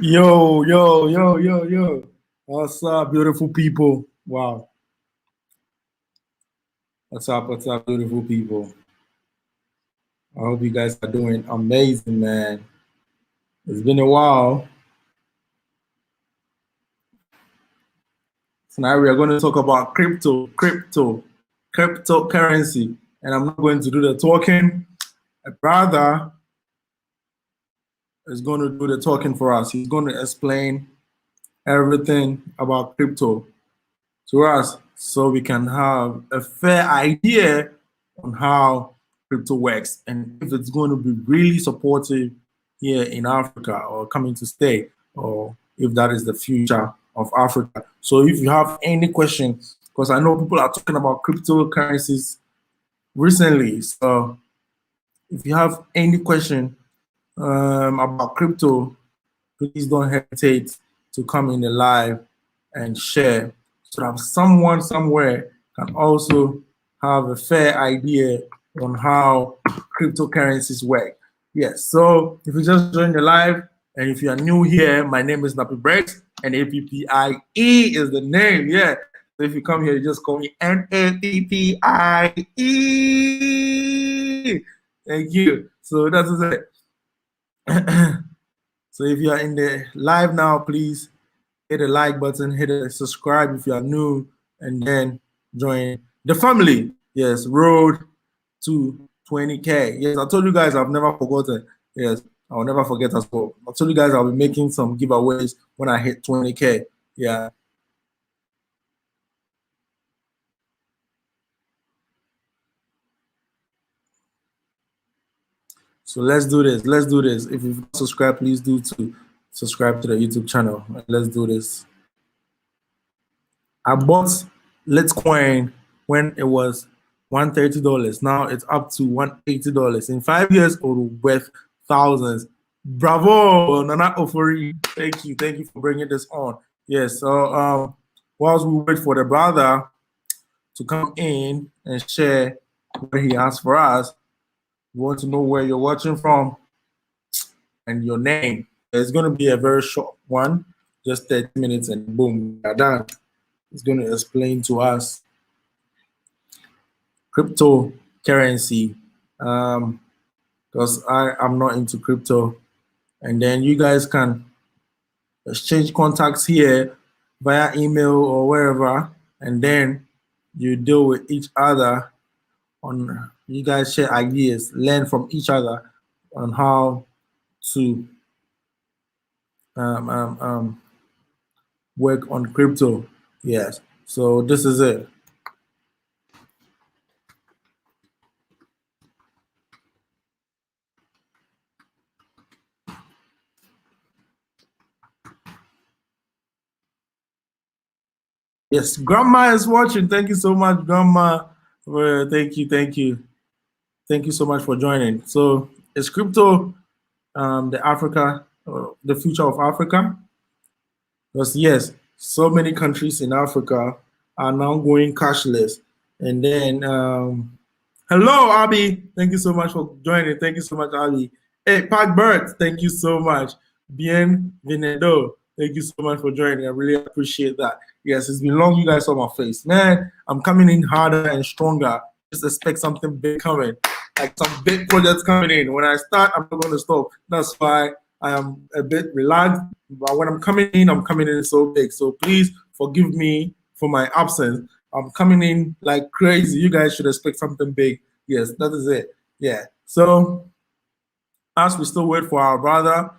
Yo, yo, yo, yo, yo. What's up, beautiful people? Wow. What's up, beautiful people? I hope you guys are doing amazing, man. It's been a while. Tonight we are going to talk about cryptocurrency. And I'm not going to do the talking. A brother is going to do the talking for us. He's going to explain everything about crypto to us so we can have a fair idea on how crypto works and if it's going to be really supportive here in Africa or coming to stay, or if that is the future of Africa. So if you have any questions, because I know people are talking about cryptocurrencies recently, so if you have any question about crypto, please don't hesitate to come in the live and share so that someone somewhere can also have a fair idea on how cryptocurrencies work. Yes, so if you just joined the live and if you are new here, my name is Nappy Breaks and APPIE is the name. Yeah, so if you come here, you just call me NAPPIE. Thank you. So that is it. So if you are in the live now, please hit the like button, hit the subscribe if you are new, and then join the family. Yes, road to 20K. Yes, I told you guys I've never forgotten. Yes, I'll never forget as well. I told you guys I'll be making some giveaways when I hit 20K. Yeah. So let's do this. Let's do this. If you've not subscribed, please do to subscribe to the YouTube channel. Let's do this. I bought Litecoin when it was $130. Now it's up to $180. In 5 years, it will be worth thousands. Bravo, Nana Ofori. Thank you. Thank you for bringing this on. Yes. So whilst we wait for the brother to come in and share what he has for us, we want to know where you're watching from and your name. It's going to be a very short one, just 30 minutes, and boom, we are done. It's going to explain to us cryptocurrency, because I'm not into crypto. And then you guys can exchange contacts here via email or wherever, and then you deal with each other on, you guys share ideas, learn from each other on how to work on crypto. Yes, so this is it. Yes, Grandma is watching. Thank you so much, Grandma. Thank you, thank you. Thank you so much for joining. So is crypto the future of Africa? Because yes, so many countries in Africa are now going cashless. And then, hello, Abby. Thank you so much for joining. Thank you so much, Abby. Hey, Pat Bert, thank you so much. Bienvenido. Thank you so much for joining. I really appreciate that. Yes, it's been long you guys saw my face. Man, I'm coming in harder and stronger. Just expect something big coming. Like some big projects coming in. When I start, I'm not going to stop. That's why I am a bit relaxed. But when I'm coming in so big. So please forgive me for my absence. I'm coming in like crazy. You guys should expect something big. Yes, that is it. Yeah. So as we still wait for our brother,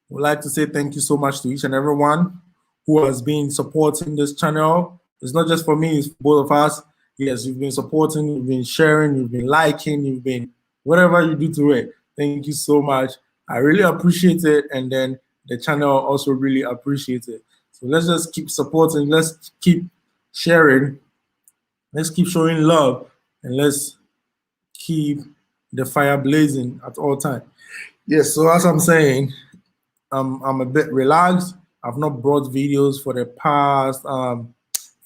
we'd like to say thank you so much to each and everyone who has been supporting this channel. It's not just for me, it's for both of us. Yes, you've been supporting, you've been sharing, you've been liking, you've been whatever you do to it. Thank you so much. I really appreciate it. And then the channel also really appreciates it. So let's just keep supporting. Let's keep sharing. Let's keep showing love. And let's keep the fire blazing at all times. Yes, so as I'm saying, I'm a bit relaxed. I've not brought videos for the past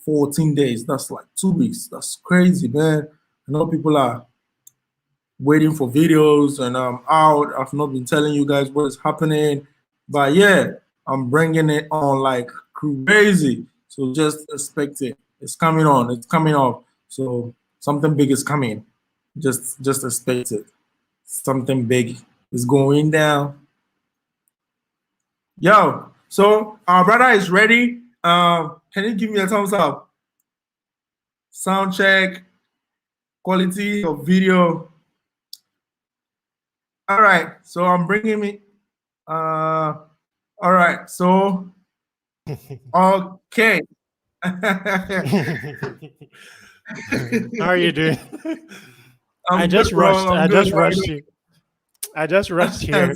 14 days. That's like 2 weeks. That's crazy, man. I know people are waiting for videos, and I'm out. I've not been telling you guys what is happening, but yeah, I'm bringing it on like crazy. So just expect it. It's coming on. It's coming up. So something big is coming. Just expect it. Something big is going down. Yo, so our brother is ready. Can you give me a thumbs up? Sound check, quality of video. All right, so I'm bringing me. All right, so okay. How are you doing? I just rushed you. I just rushed here.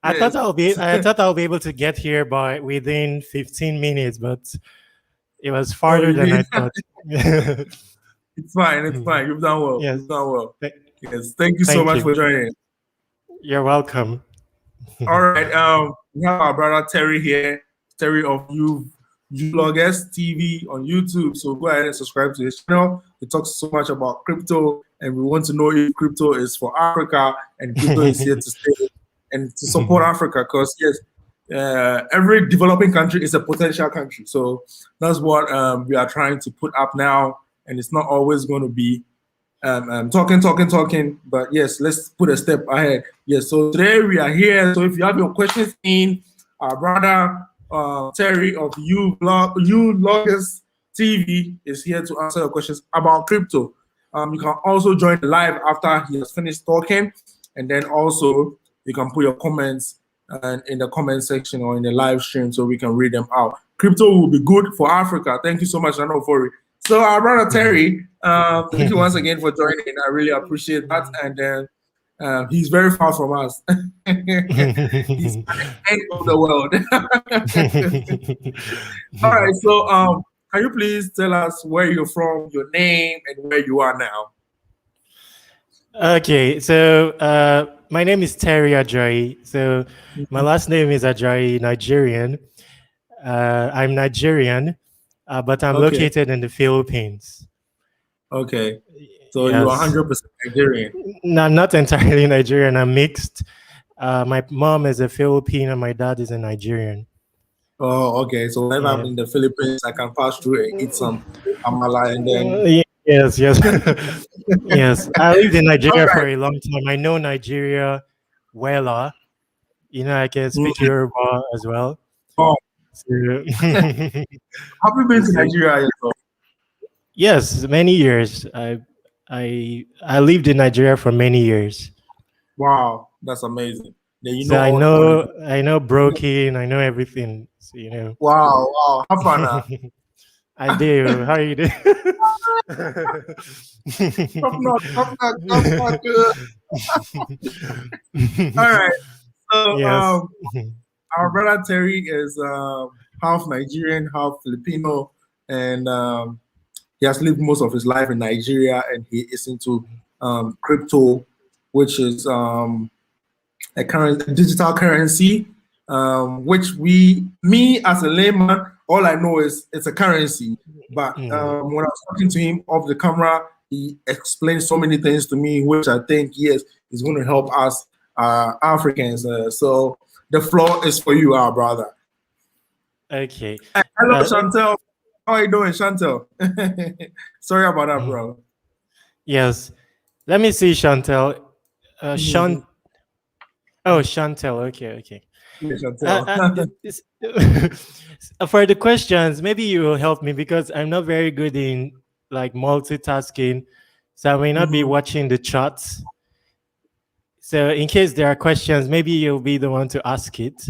I thought I'll be able to get here by within 15 minutes, but it was farther than I thought. It's fine. It's fine. You've done well. Yes. You've done well. Yes. Thank you so much for joining. You're welcome. All right. We have our brother Terry here. Terry of Vloggers TV on YouTube. So go ahead and subscribe to his channel. He talks so much about crypto, and we want to know if crypto is for Africa and crypto is here to stay and to support Africa. Because yes, every developing country is a potential country. So that's what we are trying to put up now, and it's not always going to be talking. But yes, let's put a step ahead. Yes. So today we are here. So if you have your questions in, our brother Terry of Vloggers TV is here to answer your questions about crypto. You can also join live after he has finished talking, and then also you can put your comments in the comment section or in the live stream so we can read them out. Crypto will be good for Africa. Thank you so much, Nano, for it. So our brother Terry, thank you once again for joining. I really appreciate that. And then he's very far from us. He's at the end of the world. All right, so can you please tell us where you're from, your name, and where you are now? Okay, so my name is Terry Ajayi. So my last name is Ajayi, Nigerian. I'm Nigerian, but I'm located in the Philippines. Okay. So you're 100% Nigerian? No, not entirely Nigerian. I'm mixed. My mom is a Filipino and my dad is a Nigerian. Oh, okay. So whenever I'm in the Philippines, I can pass through and eat some amala and then... Yes. Yes. I lived in Nigeria for a long time. I know Nigeria well. You know, I can speak Yoruba as well. Oh. So, have you been to Nigeria yourself? Yes, many years. I lived in Nigeria for many years. Wow, that's amazing. You know, so I know broken, I know everything. So, you know. Wow. Have fun now. I do. How are you doing? I'm not good. All right. So yes. Our brother Terry is half Nigerian, half Filipino, and he has lived most of his life in Nigeria, and he is into crypto, which is a digital currency, which me as a layman, all I know is it's a currency. But when I was talking to him off the camera, he explained so many things to me, which I think, yes, is going to help us Africans. So the floor is for you, our brother. Okay. Hello, Chantel. How are you doing, Chantel? Sorry about that, bro. Yes. Let me see, Chantel. Oh, Chantel. Okay. Yeah, Chantel. For the questions, maybe you will help me because I'm not very good in like multitasking, so I may not be watching the charts. So in case there are questions, maybe you'll be the one to ask it.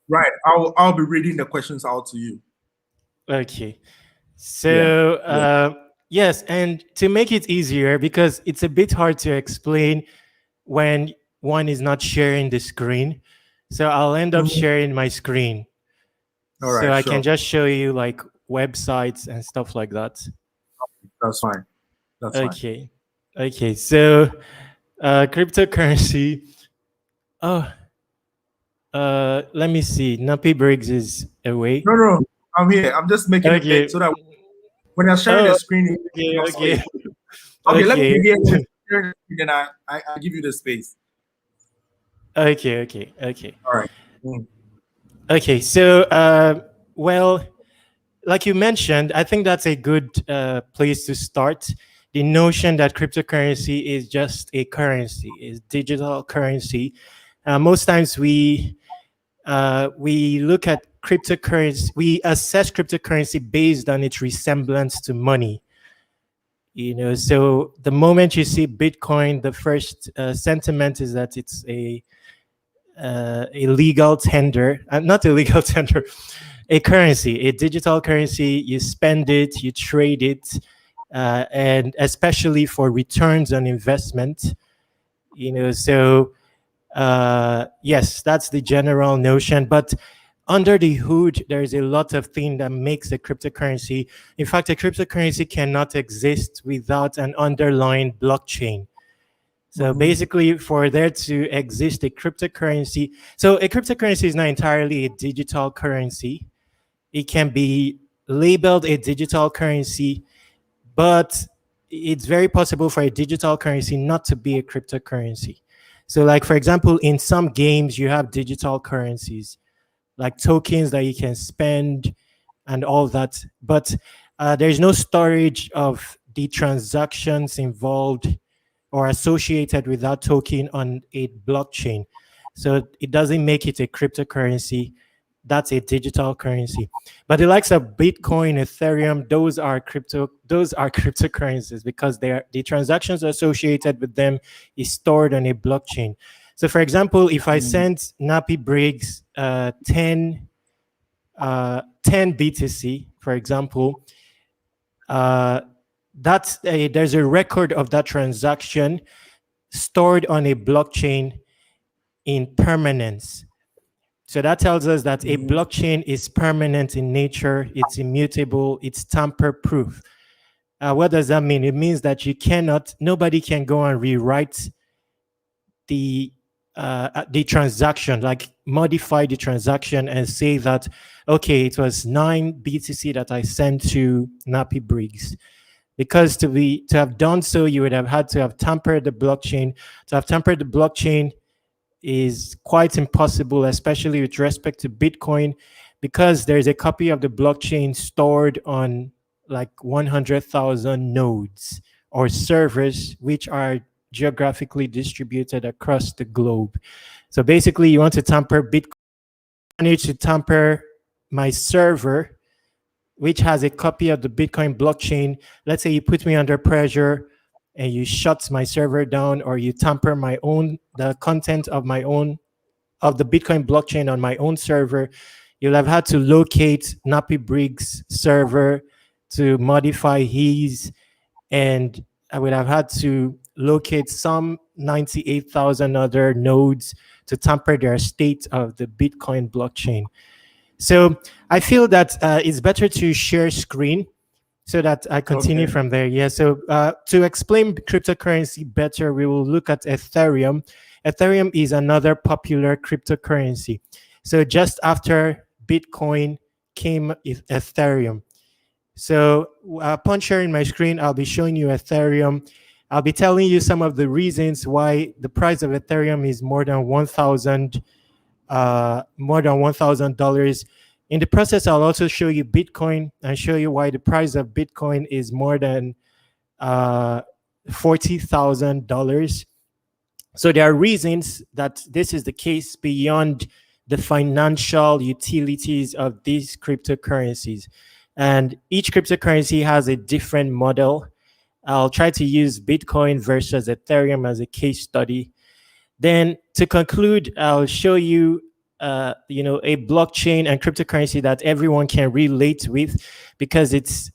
Right. I'll be reading the questions out to you. Okay. So yes, and to make it easier, because it's a bit hard to explain when one is not sharing the screen. So I'll end up sharing my screen. All right, so I can just show you like websites and stuff like that. That's fine. That's fine. Okay. So cryptocurrency. Let me see. Nappy Briggs is away. No. I'm here. I'm just making it big so that when you're sharing the screen, okay. Let me begin. then I give you the space. Okay. All right. Okay. So, well, like you mentioned, I think that's a good place to start. The notion that cryptocurrency is just a currency, is digital currency. Most times we look at cryptocurrency, we assess cryptocurrency based on its resemblance to money. So the moment you see Bitcoin, the first sentiment is that it's a legal tender, not a legal tender, a currency, a digital currency. You spend it, you trade it, and especially for returns on investment. So yes, that's the general notion. But under the hood, there's a lot of things that makes a cryptocurrency. In fact, a cryptocurrency cannot exist without an underlying blockchain. So basically, for there to exist a cryptocurrency, so a cryptocurrency is not entirely a digital currency. It can be labeled a digital currency, but it's very possible for a digital currency not to be a cryptocurrency. So like, for example, in some games, you have digital currencies, like tokens that you can spend and all that. But there's no storage of the transactions involved or associated with that token on a blockchain. So it doesn't make it a cryptocurrency. That's a digital currency. But the likes of Bitcoin, Ethereum, those are cryptocurrencies because the transactions associated with them is stored on a blockchain. So for example, if I send Nappy Briggs 10 BTC, for example, there's a record of that transaction stored on a blockchain in permanence. So that tells us that a blockchain is permanent in nature, it's immutable, it's tamper-proof. What does that mean? It means that nobody can go and rewrite the transaction, like modify the transaction and say that, okay, it was 9 BTC that I sent to Nappy Briggs. Because to have done so, you would have had to have tampered the blockchain. To have tampered the blockchain is quite impossible, especially with respect to Bitcoin, because there's a copy of the blockchain stored on like 100,000 nodes or servers, which are geographically distributed across the globe. So basically, you want to tamper Bitcoin, I need to tamper my server, which has a copy of the Bitcoin blockchain. Let's say you put me under pressure and you shut my server down, or you tamper the content of the Bitcoin blockchain on my own server. You'll have had to locate Nappy Briggs' server to modify his, and I would have had to locate some 98,000 other nodes to tamper their state of the Bitcoin blockchain. So I feel that it's better to share screen so that I continue from there. Yeah, so to explain cryptocurrency better, we will look at Ethereum. Ethereum is another popular cryptocurrency. So just after Bitcoin came Ethereum. So upon sharing my screen, I'll be showing you Ethereum. I'll be telling you some of the reasons why the price of Ethereum is more than $1,000. In the process, I'll also show you Bitcoin and show you why the price of Bitcoin is more than $40,000. So there are reasons that this is the case beyond the financial utilities of these cryptocurrencies. And each cryptocurrency has a different model. I'll try to use Bitcoin versus Ethereum as a case study. Then to conclude, I'll show you a blockchain and cryptocurrency that everyone can relate with, because it's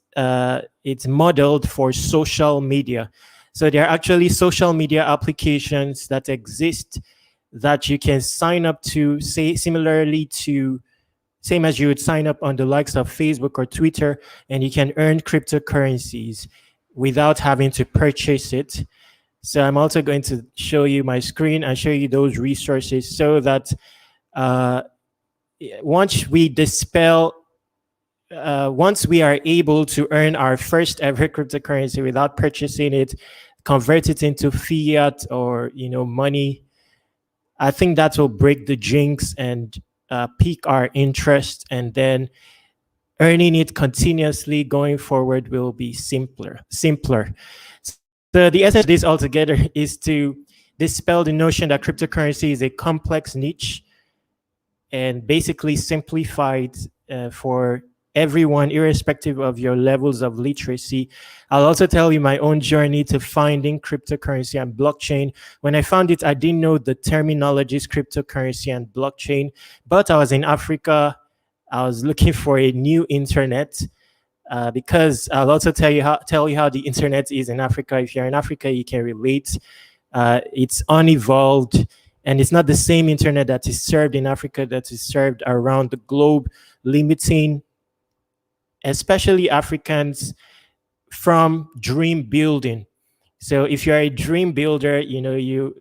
modeled for social media. So there are actually social media applications that exist that you can sign up to, same as you would sign up on the likes of Facebook or Twitter, and you can earn cryptocurrencies without having to purchase it. So I'm also going to show you my screen and show you those resources so that once we are able to earn our first ever cryptocurrency without purchasing it, convert it into fiat or money, I think that will break the jinx and pique our interest, and then earning it continuously going forward will be simpler. So the essence of this altogether is to dispel the notion that cryptocurrency is a complex niche and basically simplified for everyone, irrespective of your levels of literacy. I'll also tell you my own journey to finding cryptocurrency and blockchain. When I found it, I didn't know the terminologies cryptocurrency and blockchain, but I was in Africa. I was looking for a new internet because I'll also tell you how the internet is in Africa. If you're in Africa, you can relate. It's unevolved, and it's not the same internet that is served in Africa that is served around the globe, limiting especially Africans from dream building. So if you're a dream builder, you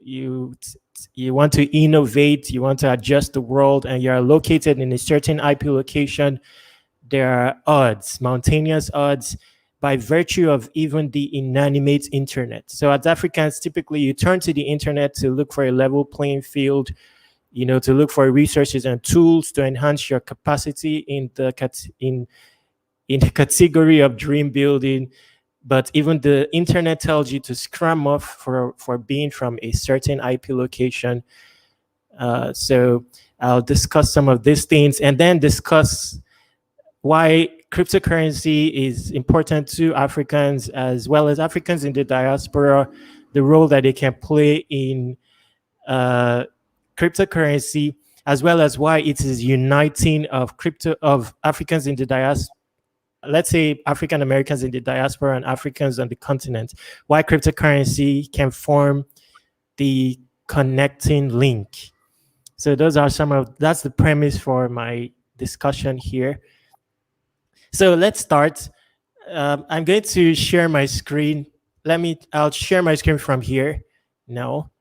want to innovate, you want to adjust the world, and you're located in a certain IP location, there are odds, mountainous odds, by virtue of even the inanimate internet. So as Africans, typically you turn to the internet to look for a level playing field, to look for resources and tools to enhance your capacity in the category of dream building. But even the internet tells you to scrum off for being from a certain IP location. So I'll discuss some of these things and then discuss why cryptocurrency is important to Africans as well as Africans in the diaspora, the role that they can play in cryptocurrency, as well as why it is uniting of Africans in the diaspora. Let's say African Americans in the diaspora and Africans on the continent, why cryptocurrency can form the connecting link. So that's the premise for my discussion here. So let's start. I'm going to share my screen. I'll share my screen from here now.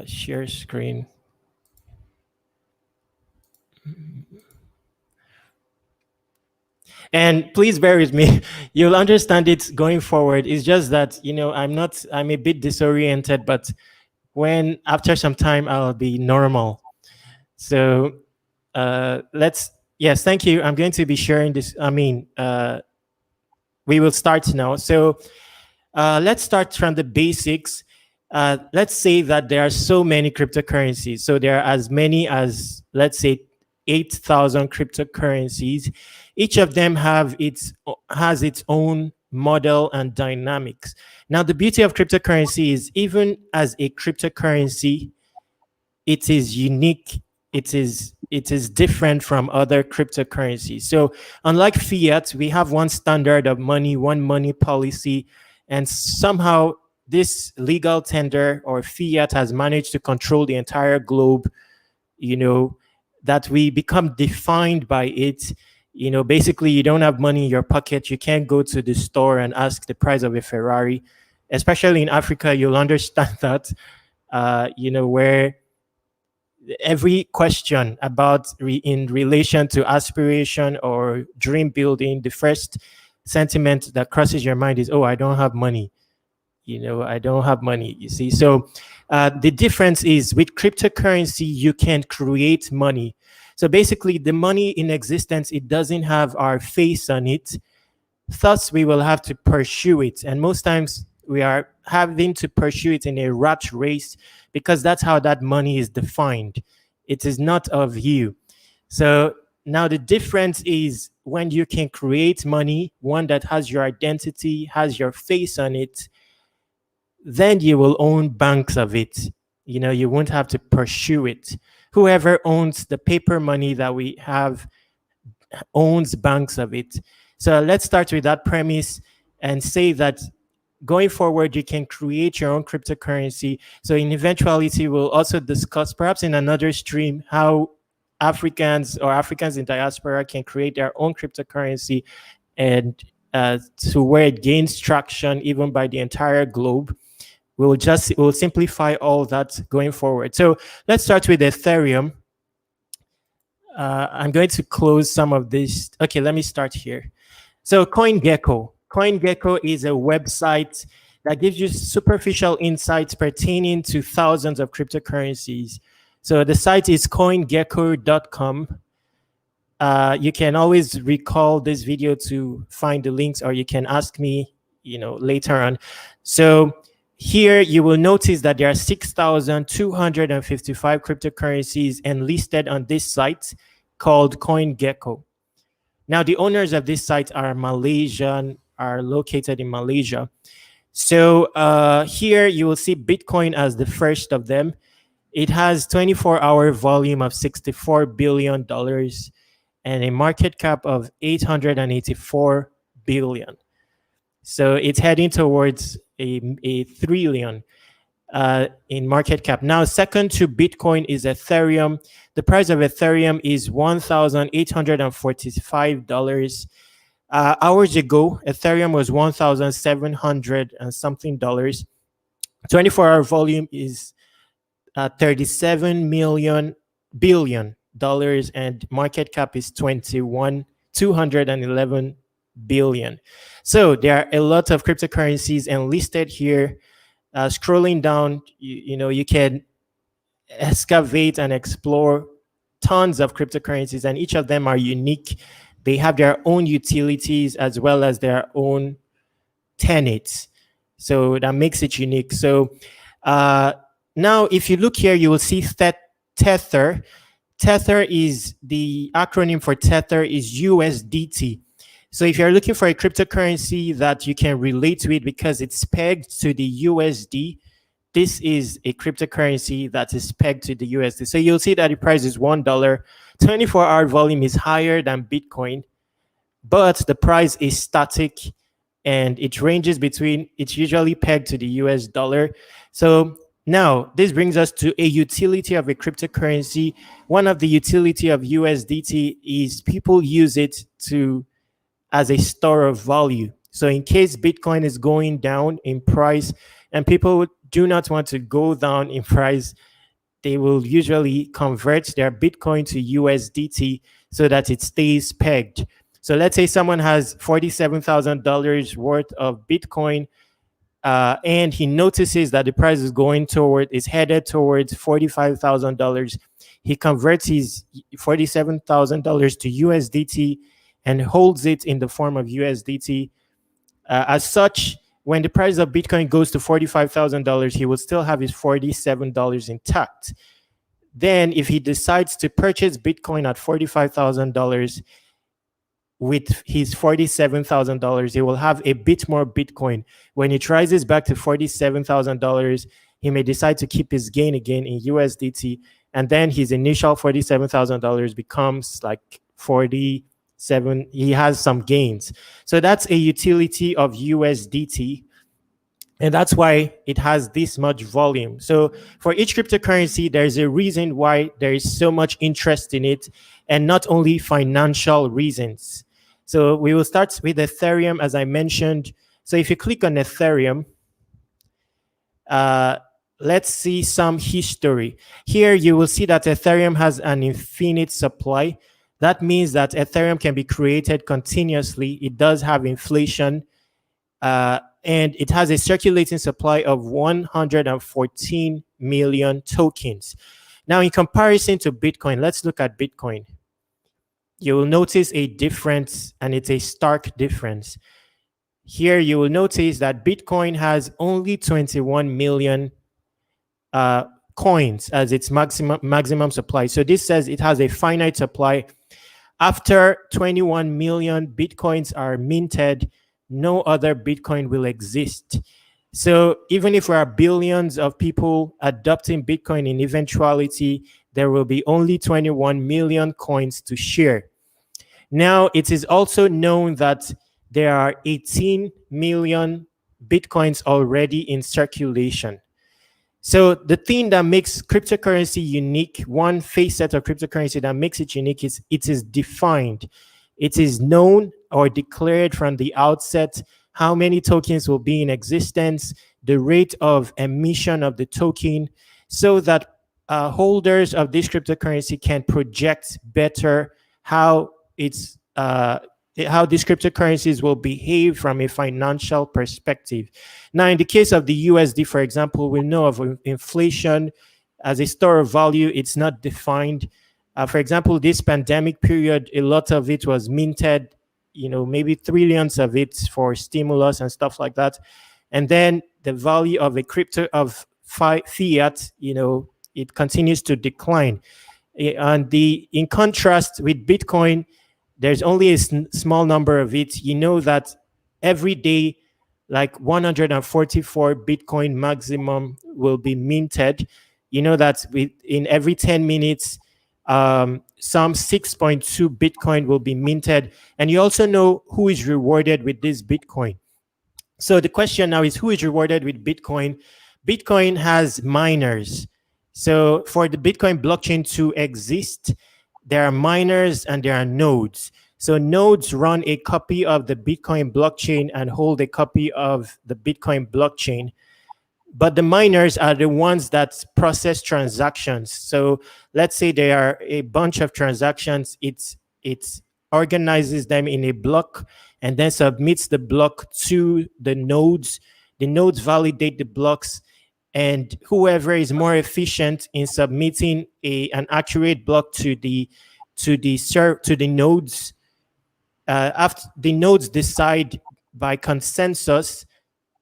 Share screen. And please bear with me. You'll understand it going forward. It's just that, I'm a bit disoriented, but after some time, I'll be normal. So yes, thank you. I'm going to be sharing this. We will start now. So let's start from the basics. Let's say that there are so many cryptocurrencies. So there are as many as, let's say, 8,000 cryptocurrencies. Each of them has its own model and dynamics. Now, the beauty of cryptocurrency is even as a cryptocurrency, it is unique. It is different from other cryptocurrencies. So unlike fiat, we have one standard of money, one money policy, and somehow this legal tender or fiat has managed to control the entire globe, that we become defined by it. Basically, you don't have money in your pocket. You can't go to the store and ask the price of a Ferrari. Especially in Africa, you'll understand that, where every question about in relation to aspiration or dream building, the first sentiment that crosses your mind is, oh, I don't have money. I don't have money, you see. So the difference is with cryptocurrency, you can create money. So basically, the money in existence, it doesn't have our face on it. Thus, we will have to pursue it. And most times, we are having to pursue it in a rat race because that's how that money is defined. It is not of you. So now the difference is when you can create money, one that has your identity, has your face on it, then you will own banks of it. You won't have to pursue it. Whoever owns the paper money that we have owns banks of it. So let's start with that premise and say that going forward, you can create your own cryptocurrency. So in eventuality, we'll also discuss, perhaps in another stream, how Africans in diaspora can create their own cryptocurrency and to where it gains traction even by the entire globe. We'll simplify all that going forward. So let's start with Ethereum. I'm going to close some of this. Okay, let me start here. So CoinGecko. CoinGecko is a website that gives you superficial insights pertaining to thousands of cryptocurrencies. So the site is coingecko.com. You can always recall this video to find the links, or you can ask me, later on. So here you will notice that there are 6,255 cryptocurrencies enlisted on this site called CoinGecko. Now, the owners of this site are located in Malaysia. So here you will see Bitcoin as the first of them. It has 24-hour volume of $64 billion and a market cap of 884 billion. So it's heading towards a trillion in market cap. Now, second to Bitcoin is Ethereum. The price of Ethereum is $1,845. Hours ago, Ethereum was $1,700 and something dollars. 24-hour volume is $37 billion, and market cap is 211 billion. So there are a lot of cryptocurrencies enlisted here. Scrolling down, you can excavate and explore tons of cryptocurrencies, and each of them are unique. They have their own utilities as well as their own tenets. So that makes it unique. So now if you look here, you will see Tether. Tether is the acronym for Tether is USDT. So if you're looking for a cryptocurrency that you can relate with because it's pegged to the USD, this is a cryptocurrency that is pegged to the USD. So you'll see that the price is $1. 24-hour volume is higher than Bitcoin, but the price is static and it ranges between, it's usually pegged to the US dollar. So now this brings us to a utility of a cryptocurrency. One of the utility of USDT is people use it as a store of value. So in case Bitcoin is going down in price and people do not want to go down in price, they will usually convert their Bitcoin to USDT so that it stays pegged. So let's say someone has $47,000 worth of Bitcoin and he notices that the price is headed towards $45,000. He converts his $47,000 to USDT and holds it in the form of USDT. As such, when the price of Bitcoin goes to $45,000, he will still have his $47 intact. Then if he decides to purchase Bitcoin at $45,000 with his $47,000, he will have a bit more Bitcoin. When it rises back to $47,000, he may decide to keep his gain again in USDT, and then his initial $47,000 becomes like 47. He has some gains. So that's a utility of USDT, and that's why it has this much volume. So for each cryptocurrency, there's a reason why there is so much interest in it, and not only financial reasons. So we will start with Ethereum, as I mentioned. So if you click on Ethereum, let's see some history. Here you will see that Ethereum has an infinite supply. That means that Ethereum can be created continuously. It does have inflation, and it has a circulating supply of 114 million tokens. Now, in comparison to Bitcoin, let's look at Bitcoin. You will notice a difference, and it's a stark difference. Here you will notice that Bitcoin has only 21 million coins as its maximum supply. So this says it has a finite supply. After 21 million Bitcoins are minted, no other Bitcoin will exist. So even if there are billions of people adopting Bitcoin in eventuality, there will be only 21 million coins to share. Now, it is also known that there are 18 million Bitcoins already in circulation. So the thing that makes cryptocurrency unique, one facet of cryptocurrency that makes it unique is it is defined. It is known or declared from the outset how many tokens will be in existence, the rate of emission of the token, so that holders of this cryptocurrency can project better how its how these cryptocurrencies will behave from a financial perspective. Now, in the case of the USD, for example, we know of inflation as a store of value. It's not defined. For example, this pandemic period, a lot of it was minted, maybe trillions of it for stimulus and stuff like that. And then the value of a crypto of fiat, it continues to decline. And in contrast with Bitcoin, there's only a small number of it. You know that every day, like 144 Bitcoin maximum will be minted. You know that in every 10 minutes, some 6.2 Bitcoin will be minted. And you also know who is rewarded with this Bitcoin. So the question now is, who is rewarded with Bitcoin? Bitcoin has miners. So for the Bitcoin blockchain to exist, there are miners and there are nodes. So nodes run a copy of the Bitcoin blockchain and hold a copy of the Bitcoin blockchain. But the miners are the ones that process transactions. So let's say there are a bunch of transactions. It organizes them in a block and then submits the block to the nodes. The nodes validate the blocks, and whoever is more efficient in submitting an accurate block to the nodes, after the nodes decide by consensus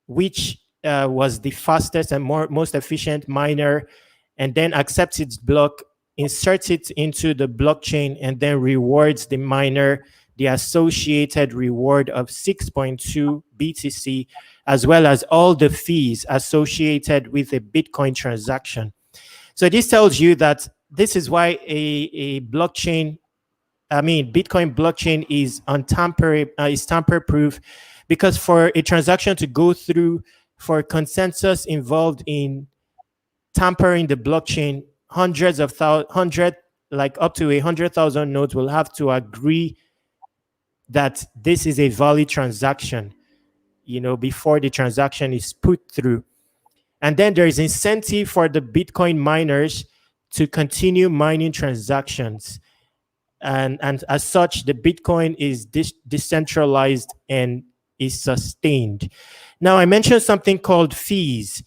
which was the fastest and most efficient miner, and then accepts its block, inserts it into the blockchain, and then rewards the miner the associated reward of 6.2 BTC, as well as all the fees associated with a Bitcoin transaction. So this tells you that this is why Bitcoin blockchain is tamper-proof, because for a transaction to go through, for consensus involved in tampering the blockchain, up to 100,000 nodes will have to agree that this is a valid transaction, before the transaction is put through. And then there is incentive for the Bitcoin miners to continue mining transactions. And as such, the Bitcoin is decentralized and is sustained. Now, I mentioned something called fees.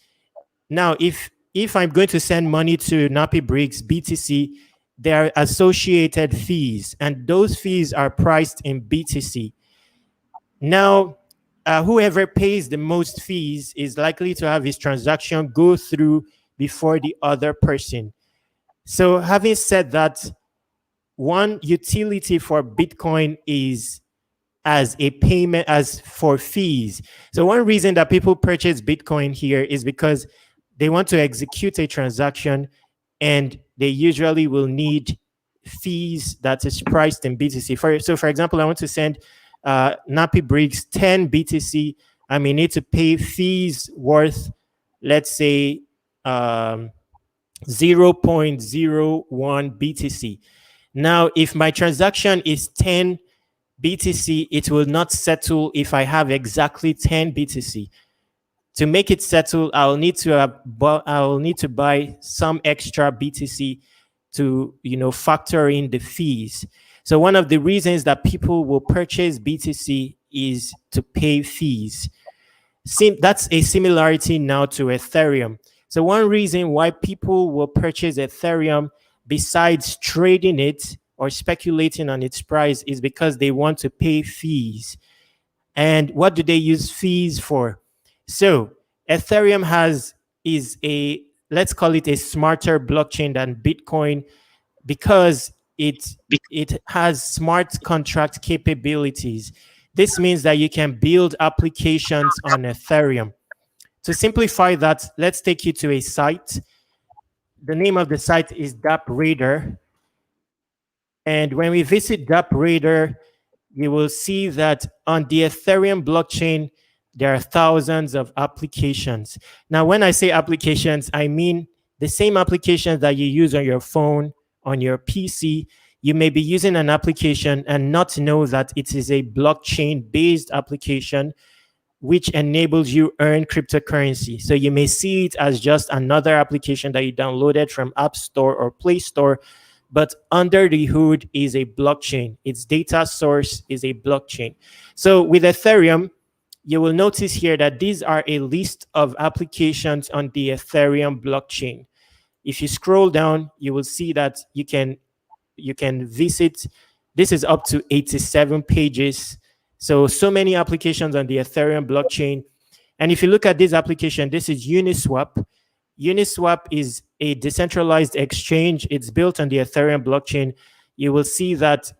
Now, if I'm going to send money to Nappy Briggs, BTC, there are associated fees, and those fees are priced in BTC. Now, whoever pays the most fees is likely to have his transaction go through before the other person. So having said that, one utility for Bitcoin is as a payment, as for fees. So one reason that people purchase Bitcoin here is because they want to execute a transaction, and they usually will need fees that is priced in BTC. So for example, I want to send Nappy Briggs 10 BTC. I may need to pay fees worth, let's say, 0.01 BTC. Now, if my transaction is 10 BTC, it will not settle if I have exactly 10 BTC. To make it settle, I'll need to buy some extra BTC to factor in the fees. So one of the reasons that people will purchase BTC is to pay fees. That's a similarity now to Ethereum. So one reason why people will purchase Ethereum, besides trading it or speculating on its price, is because they want to pay fees. And what do they use fees for? So Ethereum is a, let's call it a smarter blockchain than Bitcoin, because it has smart contract capabilities. This means that you can build applications on Ethereum. To simplify that, let's take you to a site. The name of the site is DappRadar. And when we visit DappRadar, you will see that on the Ethereum blockchain, there are thousands of applications. Now, when I say applications, I mean the same applications that you use on your phone, on your PC. You may be using an application and not know that it is a blockchain-based application which enables you earn cryptocurrency. So you may see it as just another application that you downloaded from App Store or Play Store, but under the hood is a blockchain. Its data source is a blockchain. So with Ethereum, you will notice here that these are a list of applications on the Ethereum blockchain. If you scroll down, you will see that you can visit. This is up to 87 pages. So many applications on the Ethereum blockchain. And if you look at this application, this is Uniswap. Uniswap is a decentralized exchange. It's built on the Ethereum blockchain. You will see that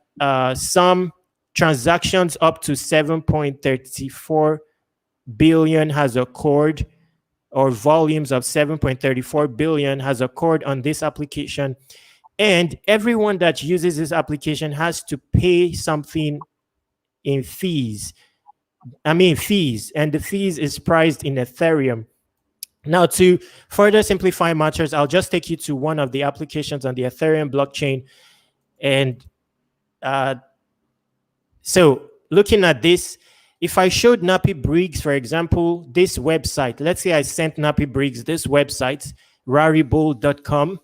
some transactions up to 7.34 billion has occurred, or volumes of 7.34 billion has occurred on this application. And everyone that uses this application has to pay something in fees. And the fees is priced in Ethereum. Now, to further simplify matters, I'll just take you to one of the applications on the Ethereum blockchain. And so looking at this, if I showed Nappy Briggs, for example, this website, let's say I sent Nappy Briggs this website, raribull.com,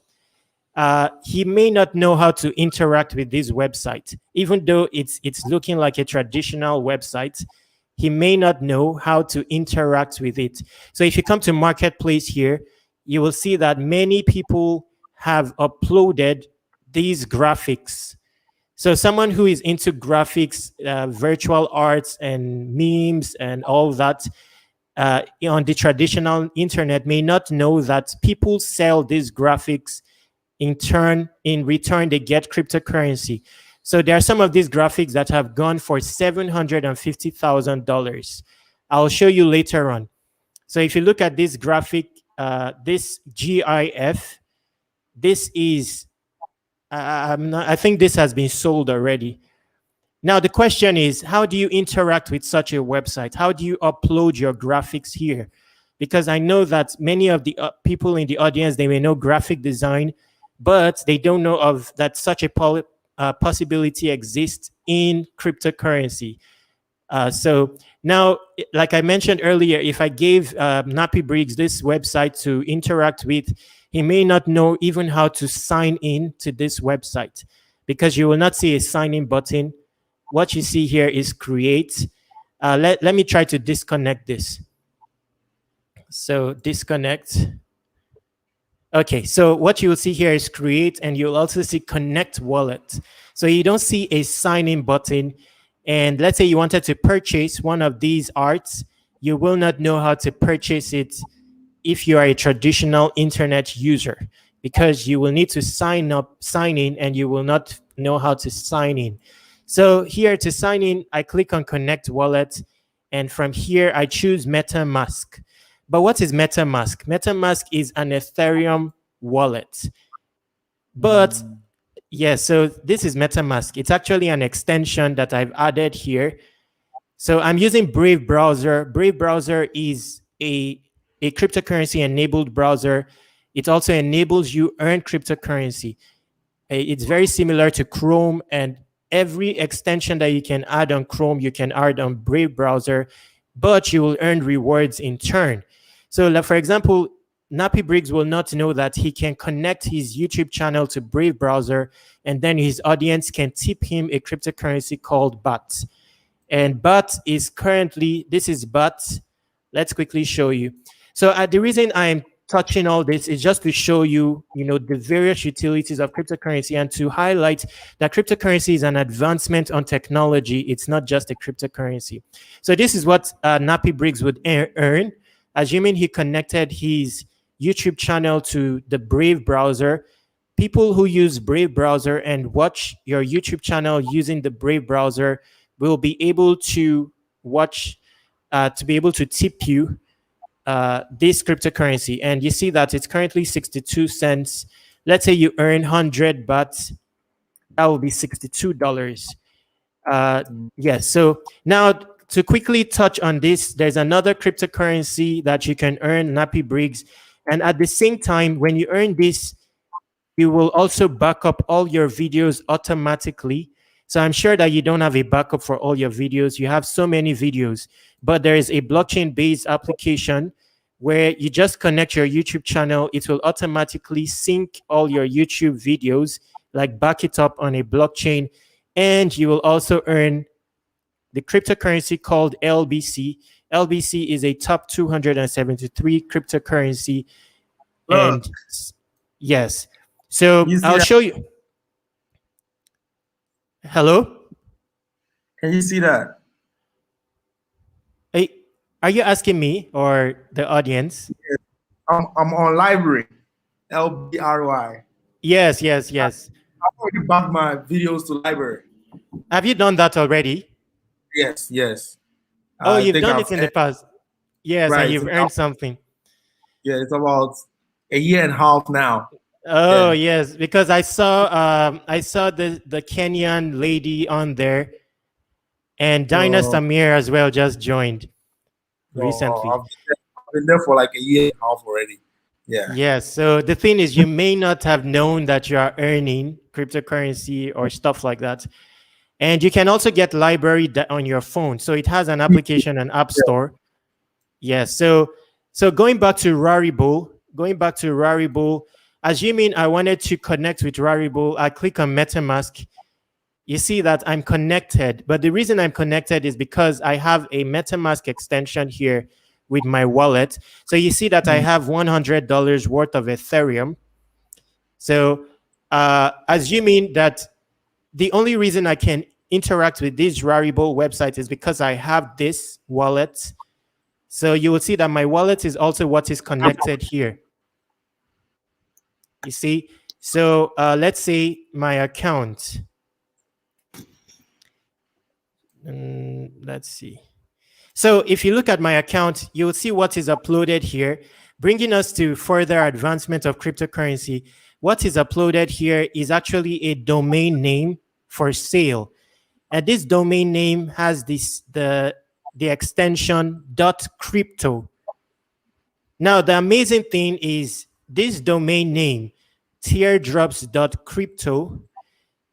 he may not know how to interact with this website. Even though it's looking like a traditional website, he may not know how to interact with it. So if you come to Marketplace here, you will see that many people have uploaded these graphics. So someone who is into graphics, virtual arts and memes and all that on the traditional internet may not know that people sell these graphics. In return, they get cryptocurrency. So there are some of these graphics that have gone for $750,000. I'll show you later on. So if you look at this graphic, this GIF, this is, I think this has been sold already. Now the question is, how do you interact with such a website? How do you upload your graphics here? Because I know that many of the people in the audience, they may know graphic design, but they don't know of that such a possibility exists in cryptocurrency. So now, like I mentioned earlier, if I gave Nappy Briggs this website to interact with, he may not know even how to sign in to this website, because you will not see a sign in button. What you see here is create. Let me try to disconnect this. So disconnect. Okay, so what you will see here is create, and you'll also see connect wallet. So you don't see a sign-in button. And let's say you wanted to purchase one of these arts, you will not know how to purchase it if you are a traditional internet user, because you will need to sign in, and you will not know how to sign in. So here to sign in, I click on connect wallet, and from here I choose MetaMask. But what is MetaMask? MetaMask is an Ethereum wallet. But yeah, so this is MetaMask. It's actually an extension that I've added here. So I'm using Brave browser. Brave browser is a cryptocurrency enabled browser. It also enables you earn cryptocurrency. It's very similar to Chrome, and every extension that you can add on Chrome, you can add on Brave browser, but you will earn rewards in turn. So like, for example, Nappy Briggs will not know that he can connect his YouTube channel to Brave browser, and then his audience can tip him a cryptocurrency called BAT. And BAT is currently, this is BAT. Let's quickly show you. So the reason I'm touching all this is just to show you, the various utilities of cryptocurrency, and to highlight that cryptocurrency is an advancement on technology. It's not just a cryptocurrency. So this is what Nappy Briggs would earn, assuming he connected his YouTube channel to the Brave browser. People who use Brave browser and watch your YouTube channel using the Brave browser will be able to watch, to be able to tip you this cryptocurrency. And you see that it's currently 62 cents. Let's say you earn 100 BAT, that will be $62. Yeah, so now to quickly touch on this, there's another cryptocurrency that you can earn, Nappy Briggs. And at the same time, when you earn this, you will also back up all your videos automatically. So I'm sure that you don't have a backup for all your videos. You have so many videos, but there is a blockchain-based application where you just connect your YouTube channel. It will automatically sync all your YouTube videos. like back it up on a blockchain, and you will also earn the cryptocurrency called LBC. LBC is a top 273 cryptocurrency. Look. And yes, so I'll show you. Hello? Can you see that? Hey, are you asking me or the audience? Yes. I'm on library, LBRY. Yes. I already backed my videos to library. Have you done that already? Yes. Oh, you've done it in the past. Yes, right, and you've earned something. Yeah, it's about a year and a half now. Oh, yes, because I saw the Kenyan lady on there, and Dinah Samir as well just joined recently. I've been there for like a year and a half already. Yeah. Yes. So the thing is, you may not have known that you are earning cryptocurrency or stuff like that. And you can also get library on your phone. So it has an application and app store. Yes. So going back to Rarible, assuming I wanted to connect with Rarible, I click on MetaMask. You see that I'm connected. But the reason I'm connected is because I have a MetaMask extension here with my wallet. So you see that I have $100 worth of Ethereum. So assuming that the only reason I can interact with this Rarible website is because I have this wallet. So you will see that my wallet is also what is connected here. You see? So let's say my account. Let's see. So if you look at my account, you'll see what is uploaded here, bringing us to further advancement of cryptocurrency. What is uploaded here is actually a domain name for sale. And this domain name has the extension .crypto. Now, the amazing thing is this domain name, teardrops.crypto,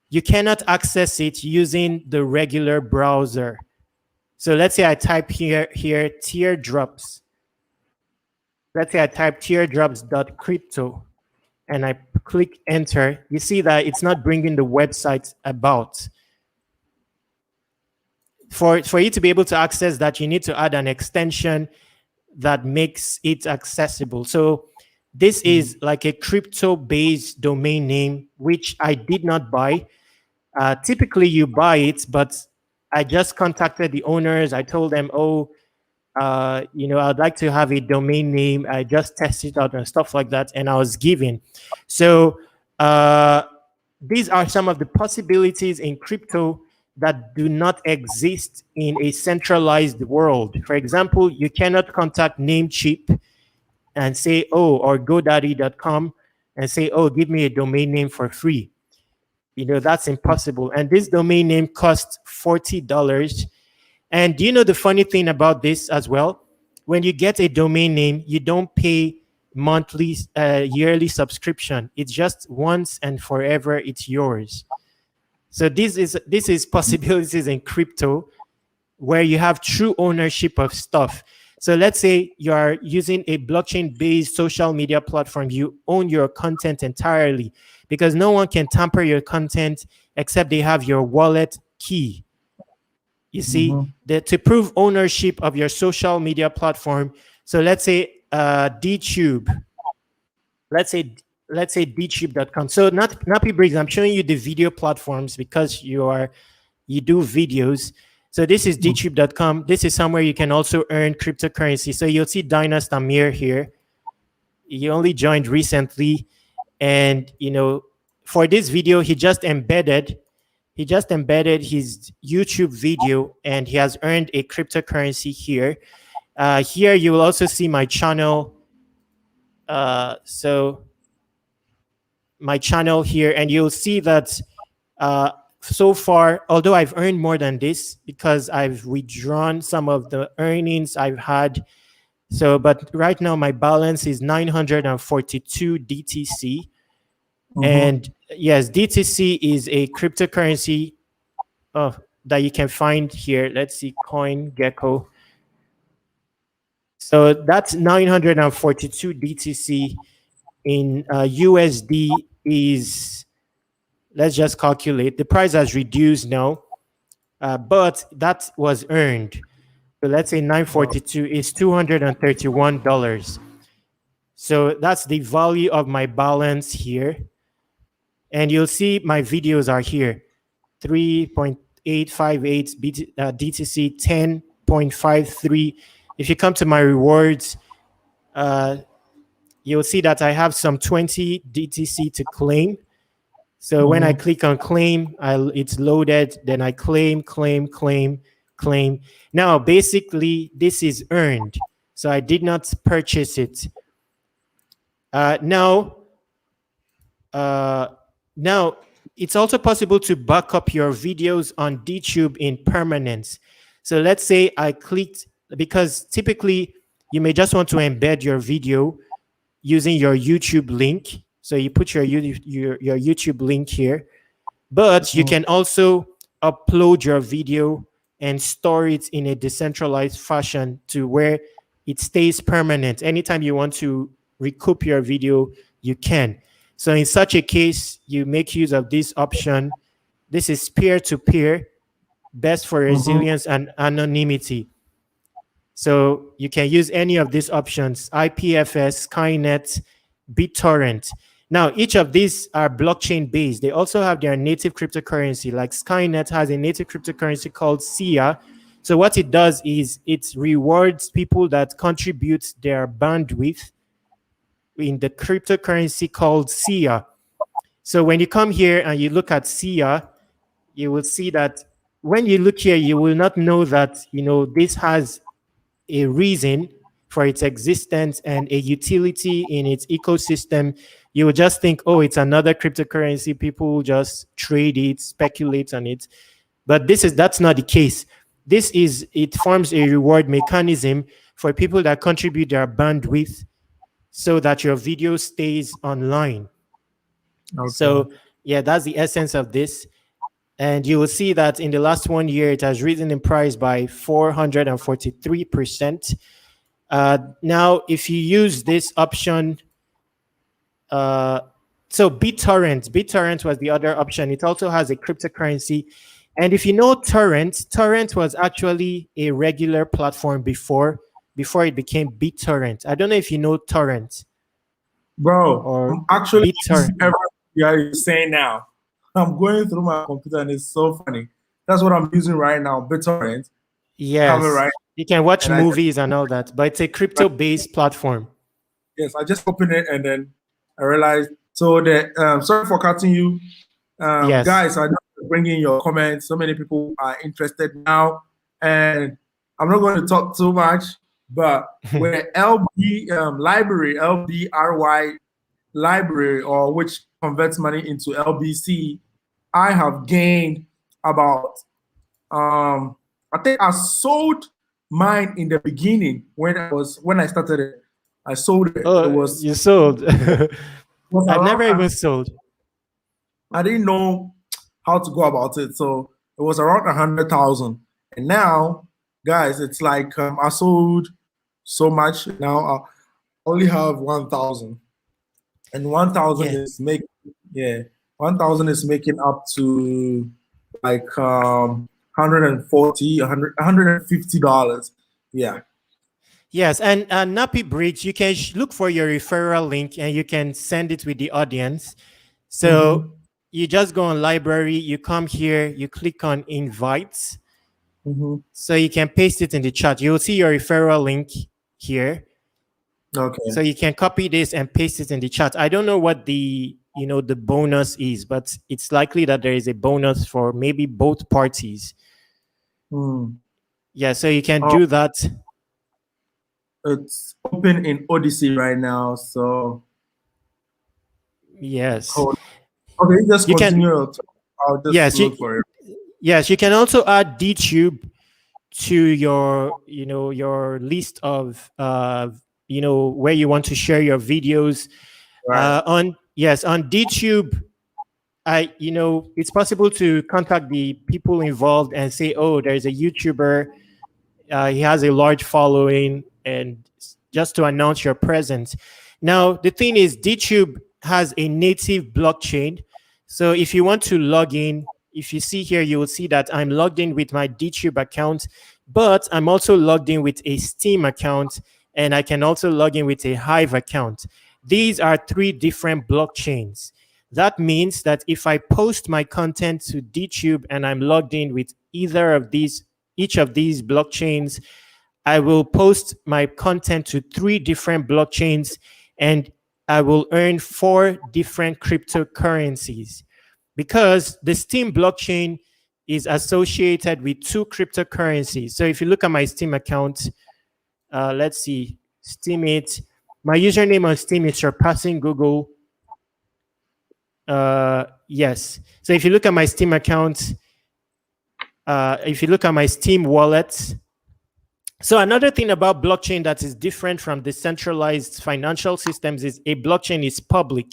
you cannot access it using the regular browser. So let's say I type here teardrops. Let's say I type teardrops.crypto and I click enter. You see that it's not bringing the website about. For you to be able to access that, you need to add an extension that makes it accessible. So this is like a crypto-based domain name, which I did not buy. Typically, you buy it, but I just contacted the owners. I told them, I'd like to have a domain name. I just tested it out and stuff like that, and I was given. So these are some of the possibilities in crypto that do not exist in a centralized world. For example, you cannot contact Namecheap and say, or GoDaddy.com and say, give me a domain name for free. That's impossible. And this domain name costs $40. And do you know the funny thing about this as well? When you get a domain name, you don't pay monthly, yearly subscription. It's just once and forever, it's yours. So this is possibilities in crypto where you have true ownership of stuff. So let's say you are using a blockchain-based social media platform. You own your content entirely because no one can tamper your content except they have your wallet key. You see, to prove ownership of your social media platform. So let's say DTube. Let's say DTube.com. So Nappy Briggs, I'm showing you the video platforms because you do videos. So this is DTube.com. This is somewhere you can also earn cryptocurrency. So you'll see Dinah Samir here. He only joined recently. And, for this video, he just embedded his YouTube video and he has earned a cryptocurrency here. Here you will also see my channel. So my channel here, and you'll see that so far, although I've earned more than this because I've withdrawn some of the earnings I've had. So, but right now my balance is 942 DTC. And yes, DTC is a cryptocurrency that you can find here. Let's see, coin Gecko. So that's 942 DTC in USD is let's just calculate. The price has reduced now, but that was earned. So let's say 942 is $231. So that's the value of my balance here. And you'll see my videos are here. 3.858 DTC, 10.53. If you come to my rewards, you'll see that I have some 20 DTC to claim. So when I click on claim, it's loaded. Then I claim. Now, basically, this is earned. So I did not purchase it. Now, it's also possible to back up your videos on DTube in permanence. So let's say I clicked, because typically you may just want to embed your video using your YouTube link. So you put your YouTube link here, but you can also upload your video and store it in a decentralized fashion to where it stays permanent. Anytime you want to recoup your video, you can. So in such a case, you make use of this option. This is peer-to-peer, best for resilience and anonymity. So you can use any of these options: IPFS, Skynet, BitTorrent. Now, each of these are blockchain-based. They also have their native cryptocurrency. Like Skynet has a native cryptocurrency called SIA. So what it does is it rewards people that contribute their bandwidth in the cryptocurrency called SIA. So when you come here and you look at SIA, you will see that when you look here, you will not know that, this has a reason for its existence and a utility in its ecosystem. You will just think, oh, it's another cryptocurrency. People just trade it, speculate on it. But that's not the case. It forms a reward mechanism for people that contribute their bandwidth so that your video stays online. Okay. So yeah, that's the essence of this. And you will see that in the last 1 year, it has risen in price by 443%. Now, if you use this option, so BitTorrent was the other option. It also has a cryptocurrency. And if you know Torrent was actually a regular platform before it became BitTorrent. I don't know if you know Torrent. Bro, I'm actually everything you're saying now. I'm going through my computer and it's so funny. That's what I'm using right now, BitTorrent. Yes, right. You can watch movies and all that, but it's a crypto-based platform. Yes, I just opened it and then I realized. So sorry for cutting you. Yes. Guys, I know you're bringing your comments. So many people are interested now. And I'm not going to talk too much, but with LB library, LBRY library, or which converts money into LBC, I have gained about, I think I sold mine in the beginning when I started it. I sold it. Oh, you sold. I've never even sold. I didn't know how to go about it. So it was around 100,000. And now, guys, it's like I sold so much. Now I only have 1,000. And 1,000 is making, 1,000 is making up to like $140, $150. Yeah. Yes, and Nappy Bridge, you can look for your referral link and you can send it with the audience. So you just go on library, you come here, you click on invites. So you can paste it in the chat. You'll see your referral link here. Okay. So you can copy this and paste it in the chat. I don't know what the bonus is, but it's likely that there is a bonus for maybe both parties. Yeah, so you can do that. It's open in Odyssey right now, so yes. Okay, just continue. I'll just look for it. Yes, you can also add DTube to your your list of where you want to share your videos. Right. On DTube, it's possible to contact the people involved and say, oh, there's a YouTuber, he has a large following, and just to announce your presence. Now, the thing is, DTube has a native blockchain. So if you want to log in, if you see here, you will see that I'm logged in with my DTube account, but I'm also logged in with a Steam account, and I can also log in with a Hive account. These are 3 different blockchains. That means that if I post my content to DTube and I'm logged in with each of these blockchains, I will post my content to 3 different blockchains, and I will earn 4 different cryptocurrencies, because the Steam blockchain is associated with 2 cryptocurrencies. So if you look at my Steam account, let's see, Steemit, my username on Steam is surpassing Google. Yes. So if you look at my Steam account, if you look at my Steam wallet, so another thing about blockchain that is different from decentralized financial systems is a blockchain is public.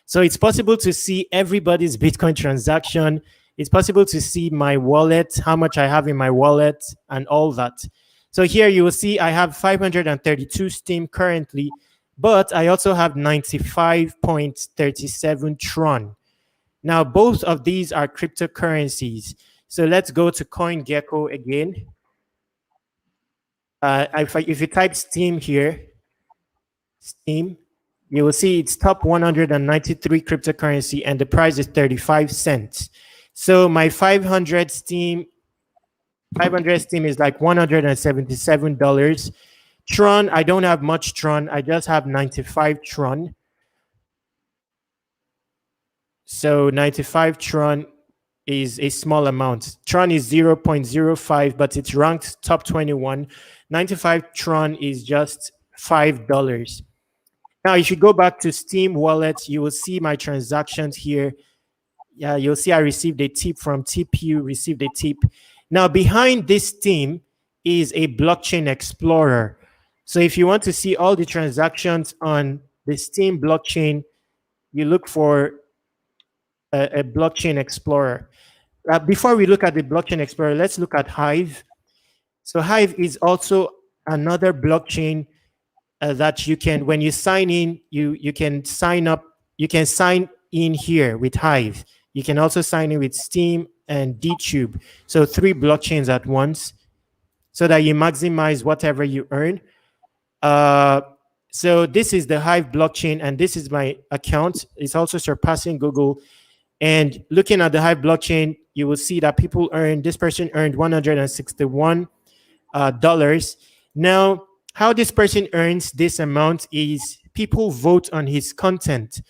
So it's possible to see everybody's Bitcoin transaction. It's possible to see my wallet, how much I have in my wallet, and all that. So here you will see I have 532 Steam currently, but I also have 95.37 Tron. Now, both of these are cryptocurrencies. So let's go to CoinGecko again. If you type Steam here, Steam, you will see it's top 193 cryptocurrency, and the price is 35 cents. So my 500 Steam is like $177. Tron, I don't have much Tron. I just have 95 Tron. So 95 Tron is a small amount. Tron is 0.05, but it's ranked top 21. 95 Tron is just $5. Now, if you go back to Steam Wallet, you will see my transactions here. Yeah, you'll see I received a tip from TPU, received a tip. Now, behind this Steam is a blockchain explorer. So if you want to see all the transactions on the Steam blockchain, you look for a blockchain explorer. Before we look at the blockchain explorer, let's look at Hive. So Hive is also another blockchain that you can, when you sign in, you can sign up, you can sign in here with Hive. You can also sign in with Steam and DTube. So 3 blockchains at once so that you maximize whatever you earn. So this is the Hive blockchain, and this is my account. It's also surpassing Google. And looking at the Hive blockchain, you will see that people earned, this person earned $161. Now, how this person earns this amount is people vote on his content.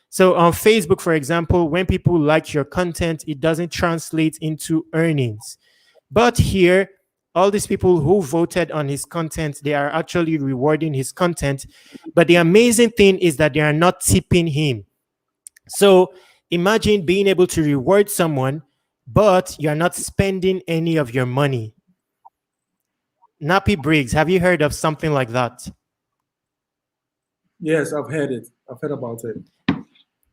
So on Facebook, for example, when people like your content, it doesn't translate into earnings. But here, all these people who voted on his content, they are actually rewarding his content. But the amazing thing is that they are not tipping him. So imagine being able to reward someone, but you're not spending any of your money. Nappy Briggs, have you heard of something like that? Yes, I've heard it. I've heard about it.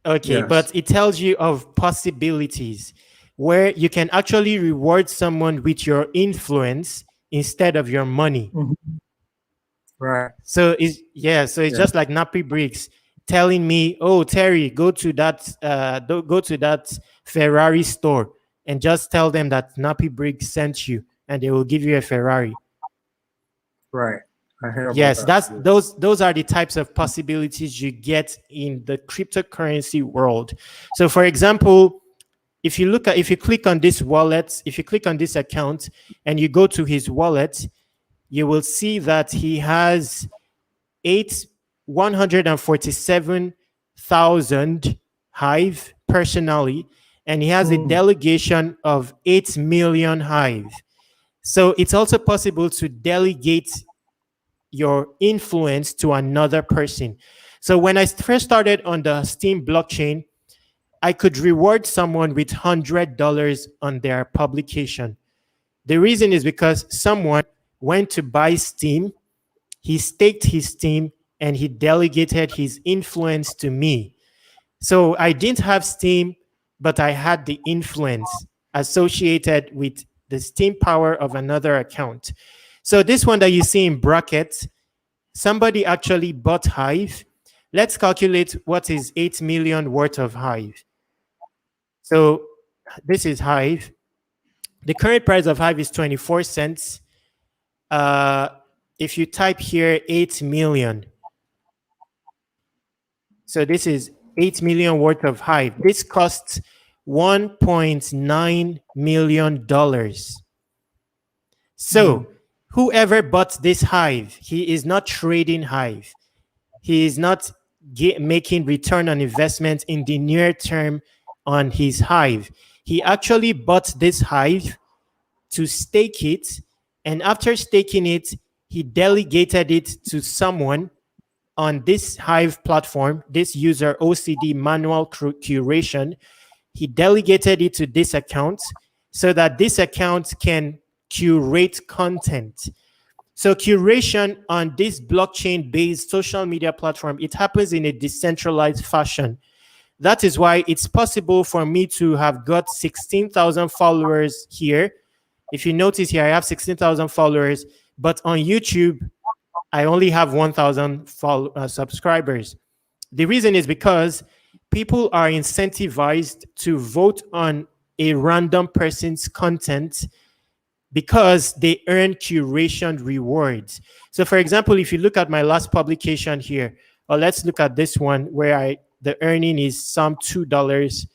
Okay, yes. But it tells you of possibilities where you can actually reward someone with your influence instead of your money. Mm-hmm. Right. So it's just like Nappy Briggs telling me, "Oh, Terry, go to that Ferrari store and just tell them that Nappy Briggs sent you, and they will give you a Ferrari." Right. I heard yes, about that. Those are the types of possibilities you get in the cryptocurrency world. So, for example, if you click on this wallet, if you click on this account and you go to his wallet, you will see that he has 147,000 Hive personally, and he has a delegation of 8 million Hive. So it's also possible to delegate your influence to another person. So when I first started on the Steam blockchain, I could reward someone with $100 on their publication. The reason is because someone went to buy Steam, he staked his Steam, and he delegated his influence to me. So I didn't have Steam, but I had the influence associated with the Steam power of another account. So this one that you see in brackets, somebody actually bought Hive. Let's calculate what is 8 million worth of Hive. So this is Hive. The current price of Hive is 24 cents. If you type here 8 million, so this is 8 million worth of Hive. This costs $1.9 million. So whoever bought this Hive, he is not trading Hive. He is not making return on investment in the near term on his Hive. He actually bought this Hive to stake it, and after staking it, he delegated it to someone on this Hive platform, this user OCD manual curation. He delegated it to this account so that this account can curate content. So curation on this blockchain-based social media platform, it happens in a decentralized fashion. That is why it's possible for me to have got 16,000 followers here. If you notice here, I have 16,000 followers, but on YouTube, I only have 1,000 subscribers. The reason is because people are incentivized to vote on a random person's content because they earn curation rewards. So for example, if you look at my last publication here, or let's look at this one where the earning is some $2.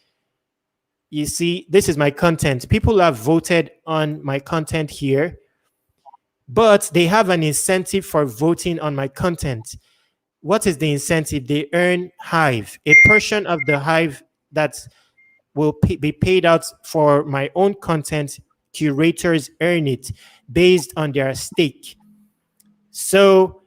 You see, this is my content. People have voted on my content here, but they have an incentive for voting on my content. What is the incentive? They earn Hive. A portion of the Hive that will be paid out for my own content, curators earn it based on their stake. So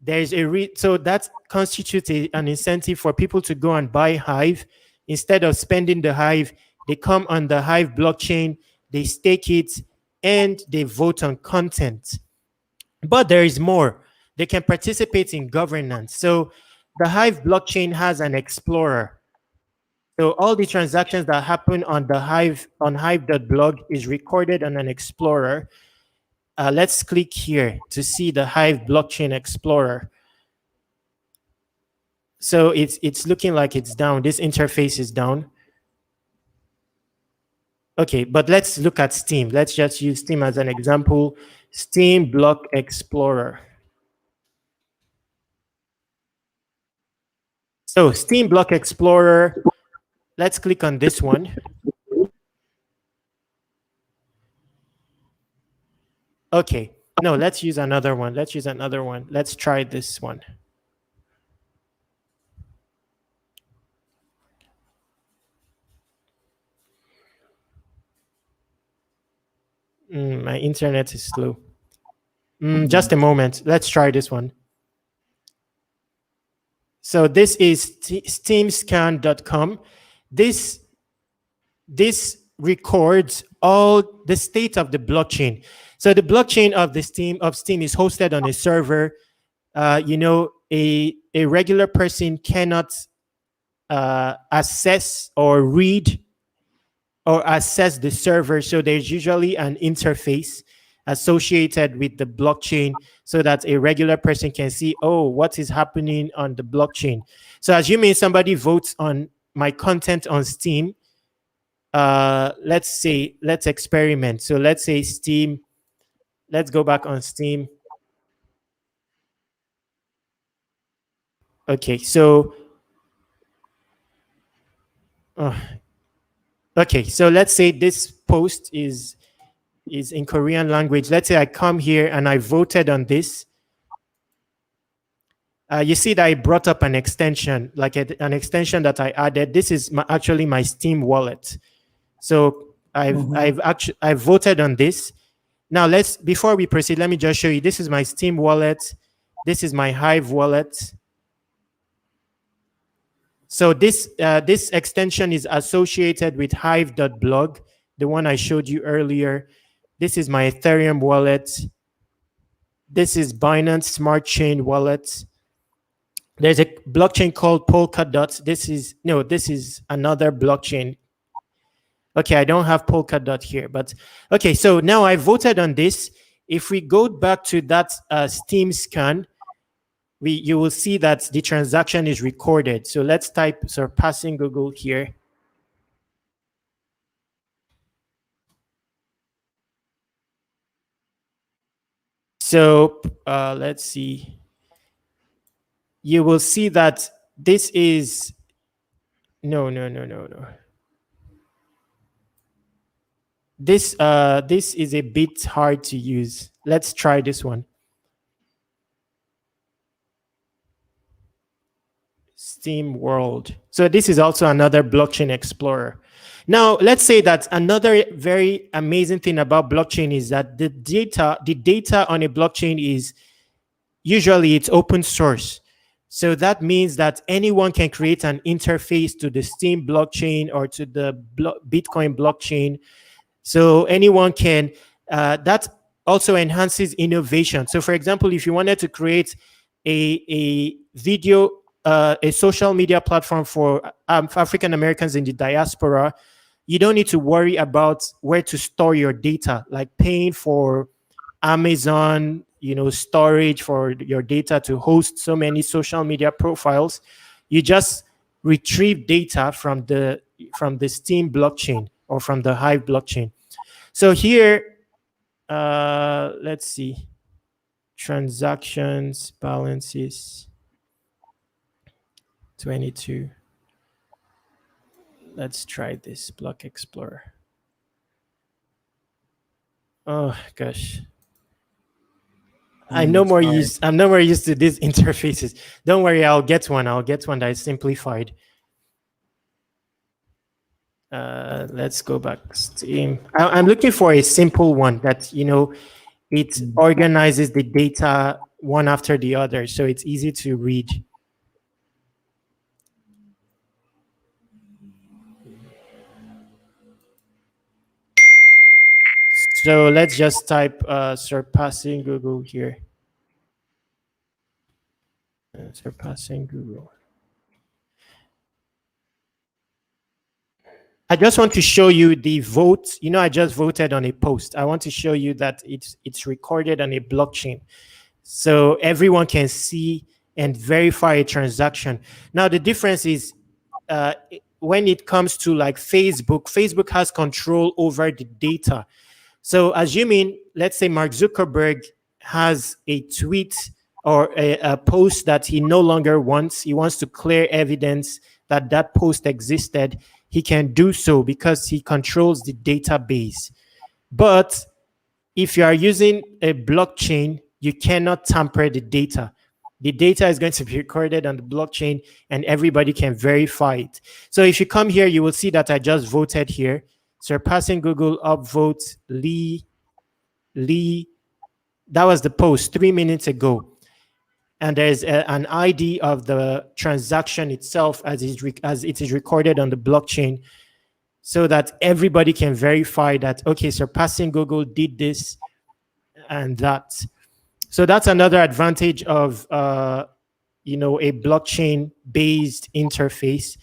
there's so that constitutes an incentive for people to go and buy Hive. Instead of spending the Hive, they come on the Hive blockchain, they stake it, and they vote on content. But there is more. They can participate in governance. So the Hive blockchain has an explorer. So all the transactions that happen on the Hive, on hive.blog, is recorded on an explorer. Let's click here to see the Hive blockchain explorer. So it's looking like it's down. This interface is down. Okay, but let's look at Steam. Let's just use Steam as an example. Steam Block Explorer. So Steam Block Explorer, let's click on this one. Okay, no, let's use another one. Let's use another one. Let's try this one. My internet is slow. Just a moment. Let's try this one. So this is Steamscan Com. This records all the state of the blockchain. So the blockchain of Steam is hosted on a server. You know, a regular person cannot access or read or access the server. So there's usually an interface associated with the blockchain so that a regular person can see, oh, what is happening on the blockchain. So assuming somebody votes on my content on Steam, let's experiment. So let's say Steam, let's go back on Steam. Okay, so okay, so let's say this post is in Korean language. Let's say I come here and I voted on this. You see that I brought up an extension, like an extension that I added. This is actually my Steam wallet. So I've voted on this. Now before we proceed, let me just show you. This is my Steam wallet. This is my Hive wallet. So this extension is associated with hive.blog, the one I showed you earlier. This is my Ethereum wallet. This is Binance Smart Chain wallet. There's a blockchain called Polkadot. This is another blockchain. Okay, I don't have Polkadot here, but okay, so now I voted on this. If we go back to that Steamscan, you will see that the transaction is recorded. So let's type surpassing Google here. So let's see. You will see that this is no. This is a bit hard to use. Let's try this one. Steam World. So this is also another blockchain explorer. Now, let's say that another very amazing thing about blockchain is that the data on a blockchain is usually it's open source. So that means that anyone can create an interface to the Steam blockchain or to the Bitcoin blockchain. So anyone can, that also enhances innovation. So for example, if you wanted to create a video, a social media platform for African Americans in the diaspora, you don't need to worry about where to store your data, like paying for Amazon, storage for your data to host so many social media profiles. You just retrieve data from the Steam blockchain or from the Hive blockchain. So here, let's see, transactions, balances, 22. Let's try this Block Explorer. Oh gosh. I'm no more used to these interfaces. Don't worry, I'll get one that is simplified. Let's go back. Steam. I'm looking for a simple one that it organizes the data one after the other, so it's easy to read. So let's just type surpassing Google here. Surpassing Google. I just want to show you the vote. I just voted on a post. I want to show you that it's recorded on a blockchain. So everyone can see and verify a transaction. Now, the difference is when it comes to like Facebook has control over the data. So assuming, let's say Mark Zuckerberg has a tweet or a post that he no longer wants, he wants to clear evidence that that post existed, he can do so because he controls the database. But if you are using a blockchain, you cannot tamper the data. The data is going to be recorded on the blockchain and everybody can verify it. So if you come here, you will see that I just voted here. Surpassing Google, upvote, Lee. That was the post 3 minutes ago. And there's an ID of the transaction itself as it is recorded on the blockchain so that everybody can verify that, okay, Surpassing Google did this and that. So that's another advantage of, a blockchain-based interface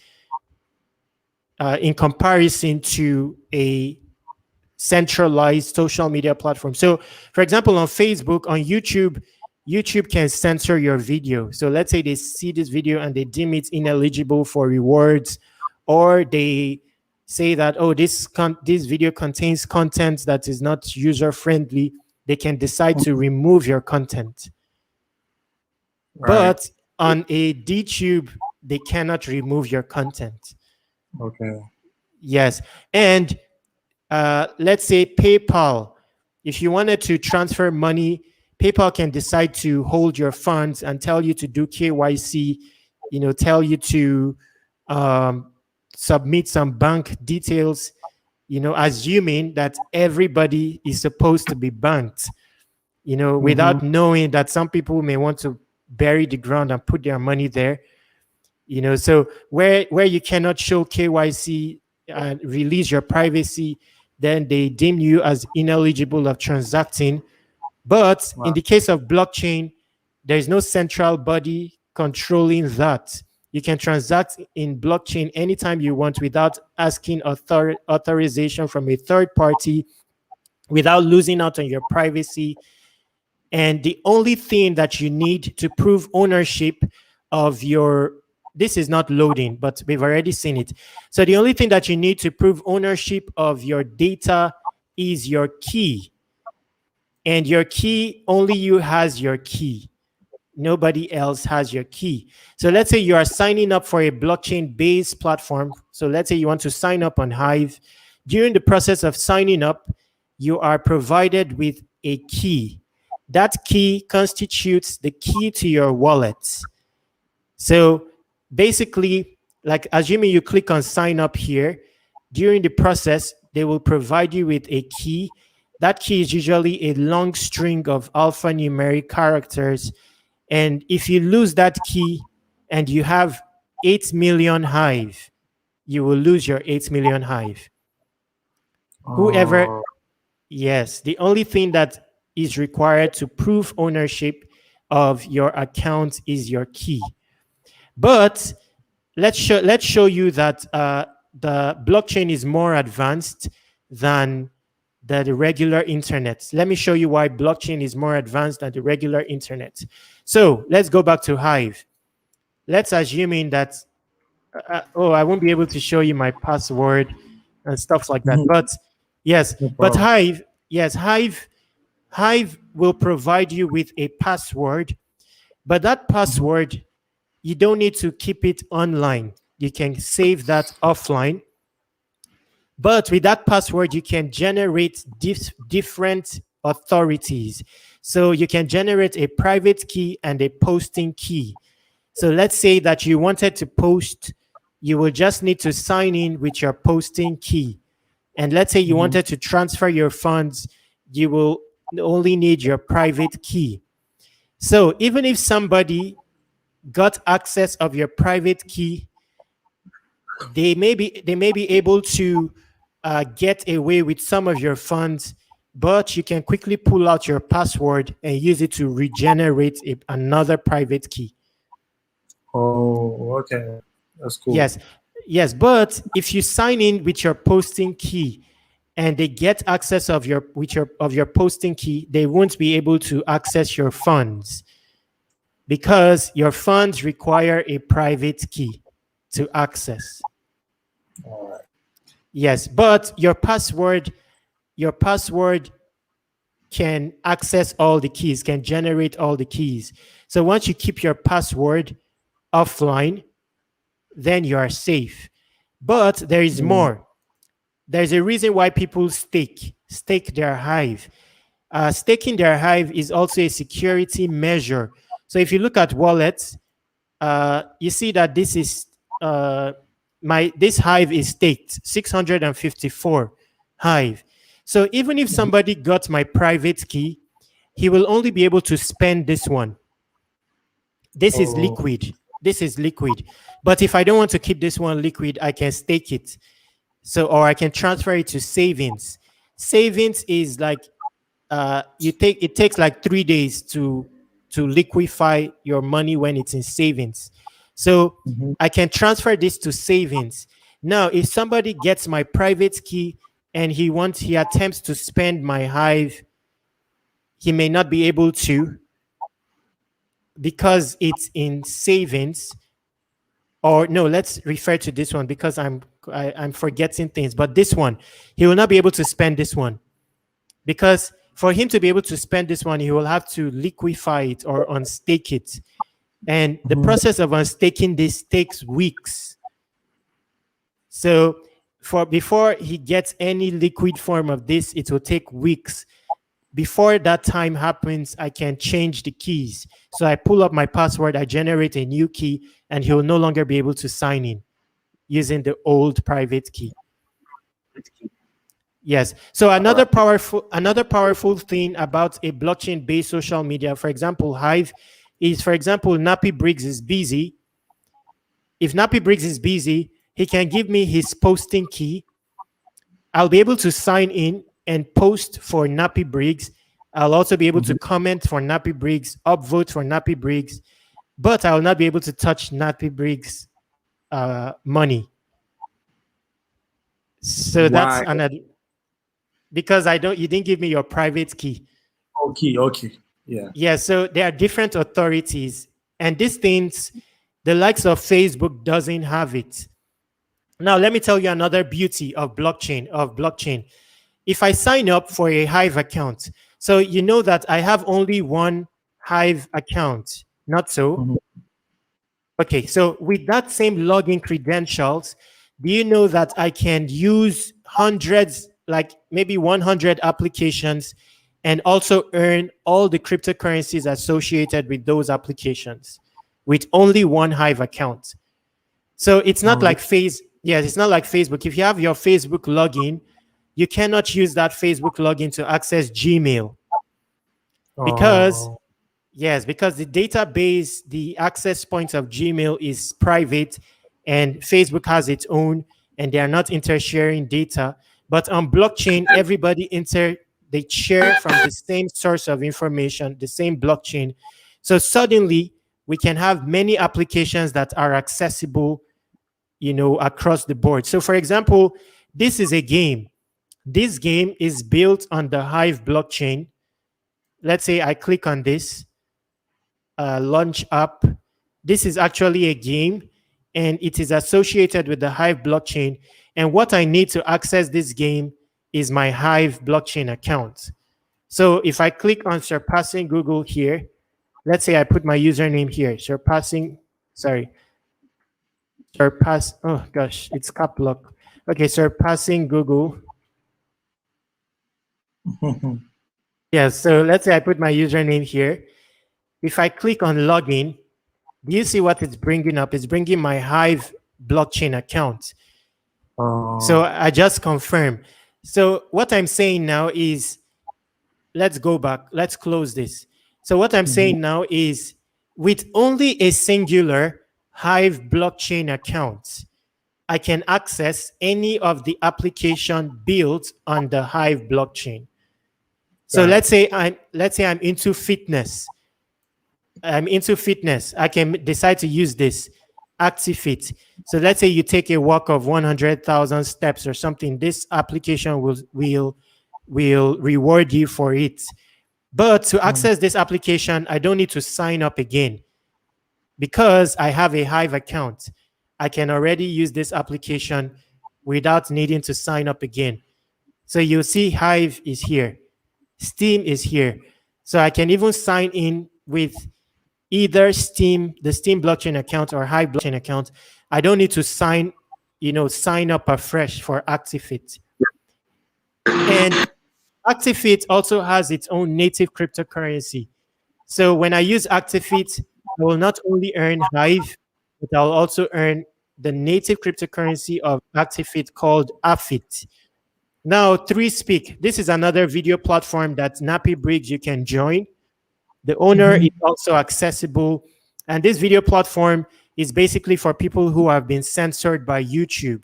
in comparison to a centralized social media platform. So, for example, on Facebook, on YouTube can censor your video. So let's say they see this video and they deem it ineligible for rewards, or they say that, oh, this video contains content that is not user-friendly. They can decide to remove your content. Right. But on a DTube, they cannot remove your content. Okay. Yes. And let's say PayPal, if you wanted to transfer money, PayPal can decide to hold your funds and tell you to do KYC, tell you to submit some bank details, assuming that everybody is supposed to be banked, without knowing that some people may want to bury the ground and put their money there. So where you cannot show KYC and release your privacy, then they deem you as ineligible of transacting. But in the case of blockchain, there is no central body controlling that. You can transact in blockchain anytime you want without asking authorization from a third party, without losing out on your privacy. And the only thing that you need to prove ownership of your, this is not loading, but we've already seen it. So the only thing that you need to prove ownership of your data is your key. and your key, only you has your key. Nobody else has your key. So let's say you are signing up for a blockchain-based platform. So let's say you want to sign up on Hive. During the process of signing up, you are provided with a key. That key constitutes the key to your wallet. So basically, like assuming you click on sign up here, during the process, they will provide you with a key. That key is usually a long string of alphanumeric characters. And if you lose that key and you have 8 million Hive, you will lose your 8 million Hive. Whoever, yes, the only thing that is required to prove ownership of your account is your key. But let's show you that the blockchain is more advanced than the regular internet. Let me show you why blockchain is more advanced than the regular internet. So let's go back to Hive. Let's assume that, I won't be able to show you my password and stuff like that. But yes, but Hive will provide you with a password, but that password, you don't need to keep it online. You can save that offline. But with that password, you can generate different authorities. So you can generate a private key and a posting key. So let's say that you wanted to post, you will just need to sign in with your posting key. And let's say you wanted to transfer your funds, you will only need your private key. So even if somebody got access of your private key, they may be able to get away with some of your funds, but you can quickly pull out your password and use it to regenerate another private key. Oh, okay, that's cool. Yes, but if you sign in with your posting key and they get access of your posting key, they won't be able to access your funds because your funds require a private key to access. All right. Yes, but your password can access all the keys, can generate all the keys. So once you keep your password offline, then you are safe. But there is more. There's a reason why people stake their Hive. Staking their Hive is also a security measure. So if you look at wallets, you see that this is this Hive is staked 654 Hive. So even if somebody got my private key, he will only be able to spend this one. This is liquid. This is liquid. But if I don't want to keep this one liquid, I can stake it. So, or I can transfer it to savings. Savings is like it takes like 3 days to liquefy your money when it's in savings. So I can transfer this to savings. Now, if somebody gets my private key and he attempts to spend my Hive, he may not be able to because it's in savings. Or no, let's refer to this one because I'm forgetting things. But this one, he will not be able to spend this one because for him to be able to spend this one, he will have to liquefy it or unstake it. And the process of unstaking this takes weeks. So before he gets any liquid form of this, it will take weeks. Before that time happens, I can change the keys. So I pull up my password, I generate a new key, and he will no longer be able to sign in using the old private key. Yes. So another powerful thing about a blockchain-based social media, for example, Hive, is, for example, Nappy Briggs is busy. If Nappy Briggs is busy, he can give me his posting key. I'll be able to sign in and post for Nappy Briggs. I'll also be able to comment for Nappy Briggs, upvote for Nappy Briggs, but I will not be able to touch Nappy Briggs' money. So that's another, because you didn't give me your private key. Okay. Yeah. Yeah, so there are different authorities, and these things, the likes of Facebook doesn't have it. Now, let me tell you another beauty of blockchain. If I sign up for a Hive account, So you know that I have only one Hive account, not so? Okay, so with that same login credentials, do you know that I can use hundreds, like maybe 100 applications, and also earn all the cryptocurrencies associated with those applications with only one Hive account? So it's not like it's not like Facebook. If you have your Facebook login, you cannot use that Facebook login to access Gmail because because the database, the access points of Gmail is private and Facebook has its own, and they are not intersharing data. But on blockchain, everybody they share from the same source of information, the same blockchain. So suddenly we can have many applications that are accessible, across the board. So for example, this is a game. This game is built on the Hive blockchain. Let's say I click on this, launch app. This is actually a game, and it is associated with the Hive blockchain. And what I need to access this game is my Hive blockchain account. So if I click on surpassing Google here, let's say I put my username here, oh gosh, it's cap lock. Okay, surpassing Google. Yeah, so let's say I put my username here. If I click on login, do you see what it's bringing up? It's bringing my Hive blockchain account. So I just confirm. So what I'm saying now is, let's go back. Let's close this. So what I'm saying now is, with only a singular Hive blockchain account, I can access any of the application built on the Hive blockchain. So let's say I'm into fitness. I can decide to use this ActiFit. So let's say you take a walk of 100,000 steps or something. This application will reward you for it. But to access this application, I don't need to sign up again because I have a Hive account. I can already use this application without needing to sign up again. So you'll see Hive is here. Steam is here. So I can even sign in with either the Steam blockchain account or Hive blockchain account. I don't need to sign up afresh for ActiFit. And ActiFit also has its own native cryptocurrency. So when I use ActiFit, I will not only earn Hive, but I'll also earn the native cryptocurrency of ActiFit called AFIT. Now, 3Speak. This is another video platform that Nappy Briggs you can join. The owner is also accessible. And this video platform is basically for people who have been censored by YouTube.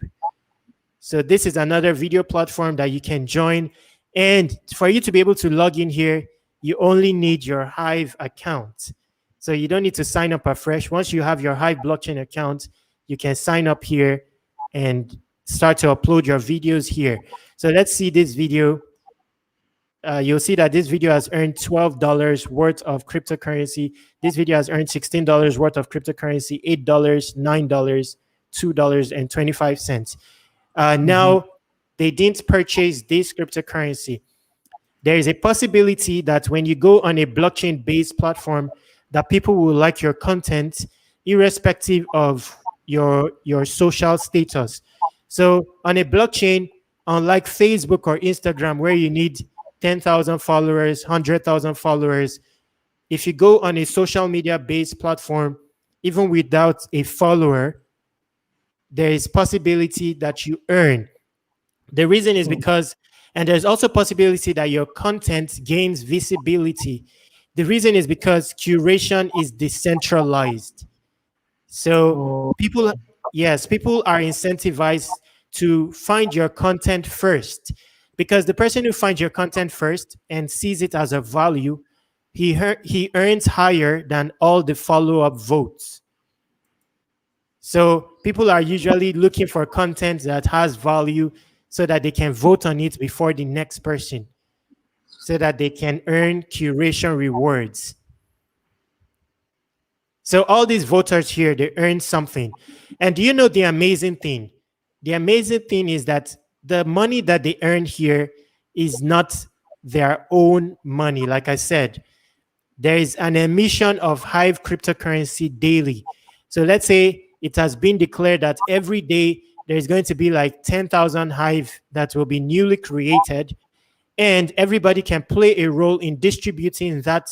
So this is another video platform that you can join. And for you to be able to log in here, you only need your Hive account. So you don't need to sign up afresh. Once you have your Hive blockchain account, you can sign up here and start to upload your videos here. So let's see this video. You'll see that this video has earned $12 worth of cryptocurrency. This video has earned $16 worth of cryptocurrency, $8, $9, $2.25. Now, they didn't purchase this cryptocurrency. There is a possibility that when you go on a blockchain-based platform, that people will like your content irrespective of your social status. So on a blockchain, unlike Facebook or Instagram, where you need 10,000 followers, 100,000 followers, if you go on a social media-based platform, even without a follower, there is possibility that you earn. The reason is because, and there's also possibility that your content gains visibility. The reason is because curation is decentralized. So people are incentivized to find your content first, because the person who finds your content first and sees it as a value, he earns higher than all the follow-up votes. So people are usually looking for content that has value so that they can vote on it before the next person, so that they can earn curation rewards. So all these voters here, they earn something. And do you know the amazing thing? The amazing thing is that the money that they earn here is not their own money. Like I said, there is an emission of Hive cryptocurrency daily. So let's say it has been declared that every day there's going to be like 10,000 Hive that will be newly created, and everybody can play a role in distributing that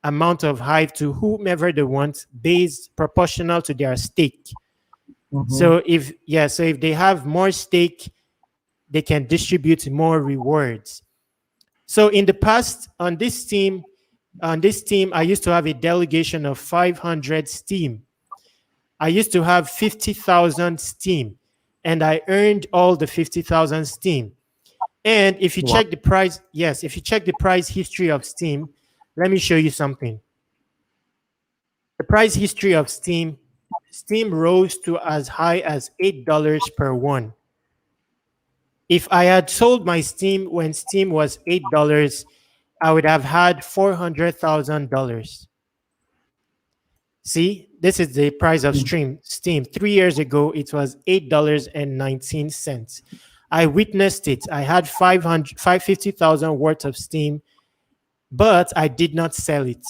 amount of Hive to whomever they want, based proportional to their stake. So if they have more stake, they can distribute more rewards. So in the past, on this team, I used to have a delegation of 500 Steam. I used to have 50,000 Steam, and I earned all the 50,000 Steam. And if you check the price, if you check the price history of Steam, let me show you something. The price history of Steam rose to as high as $8 per one. If I had sold my Steam when Steam was $8, I would have had $400,000. See, this is the price of Steam. 3 years ago, it was $8.19. I witnessed it. I had 550,000 worth of Steam, but I did not sell it.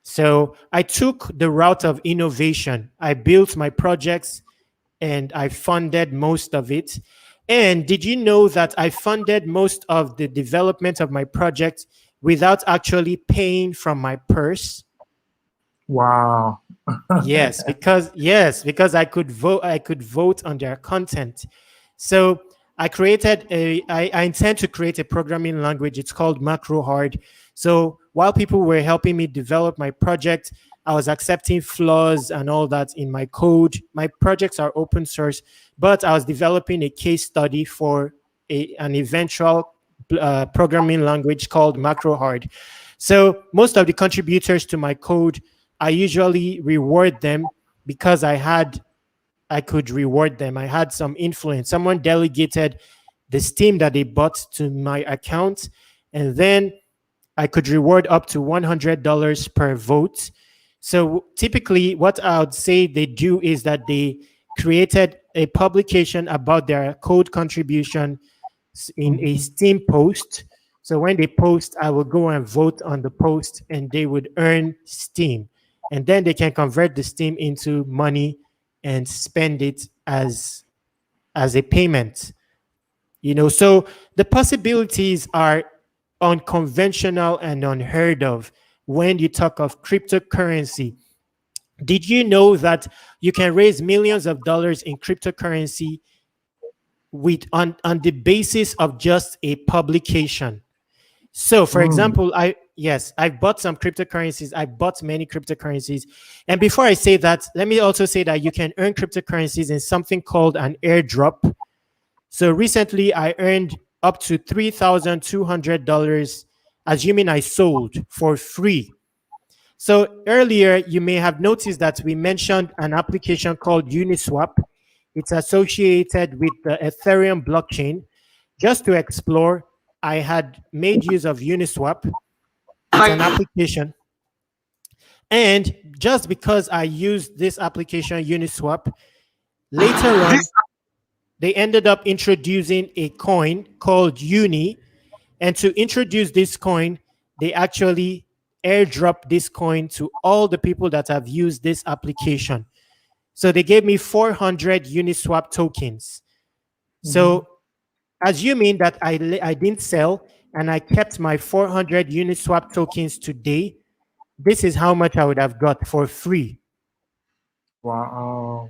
So I took the route of innovation. I built my projects and I funded most of it. And did you know that I funded most of the development of my project without actually paying from my purse? Wow. Yes, because I could vote on their content. So I intend to create a programming language. It's called Macro Hard. So while people were helping me develop my project, I was accepting flaws and all that in my code. My projects are open source, but I was developing a case study for an eventual programming language called Macro Hard. So most of the contributors to my code, I usually reward them because I could reward them. I had some influence. Someone delegated the Steam that they bought to my account, and then I could reward up to $100 per vote. So typically what I would say they do is that they created a publication about their code contribution in a Steam post. So when they post, I will go and vote on the post and they would earn Steam. And then they can convert the Steam into money and spend it as a payment. So the possibilities are unconventional and unheard of when you talk of cryptocurrency. Did you know that you can raise millions of dollars in cryptocurrency on the basis of just a publication? So for example, I bought some cryptocurrencies. I bought many cryptocurrencies. And before I say that, let me also say that you can earn cryptocurrencies in something called an airdrop. So recently I earned up to $3,200, assuming I sold for free. So earlier, you may have noticed that we mentioned an application called Uniswap. It's associated with the Ethereum blockchain. Just to explore, I had made use of Uniswap. It's an application. And just because I used this application, Uniswap, later on, they ended up introducing a coin called Uni. And to introduce this coin, they actually airdrop this coin to all the people that have used this application. So they gave me 400 Uniswap tokens. So assuming that I didn't sell and I kept my 400 Uniswap tokens today, this is how much I would have got for free. Wow.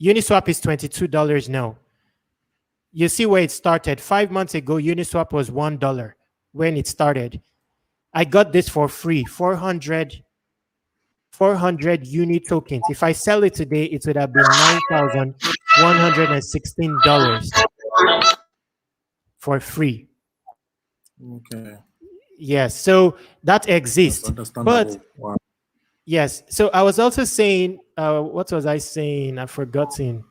Uniswap is $22 now. You see where it started. 5 months ago, Uniswap was $1 when it started. I got this for free, 400 Uni tokens. If I sell it today, it would have been $9,116 for free. Okay. Yes, so that exists. That's understandable. But wow. yes, so I was also saying, what was I saying? I've forgotten.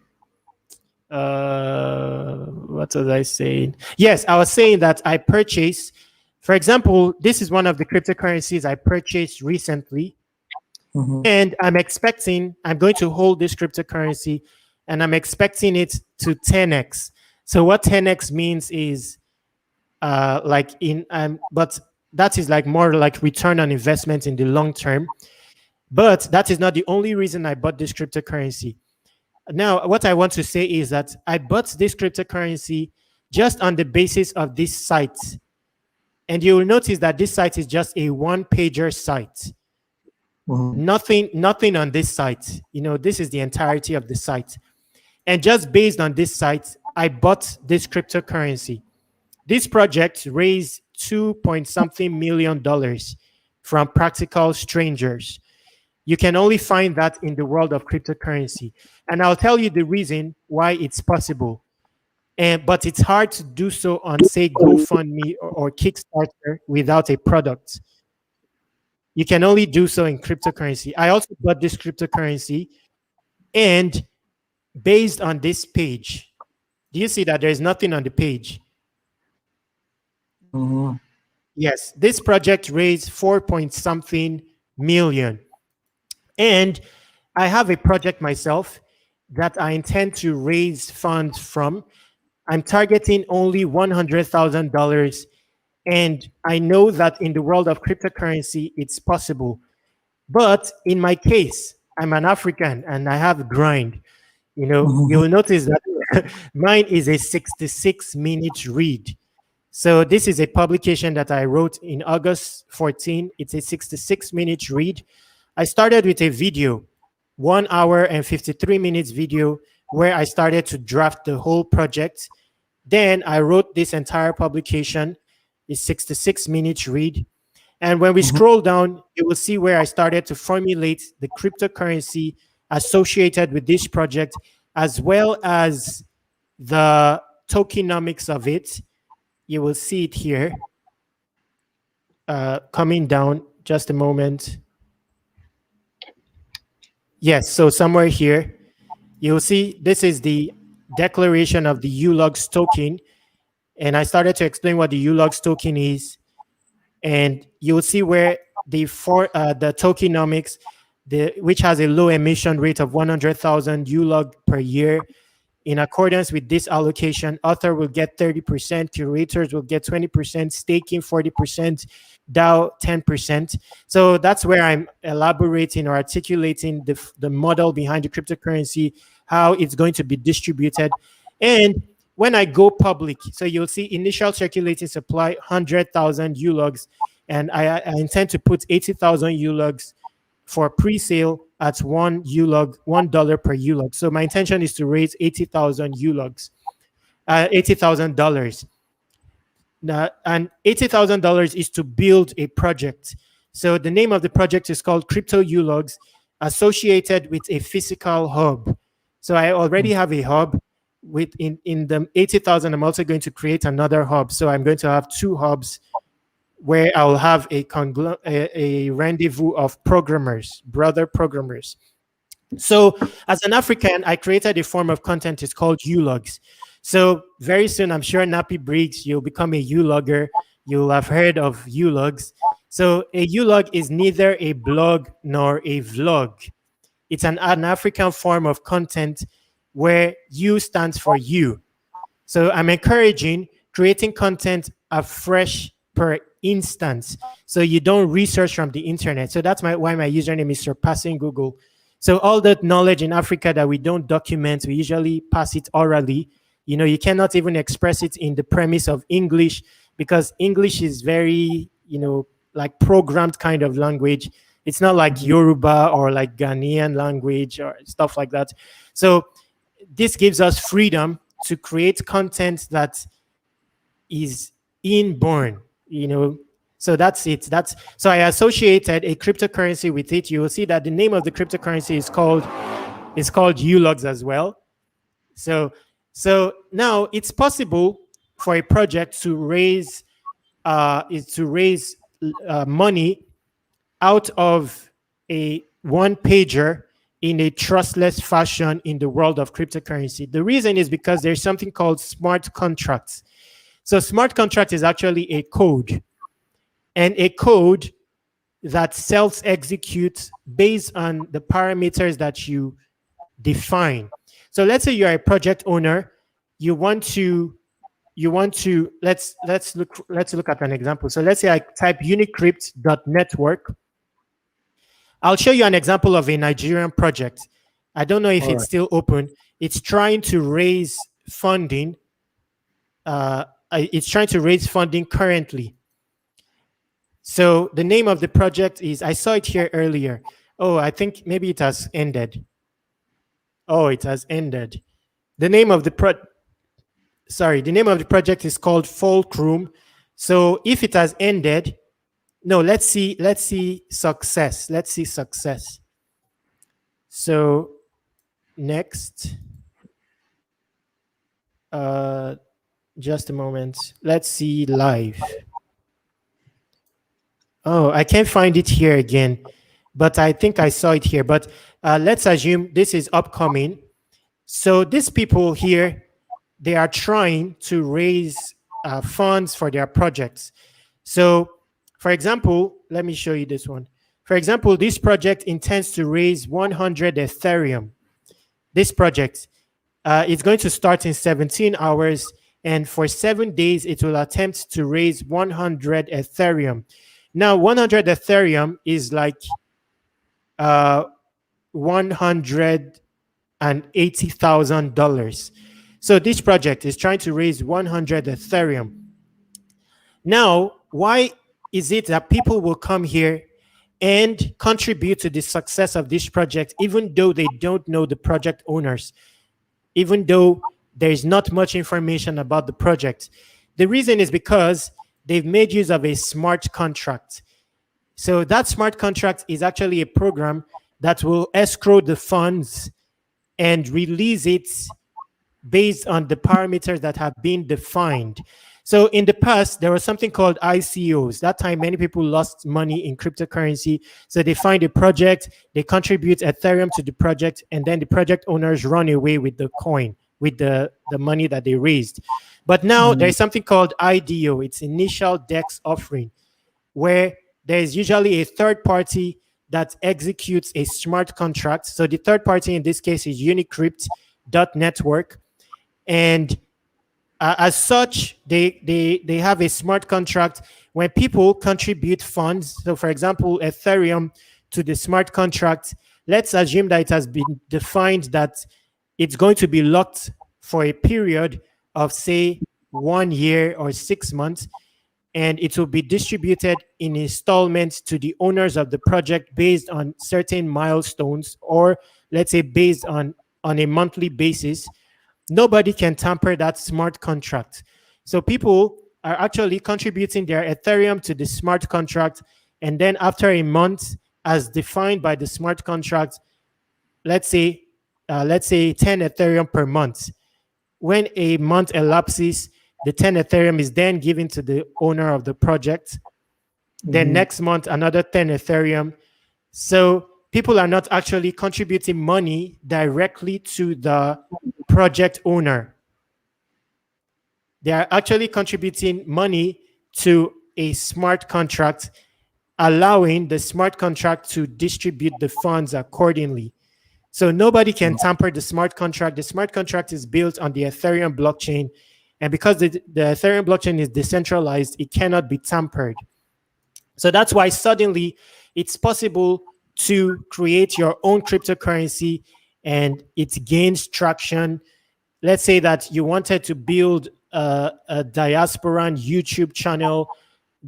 What was I saying? Yes, I was saying that I purchased, for example, this is one of the cryptocurrencies I purchased recently. And I'm going to hold this cryptocurrency and I'm expecting it to 10x. So what 10x means is but that is like more like return on investment in the long term. But that is not the only reason I bought this cryptocurrency. Now, what I want to say is that I bought this cryptocurrency just on the basis of this site. And you will notice that this site is just a one-pager site. Nothing on this site. This is the entirety of the site. And just based on this site, I bought this cryptocurrency. This project raised $2.something million from practical strangers. You can only find that in the world of cryptocurrency. And I'll tell you the reason why it's possible. But it's hard to do so on, say, GoFundMe or Kickstarter without a product. You can only do so in cryptocurrency. I also bought this cryptocurrency, and based on this page, do you see that there's nothing on the page? Yes, this project raised 4-something million. And I have a project myself that I intend to raise funds from. I'm targeting only $100,000. And I know that in the world of cryptocurrency, it's possible. But in my case, I'm an African and I have grind. You will notice that mine is a 66-minute read. So this is a publication that I wrote in August 14. It's a 66-minute read. I started with a video, 1 hour and 53 minutes video, where I started to draft the whole project. Then I wrote this entire publication, a 66-minute read. And when we scroll down, you will see where I started to formulate the cryptocurrency associated with this project, as well as the tokenomics of it. You will see it here. Coming down, just a moment. Yes, so somewhere here, you'll see this is the declaration of the ULOGS token. And I started to explain what the ULOGS token is. And you'll see where the tokenomics, which has a low emission rate of 100,000 ULOG per year. In accordance with this allocation, author will get 30%, curators will get 20%, staking 40%, DAO 10%. So that's where I'm elaborating or articulating the model behind the cryptocurrency, how it's going to be distributed. And when I go public, so you'll see initial circulating supply, 100,000 ULOGs, and I intend to put 80,000 ULOGs for pre-sale at $1 per ULOG. So my intention is to raise 80,000 ULOGs, $80,000. Now, and $80,000 is to build a project. So the name of the project is called Crypto ULOGs, associated with a physical hub. So I already have a hub. In the 80,000, I'm also going to create another hub. So I'm going to have 2 hubs where I'll have a rendezvous of programmers, brother programmers. So as an African, I created a form of content. It's called ULOGs. So very soon, I'm sure Nappy Briggs, you'll become a ULOGger. You'll have heard of ULOGs. So a ULOG is neither a blog nor a vlog. It's an African form of content where U stands for you. So I'm encouraging creating content afresh per instance, so you don't research from the internet. So that's why my username is surpassing Google. So all that knowledge in Africa that we don't document, we usually pass it orally. You cannot even express it in the premise of English, because English is very, like programmed kind of language. It's not like Yoruba or like Ghanaian language or stuff like that. So this gives us freedom to create content that is inborn. So that's it. So I associated a cryptocurrency with it. You will see that the name of the cryptocurrency is called ULOGs as well. So now it's possible for a project to raise money out of a one-pager in a trustless fashion in the world of cryptocurrency. The reason is because there's something called smart contracts. So smart contract is actually a code, and a code that self-executes based on the parameters that you define. So let's say you're a project owner, you want to you want to let's look at an example. So let's say I type unicrypt.network. I'll show you an example of a Nigerian project. I don't know if it's still open. It's trying to raise funding. It's trying to raise funding currently. So the name of the project is, I saw it here earlier. Oh, I think maybe it has ended. Oh, it has ended. The name of the project is called Fulcrum. So if it has ended, no, let's see success. Let's see success. So next, just a moment. Let's see live. Oh, I can't find it here again, but I think I saw it here. But let's assume this is upcoming. So these people here, they are trying to raise funds for their projects. So for example, let me show you this one. For example, this project intends to raise 100 Ethereum. This project is going to start in 17 hours, and for 7 days, it will attempt to raise 100 Ethereum. Now, 100 Ethereum is like $180,000. So this project is trying to raise 100 Ethereum. Now, why is it that people will come here and contribute to the success of this project, even though they don't know the project owners, even though there's not much information about the project? The reason is because they've made use of a smart contract. So that smart contract is actually a program that will escrow the funds and release it based on the parameters that have been defined. So in the past, there was something called ICOs. That time, many people lost money in cryptocurrency. So they find a project, they contribute Ethereum to the project, and then the project owners run away with the coin, with the money that they raised. But now there's something called IDO. It's initial DEX offering, where there's usually a third party that executes a smart contract. So the third party in this case is unicrypt.network. And as such, they have a smart contract when people contribute funds. So for example, Ethereum to the smart contract, let's assume that it has been defined that it's going to be locked for a period of, say, 1 year or 6 months, and it will be distributed in installments to the owners of the project based on certain milestones, or let's say based on a monthly basis. Nobody can tamper that smart contract. So people are actually contributing their Ethereum to the smart contract, and then after a month, as defined by the smart contract, let's say 10 Ethereum per month. When a month elapses, the 10 Ethereum is then given to the owner of the project. Then next month, another 10 Ethereum. So people are not actually contributing money directly to the project owner. They are actually contributing money to a smart contract, allowing the smart contract to distribute the funds accordingly. So nobody can tamper the smart contract. The smart contract is built on the Ethereum blockchain. And because the Ethereum blockchain is decentralized, it cannot be tampered. So that's why suddenly it's possible to create your own cryptocurrency and it gains traction. Let's say that you wanted to build a diasporan YouTube channel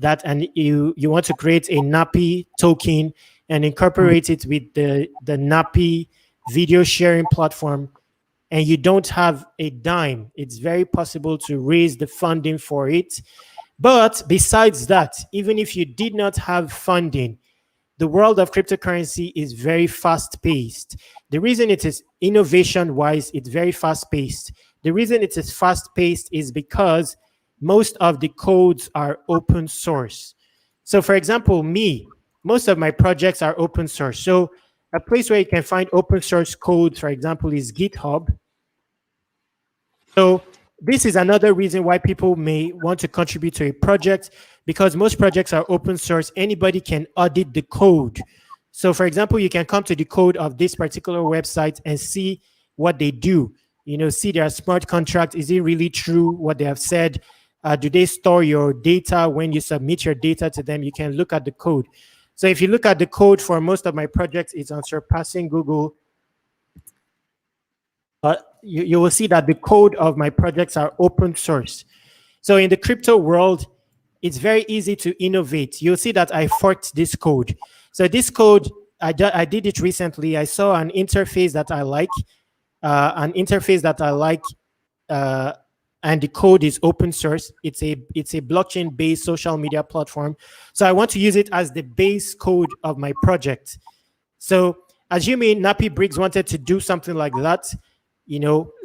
and you want to create a NAPI token and incorporate it with the NAPI video sharing platform, and you don't have a dime. It's very possible to raise the funding for it. But besides that, even if you did not have funding, the world of cryptocurrency is very fast-paced. The reason it is innovation-wise, it's very fast-paced. The reason it is fast-paced is because most of the codes are open source. So for example, most of my projects are open source. So a place where you can find open source code, for example, is GitHub. So this is another reason why people may want to contribute to a project, because most projects are open source. Anybody can audit the code. So for example, you can come to the code of this particular website and see what they do. see their smart contract. Is it really true what they have said? Do they store your data when you submit your data to them? You can look at the code. So if you look at the code for most of my projects, it's on surpassing Google. You will see that the code of my projects are open source. So in the crypto world, it's very easy to innovate. You'll see that I forked this code. So this code, I did it recently. I saw an interface that I like, and the code is open source. It's a blockchain-based social media platform. So I want to use it as the base code of my project. So assuming Nappy Briggs wanted to do something like that,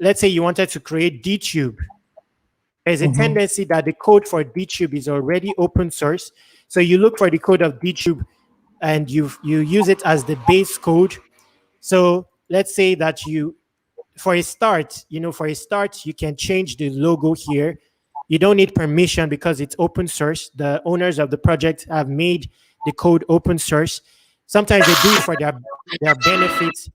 let's say you wanted to create DTube. There's a tendency that the code for DTube is already open source. So you look for the code of DTube and you use it as the base code. So let's say that for a start, you can change the logo here. You don't need permission because it's open source. The owners of the project have made the code open source. Sometimes they do it for their benefits,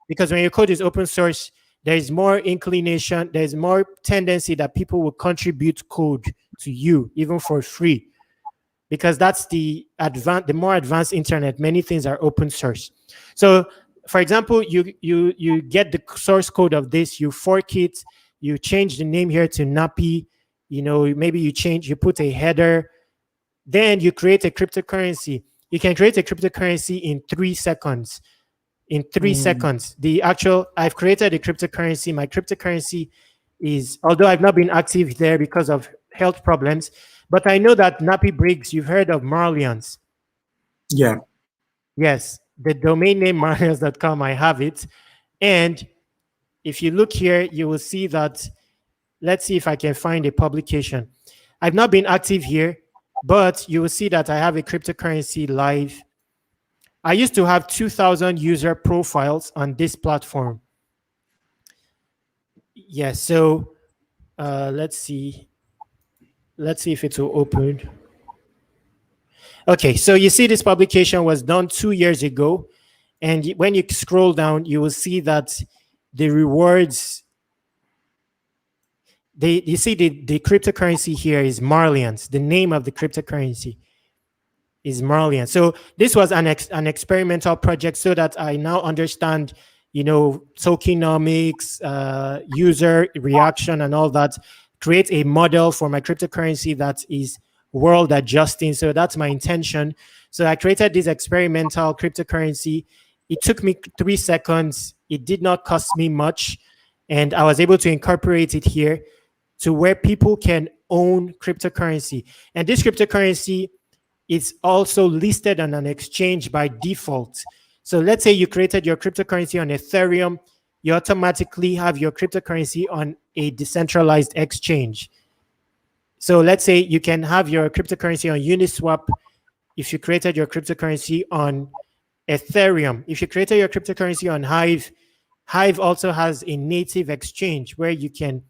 because when your code is open source, there's more inclination, there's more tendency that people will contribute code to you, even for free, because that's the more advanced internet. Many things are open source. So, for example, you get the source code of this, you fork it, you change the name here to Nappy, maybe you put a header, then you create a cryptocurrency. You can create a cryptocurrency in 3 seconds. In 3 seconds. I've created a cryptocurrency. My cryptocurrency is, although I've not been active there because of health problems, but I know that Nappy Briggs, you've heard of Marlians. Yeah. Yes, the domain name marlians.com, I have it. And if you look here, you will see that, let's see if I can find a publication. I've not been active here, but you will see that I have a cryptocurrency live. I used to have 2,000 user profiles on this platform. Yeah, so let's see. Let's see if it will open. Okay, so you see this publication was done 2 years ago. And when you scroll down, you will see that the rewards, you see the cryptocurrency here is Marlians. The name of the cryptocurrency is Marlian. So this was an experimental project so that I now understand, tokenomics, user reaction and all that, create a model for my cryptocurrency that is world adjusting. So that's my intention. So I created this experimental cryptocurrency. It took me 3 seconds. It did not cost me much. And I was able to incorporate it here to where people can own cryptocurrency. And this cryptocurrency is also listed on an exchange by default. So let's say you created your cryptocurrency on Ethereum, you automatically have your cryptocurrency on a decentralized exchange. So let's say you can have your cryptocurrency on Uniswap if you created your cryptocurrency on Ethereum. If you created your cryptocurrency on Hive, Hive also has a native exchange where you can,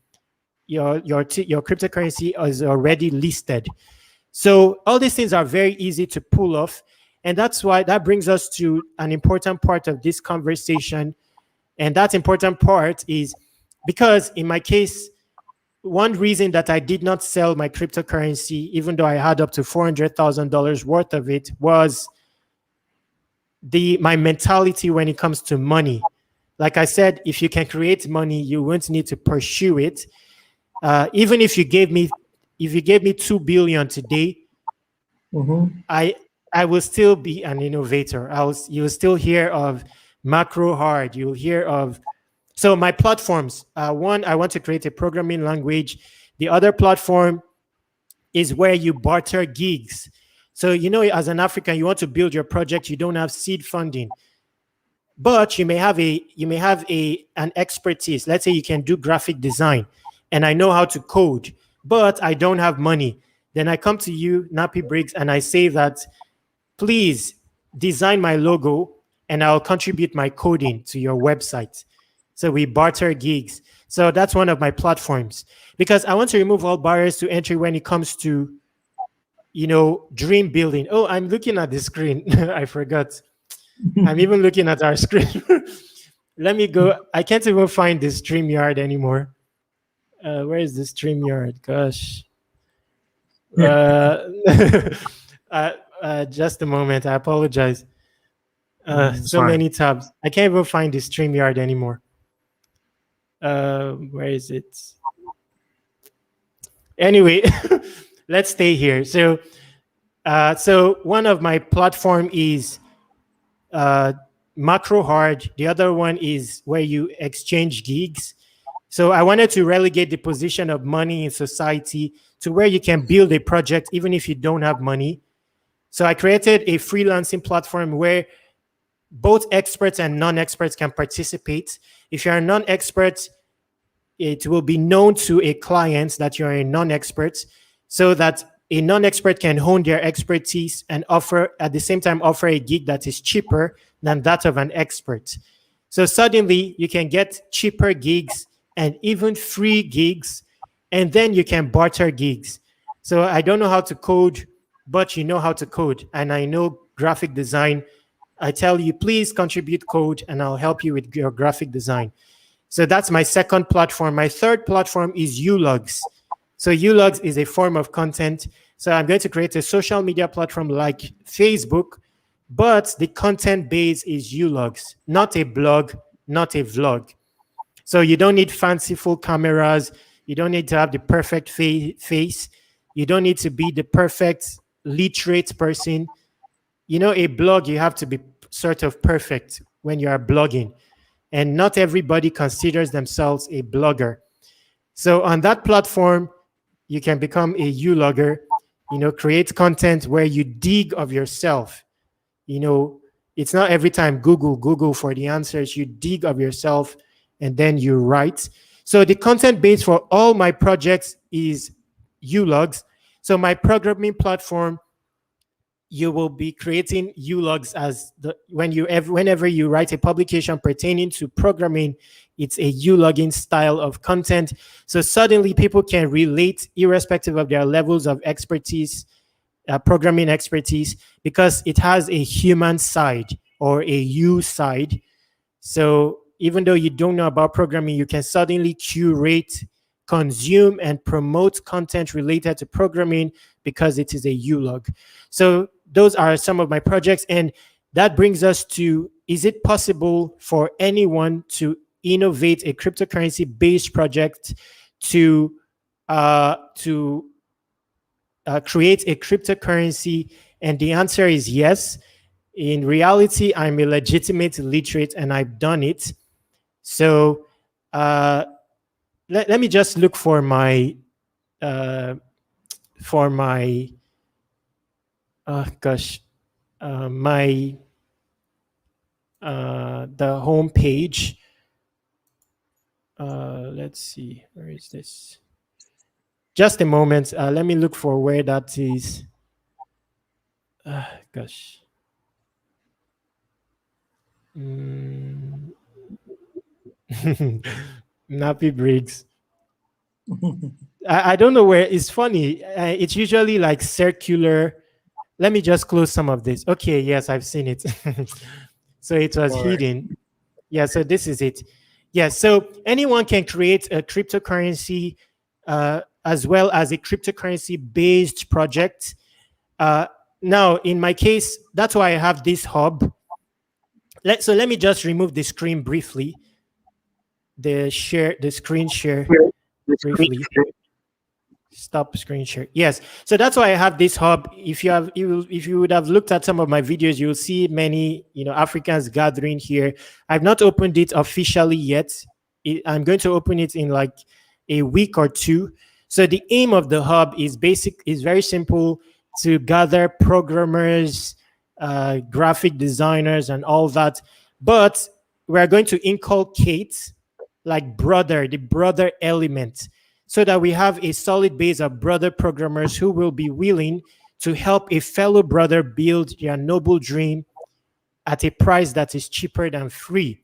your cryptocurrency is already listed. So all these things are very easy to pull off. And that's why that brings us to an important part of this conversation. And that important part is because in my case, one reason that I did not sell my cryptocurrency, even though I had up to $400,000 worth of it, was my mentality when it comes to money. Like I said, if you can create money, you won't need to pursue it. Even if you gave me 2 billion today, I will still be an innovator. You will still hear of macro hard. You'll hear of, so my platforms, one, I want to create a programming language. The other platform is where you barter gigs. So, as an African, you want to build your project, you don't have seed funding, but you may have an expertise. Let's say you can do graphic design and I know how to code, but I don't have money. Then I come to you, Nappy Briggs, and I say that, please design my logo and I'll contribute my coding to your website. So we barter gigs. So that's one of my platforms because I want to remove all barriers to entry when it comes to, dream building. Oh, I'm looking at the screen. I forgot. I'm even looking at our screen. Let me go. I can't even find the StreamYard anymore. Where is the StreamYard? Gosh. Just a moment. I apologize. So many tabs. I can't even find the StreamYard anymore. Where is it? Anyway, let's stay here. So one of my platform is macro hard. The other one is where you exchange gigs. So I wanted to relegate the position of money in society to where you can build a project even if you don't have money. So I created a freelancing platform where both experts and non-experts can participate. If you're a non-expert, it will be known to a client that you're a non-expert, so that a non-expert can hone their expertise and offer at the same time offer a gig that is cheaper than that of an expert. So suddenly you can get cheaper gigs and even free gigs, and then you can barter gigs. So I don't know how to code, but you know how to code, and I know graphic design. I tell you, please contribute code and I'll help you with your graphic design. So that's my second platform. My third platform is Ulogs. So Ulogs is a form of content. So I'm going to create a social media platform like Facebook, but the content base is Ulogs, not a blog, not a vlog. So you don't need fanciful cameras. You don't need to have the perfect face. You don't need to be the perfect literate person. You know, a blog, you have to be sort of perfect when you are blogging. And not everybody considers themselves a blogger. So on that platform, you can become a Ulogger, you know, create content where you dig of yourself. You know, it's not every time Google for the answers. You dig of yourself and then you write. So the content base for all my projects is Ulogs. So my programming platform, you will be creating Ulogs as whenever you write a publication pertaining to programming, it's a Ulogging style of content. So suddenly people can relate irrespective of their levels of expertise, programming expertise, because it has a human side or a you side. So even though you don't know about programming, you can suddenly curate, consume, and promote content related to programming because it is a Ulog. So those are some of my projects. And that brings us to, is it possible for anyone to innovate a cryptocurrency-based project to create a cryptocurrency? And the answer is yes. In reality, I'm a legitimate literate and I've done it. So let me just look for my the home page. Let's see, where is this? Just a moment. Let me look for where that is. Gosh. Nappy Briggs. I don't know where. It's funny. It's usually like circular. Let me just close some of this. Okay, yes, I've seen it. So it was hidden. Yeah, so this is it. Yeah, so anyone can create a cryptocurrency as well as a cryptocurrency-based project. Now, in my case, that's why I have this hub. So let me just remove the screen briefly. The screen share briefly. Stop screen share. Yes. So that's why I have this hub. If you would have looked at some of my videos, you'll see many, Africans gathering here. I've not opened it officially yet. I'm going to open it in like a week or two. So the aim of the hub is very simple: to gather programmers, graphic designers, and all that. But we're going to inculcate like the brother element, so that we have a solid base of brother programmers who will be willing to help a fellow brother build their noble dream at a price that is cheaper than free.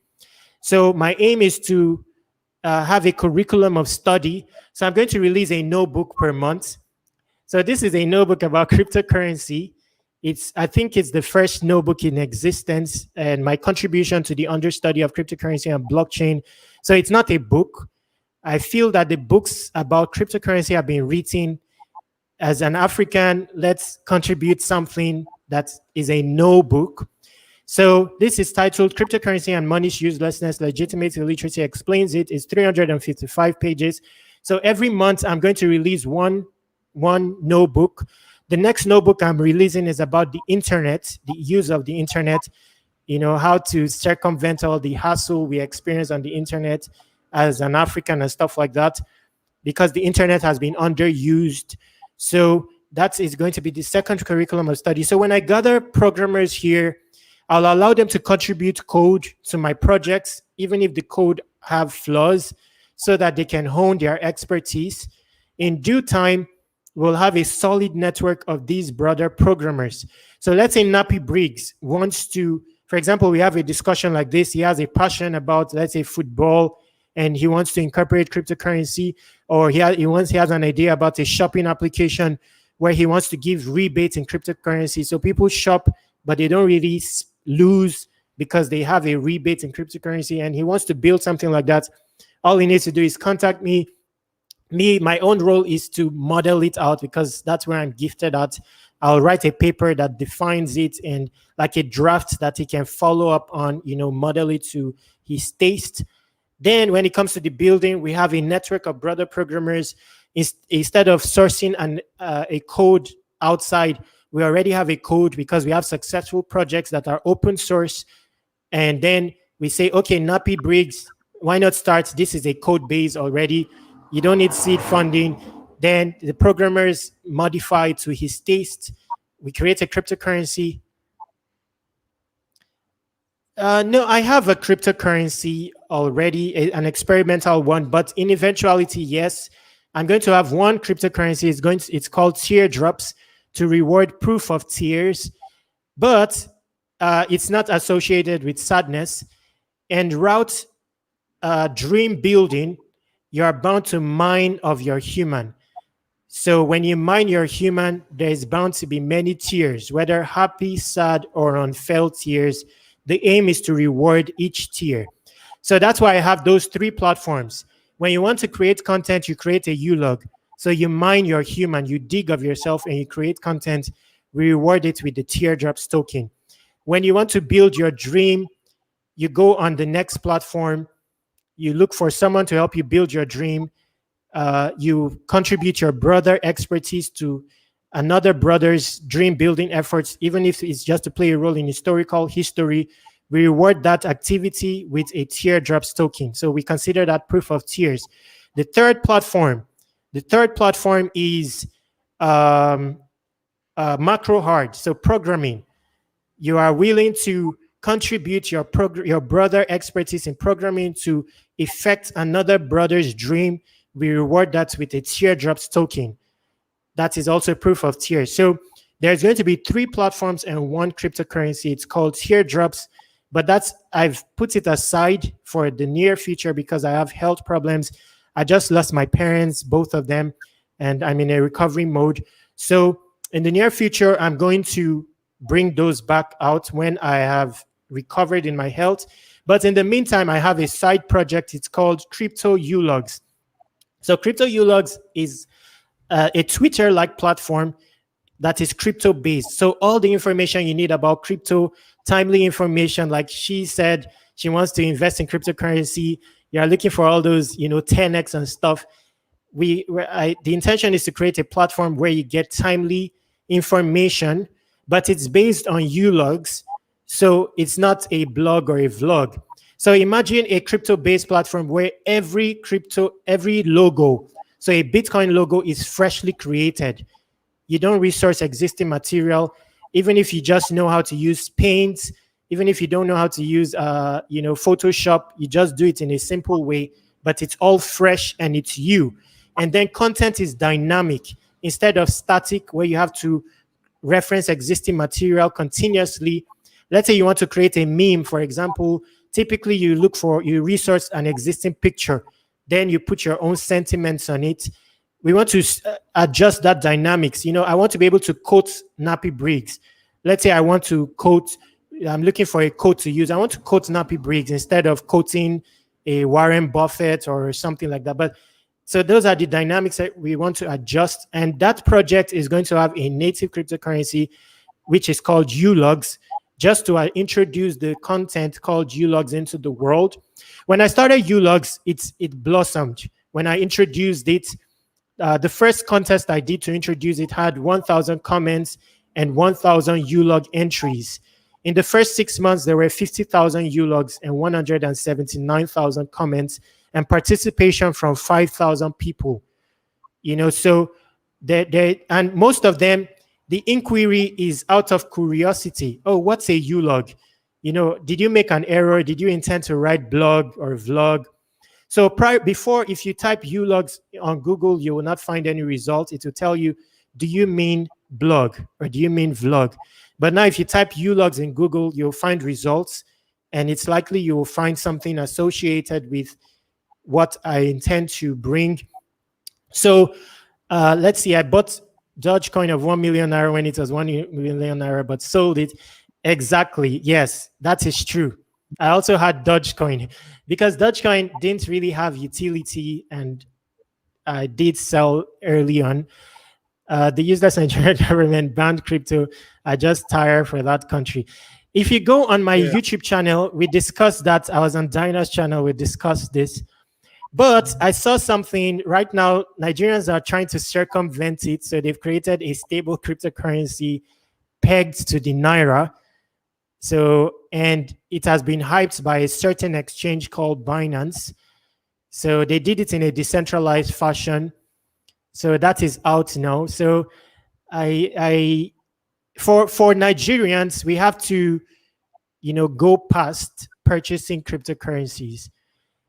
So my aim is to have a curriculum of study. So I'm going to release a notebook per month. So this is a notebook about cryptocurrency. I think it's the first notebook in existence, and my contribution to the understudy of cryptocurrency and blockchain. So it's not a book. I feel that the books about cryptocurrency have been written. As an African, let's contribute something that is a no book. So this is titled Cryptocurrency and Money's Uselessness, Legitimate Illiteracy Explains It. It's 355 pages. So every month I'm going to release one notebook. The next notebook I'm releasing is about the internet, the use of the internet, how to circumvent all the hassle we experience on the internet as an African and stuff like that, because the internet has been underused. So that is going to be the second curriculum of study. So when I gather programmers here, I'll allow them to contribute code to my projects, even if the code have flaws, so that they can hone their expertise. In due time, we'll have a solid network of these broader programmers. So let's say Nappy Briggs wants to, for example, we have a discussion like this. He has a passion about, let's say, football, and he wants to incorporate cryptocurrency, or he has an idea about a shopping application where he wants to give rebates in cryptocurrency. So people shop, but they don't really lose because they have a rebate in cryptocurrency, and he wants to build something like that. All he needs to do is contact me. My own role is to model it out, because that's where I'm gifted at. I'll write a paper that defines it, and like a draft that he can follow up on, model it to his taste. Then when it comes to the building, we have a network of brother programmers. Instead of sourcing a code outside, we already have a code because we have successful projects that are open source. And then we say, okay, Nappy Briggs, why not start? This is a code base already. You don't need seed funding. Then the programmers modify to his taste. We create a cryptocurrency. No, I have a cryptocurrency already, an experimental one, but in eventuality, yes, I'm going to have one cryptocurrency. It's called Teardrops, to reward proof of tears, but it's not associated with sadness. And route dream building, you are bound to mine of your human. So when you mine your human, there is bound to be many tears, whether happy, sad, or unfelt tears. The aim is to reward each tier. So that's why I have those three platforms. When you want to create content, you create a ulog. So you mine your human, you dig of yourself, and you create content. We reward it with the Teardrops token. When you want to build your dream, you go on the next platform. You look for someone to help you build your dream. You contribute your brother expertise to another brother's dream building efforts, even if it's just to play a role in historical history. We reward that activity with a Teardrops token. So we consider that proof of tears. The third platform is macro hard, so programming. You are willing to contribute your brother expertise in programming to effect another brother's dream. We reward that with a Teardrops token. That is also proof of tears. So there's going to be three platforms and one cryptocurrency. It's called Teardrops, but I've put it aside for the near future because I have health problems. I just lost my parents, both of them, and I'm in a recovery mode. So in the near future, I'm going to bring those back out when I have recovered in my health. But in the meantime, I have a side project. It's called Crypto Ulogs. So Crypto Ulogs is a Twitter-like platform that is crypto-based. So all the information you need about crypto, timely information, like she said, she wants to invest in cryptocurrency. You're looking for all those, 10x and stuff. The intention is to create a platform where you get timely information, but it's based on Ulogs. So it's not a blog or a vlog. So imagine a crypto-based platform where every logo, so a Bitcoin logo is freshly created. You don't resource existing material, even if you just know how to use Paint, even if you don't know how to use, Photoshop, you just do it in a simple way, but it's all fresh and it's you. And then content is dynamic instead of static, where you have to reference existing material continuously. Let's say you want to create a meme, for example. Typically, you resource an existing picture, then you put your own sentiments on it. We want to adjust that dynamics. I want to be able to quote Nappy Briggs, let's say I want to quote, I'm looking for a quote to use. I want to quote Nappy Briggs instead of quoting a Warren Buffett or something like that. But so those are the dynamics that we want to adjust. And that project is going to have a native cryptocurrency, which is called ULOGS, just to introduce the content called ULOGS into the world. When I started ULOGS, it blossomed. When I introduced it, the first contest I did to introduce it had 1,000 comments and 1,000 ULOG entries. In the first 6 months, there were 50,000 ULOGs and 179,000 comments and participation from 5,000 people. So and most of them, the inquiry is out of curiosity. Oh, what's a ULOG? Did you make an error? Did you intend to write blog or vlog? So before, if you type ULOGs on Google, you will not find any result. It will tell you, do you mean blog or do you mean vlog? But now if you type ULOGs in Google, you'll find results, and it's likely you will find something associated with what I intend to bring. So let's see, I bought Dogecoin of 1 million naira when it was 1 million naira, but sold it. Exactly, yes, that is true. I also had Dogecoin because Dogecoin didn't really have utility, and I did sell early on. The useless Nigerian government banned crypto. I just tired for that country. If you go on my YouTube channel, we discussed that. I was on Dinah's channel. We discussed this. But I saw something right now. Nigerians are trying to circumvent it. So they've created a stable cryptocurrency pegged to the Naira. So, and it has been hyped by a certain exchange called Binance. So they did it in a decentralized fashion. So that is out now. So for Nigerians, we have to, go past purchasing cryptocurrencies.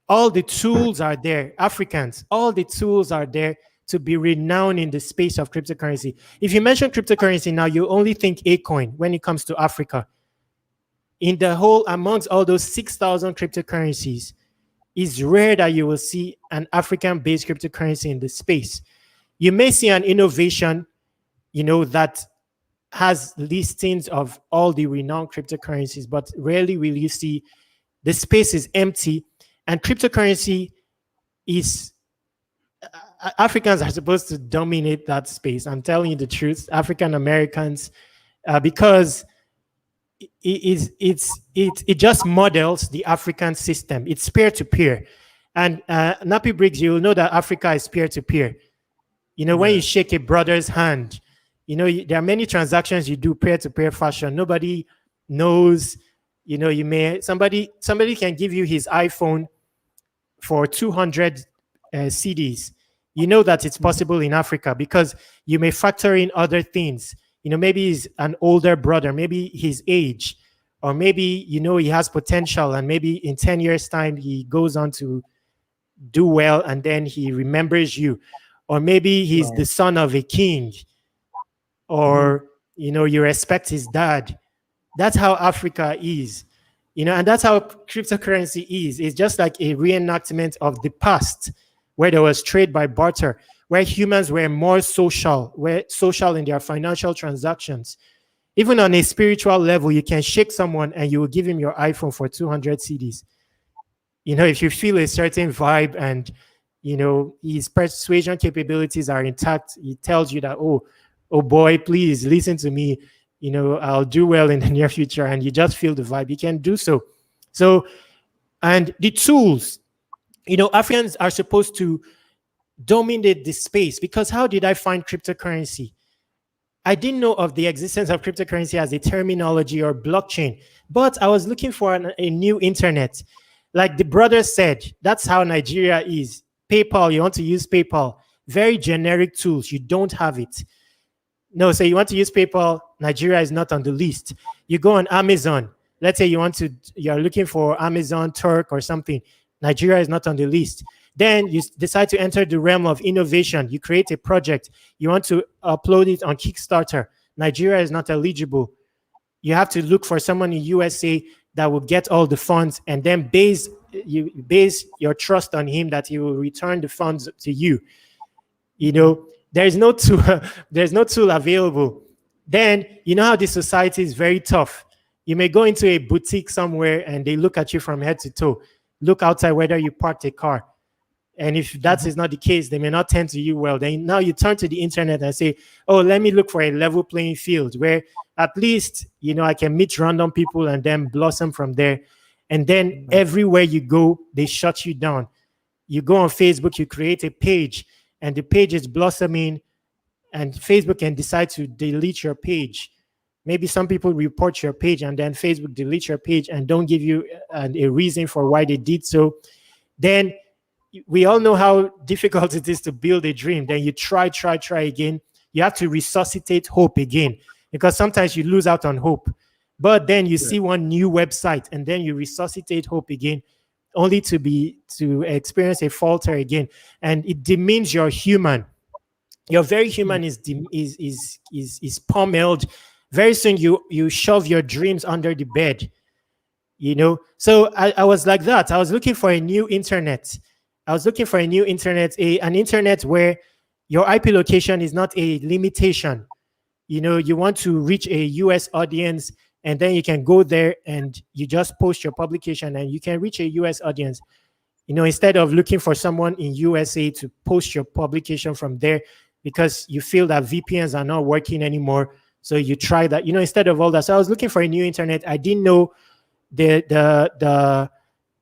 All the tools are there. Africans, all the tools are there to be renowned in the space of cryptocurrency. If you mention cryptocurrency now, you only think Acoin when it comes to Africa. In the whole, amongst all those 6,000 cryptocurrencies, it's rare that you will see an African-based cryptocurrency in the space. You may see an innovation, that has listings of all the renowned cryptocurrencies, but rarely will you see the space is empty. And cryptocurrency is, Africans are supposed to dominate that space. I'm telling you the truth, African Americans, because it just models the African system. It's peer-to-peer. And Nappy Briggs, you will know that Africa is peer-to-peer. When you shake a brother's hand, there are many transactions you do peer-to-peer fashion. Nobody knows, somebody can give you his iPhone for 200 CDs. You know that it's possible in Africa because you may factor in other things. Maybe he's an older brother, maybe his age, or maybe, he has potential, and maybe in 10 years' time, he goes on to do well, and then he remembers you. Or maybe he's the son of a king, or, you respect his dad. That's how Africa is, and that's how cryptocurrency is. It's just like a reenactment of the past where there was trade by barter, where humans were more social, in their financial transactions. Even on a spiritual level, you can shake someone and you will give him your iPhone for 200 CDs. If you feel a certain vibe and, his persuasion capabilities are intact, he tells you that, oh boy, please listen to me. I'll do well in the near future, and you just feel the vibe. You can do so. So, and the tools, Africans are supposed to dominate this space, because how did I find cryptocurrency? I didn't know of the existence of cryptocurrency as a terminology or blockchain, but I was looking for a new internet. Like the brother said, that's how Nigeria is. PayPal, you want to use PayPal. Very generic tools, you don't have it. No, so you want to use PayPal, Nigeria is not on the list. You go on Amazon. Let's say you're looking for Amazon Turk or something. Nigeria is not on the list. Then you decide to enter the realm of innovation. You create a project. You want to upload it on Kickstarter. Nigeria is not eligible. You have to look for someone in USA that will get all the funds, and then base your trust on him that he will return the funds to you. There's no tool available. Then you know how this society is very tough. You may go into a boutique somewhere and they look at you from head to toe, look outside whether you parked a car. And if that is not the case, they may not tend to you well. Then now you turn to the internet and say, oh, let me look for a level playing field where at least, you know, I can meet random people and then blossom from there. And then everywhere you go, they shut you down. You go on Facebook, you create a page, and the page is blossoming, and Facebook can decide to delete your page. Maybe some people report your page and then Facebook deletes your page and don't give you a reason for why they did so. Then we all know how difficult it is to build a dream. Then you try again. You have to resuscitate hope again, because sometimes you lose out on hope. But then you see one new website and then you resuscitate hope again, only to experience a falter again. And it demeans your human. Your very human is pummeled. Very soon you shove your dreams under the bed. You know, so I was like that. I was looking for a new internet. An internet where your IP location is not a limitation. You know, you want to reach a US audience, and then you can go there and you just post your publication and you can reach a US audience. You know, instead of looking for someone in USA to post your publication from there, because you feel that VPNs are not working anymore. So you try that, you know, instead of all that. So I was looking for a new internet. I didn't know the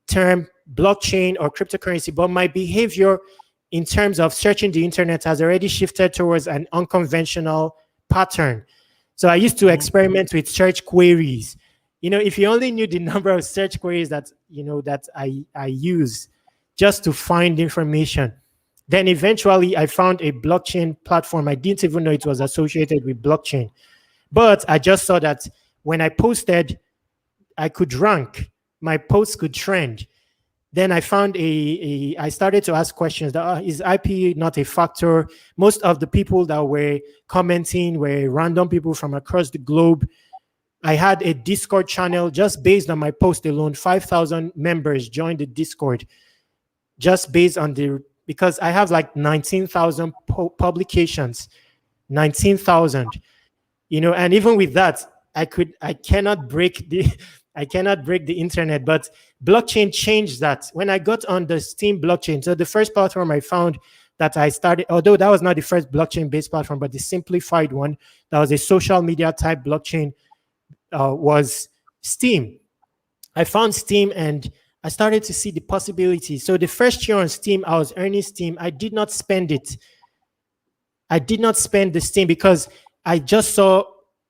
term blockchain or cryptocurrency, but my behavior in terms of searching the internet has already shifted towards an unconventional pattern. So I used to experiment with search queries. You know, if you only knew the number of search queries that, you know, that I use just to find information. Then eventually I found a blockchain platform. I didn't even know it was associated with blockchain. But I just saw that when I posted, I could rank. My posts could trend. Then I found I started to ask questions. Is IP not a factor? Most of the people that were commenting were random people from across the globe. I had a Discord channel just based on my post alone. 5,000 members joined the Discord just based on because I have like 19,000 publications, 19,000, you know, and even with that, I cannot break the internet, but blockchain changed that. When I got on the Steam blockchain, so the first platform I found that I started, although that was not the first blockchain-based platform, but the simplified one, that was a social media type blockchain, was Steam. I found Steam and I started to see the possibilities. So the first year on Steam, I was earning Steam. I did not spend it. I did not spend the Steam because I just saw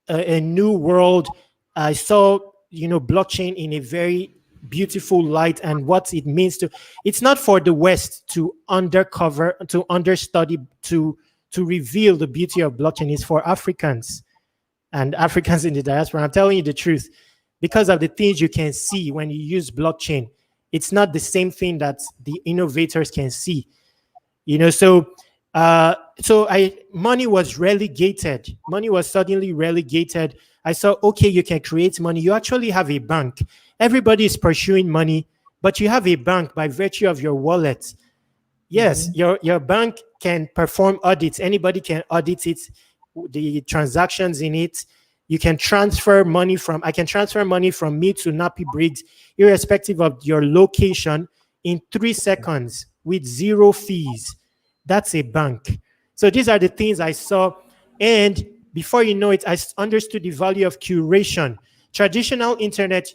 a new world. I saw, you know, blockchain in a very beautiful light and what it means to. It's not for the West to undercover, to understudy, to reveal the beauty of blockchain. It's for Africans and Africans in the diaspora. I'm telling you the truth, because of the things you can see when you use blockchain. It's not the same thing that the innovators can see, you know. So money was relegated. Money was suddenly relegated. I saw, okay, you can create money. You actually have a bank. Everybody is pursuing money, but you have a bank by virtue of your wallet. Yes, your bank can perform audits. Anybody can audit it, the transactions in it. You can transfer money I can transfer money from me to Nappy Briggs, irrespective of your location, in 3 seconds with 0 fees. That's a bank. So these are the things I saw. And before you know it, I understood the value of curation. Traditional internet,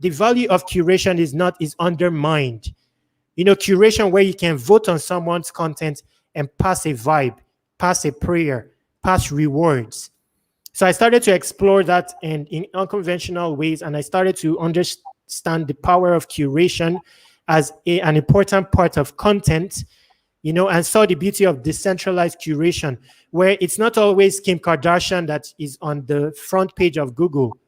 the value of curation is undermined. You know, curation where you can vote on someone's content and pass a vibe, pass a prayer, pass rewards. So I started to explore that in unconventional ways, and I started to understand the power of curation as an important part of content, you know, and saw the beauty of decentralized curation, where it's not always Kim Kardashian that is on the front page of Google.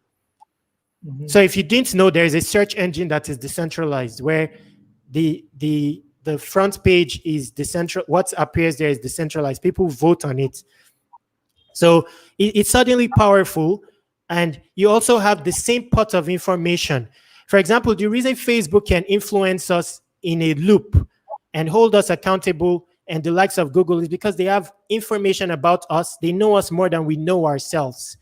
So if you didn't know, there is a search engine that is decentralized, where the front page is decentralized. What appears there is decentralized. People vote on it. So it's suddenly powerful, and you also have the same pot of information. For example, the reason Facebook can influence us in a loop and hold us accountable and the likes of Google is because they have information about us. They know us more than we know ourselves.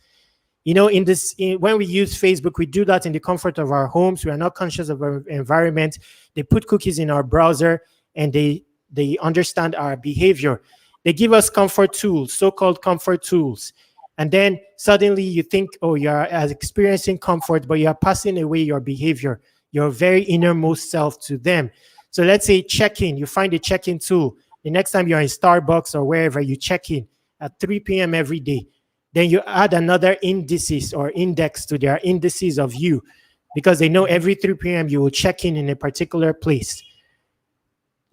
You know, when we use Facebook, we do that in the comfort of our homes. We are not conscious of our environment. They put cookies in our browser, and they understand our behavior. They give us comfort tools, so-called comfort tools. And then suddenly you think, oh, you're experiencing comfort, but you're passing away your behavior, your very innermost self to them. So let's say check-in, you find a check-in tool. The next time you're in Starbucks or wherever, you check in at 3 p.m. every day. Then you add another indices or index to their indices of you, because they know every 3 p.m. you will check in a particular place.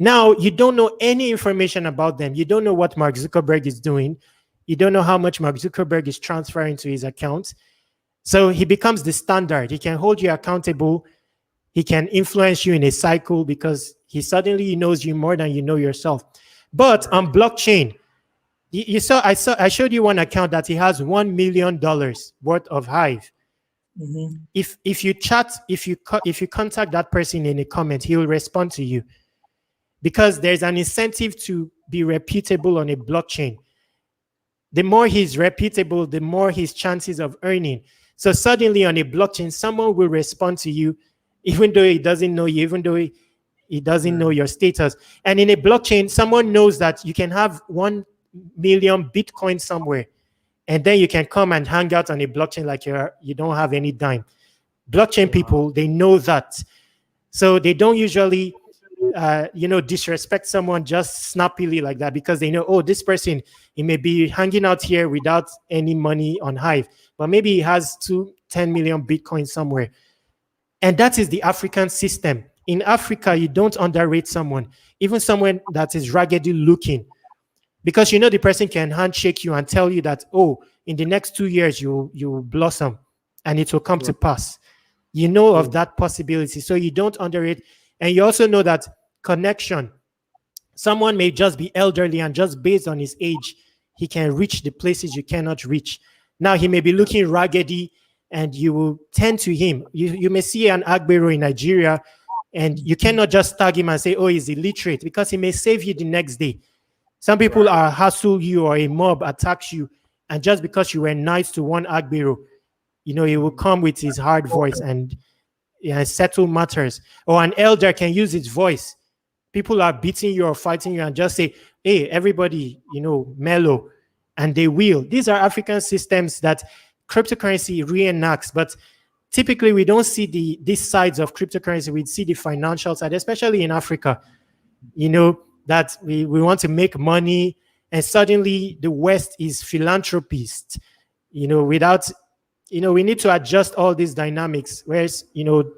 Now, you don't know any information about them. You don't know what Mark Zuckerberg is doing. You don't know how much Mark Zuckerberg is transferring to his account. So he becomes the standard. He can hold you accountable. He can influence you in a cycle because he suddenly knows you more than you know yourself. But on blockchain, I showed you one account that he has $1 million worth of Hive. Mm-hmm. If you chat, if you contact that person in a comment, he will respond to you, because there's an incentive to be reputable on a blockchain. The more he's reputable, the more his chances of earning. So suddenly on a blockchain, someone will respond to you, even though he doesn't know you, even though he doesn't know your status. And in a blockchain, someone knows that you can have 1 million Bitcoin somewhere, and then you can come and hang out on a blockchain like you don't have any dime. Blockchain people, they know that. So they don't usually disrespect someone just snappily like that, because they know, oh, this person, he may be hanging out here without any money on Hive, but maybe he has 10 million Bitcoin somewhere. And that is the African system. In Africa, you don't underrate someone, even someone that is raggedy looking, because you know the person can handshake you and tell you that, oh, in the next 2 years, you will blossom and it will come to pass. You know of that possibility. So you don't underrate. And you also know that connection. Someone may just be elderly, and just based on his age, he can reach the places you cannot reach. Now, he may be looking raggedy, and you will tend to him. You may see an Agbero in Nigeria, and you cannot just tag him and say, oh, he's illiterate, because he may save you the next day. Some people are hassle you, or a mob attacks you, and just because you were nice to one Agbero, he will come with his hard voice and settle matters. Or an elder can use his voice. People are beating you or fighting you, and just say, hey, everybody, mellow, and they will. These are African systems that cryptocurrency reenacts, but typically we don't see these sides of cryptocurrency. We see the financial side, especially in Africa, that we want to make money, and suddenly the West is philanthropist, without, we need to adjust all these dynamics. Whereas,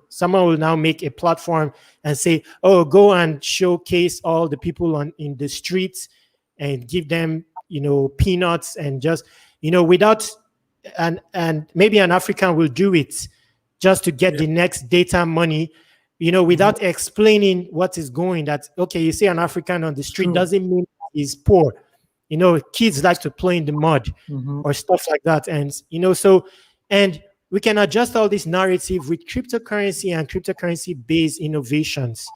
someone will now make a platform and say, oh, go and showcase all the people in the streets and give them, peanuts, and just, without, and maybe an African will do it just to get the next data money, without explaining what is going. That, okay, you see an African on the street doesn't mean he's poor. Kids like to play in the mud or stuff like that. And, and we can adjust all this narrative with cryptocurrency and cryptocurrency-based innovations.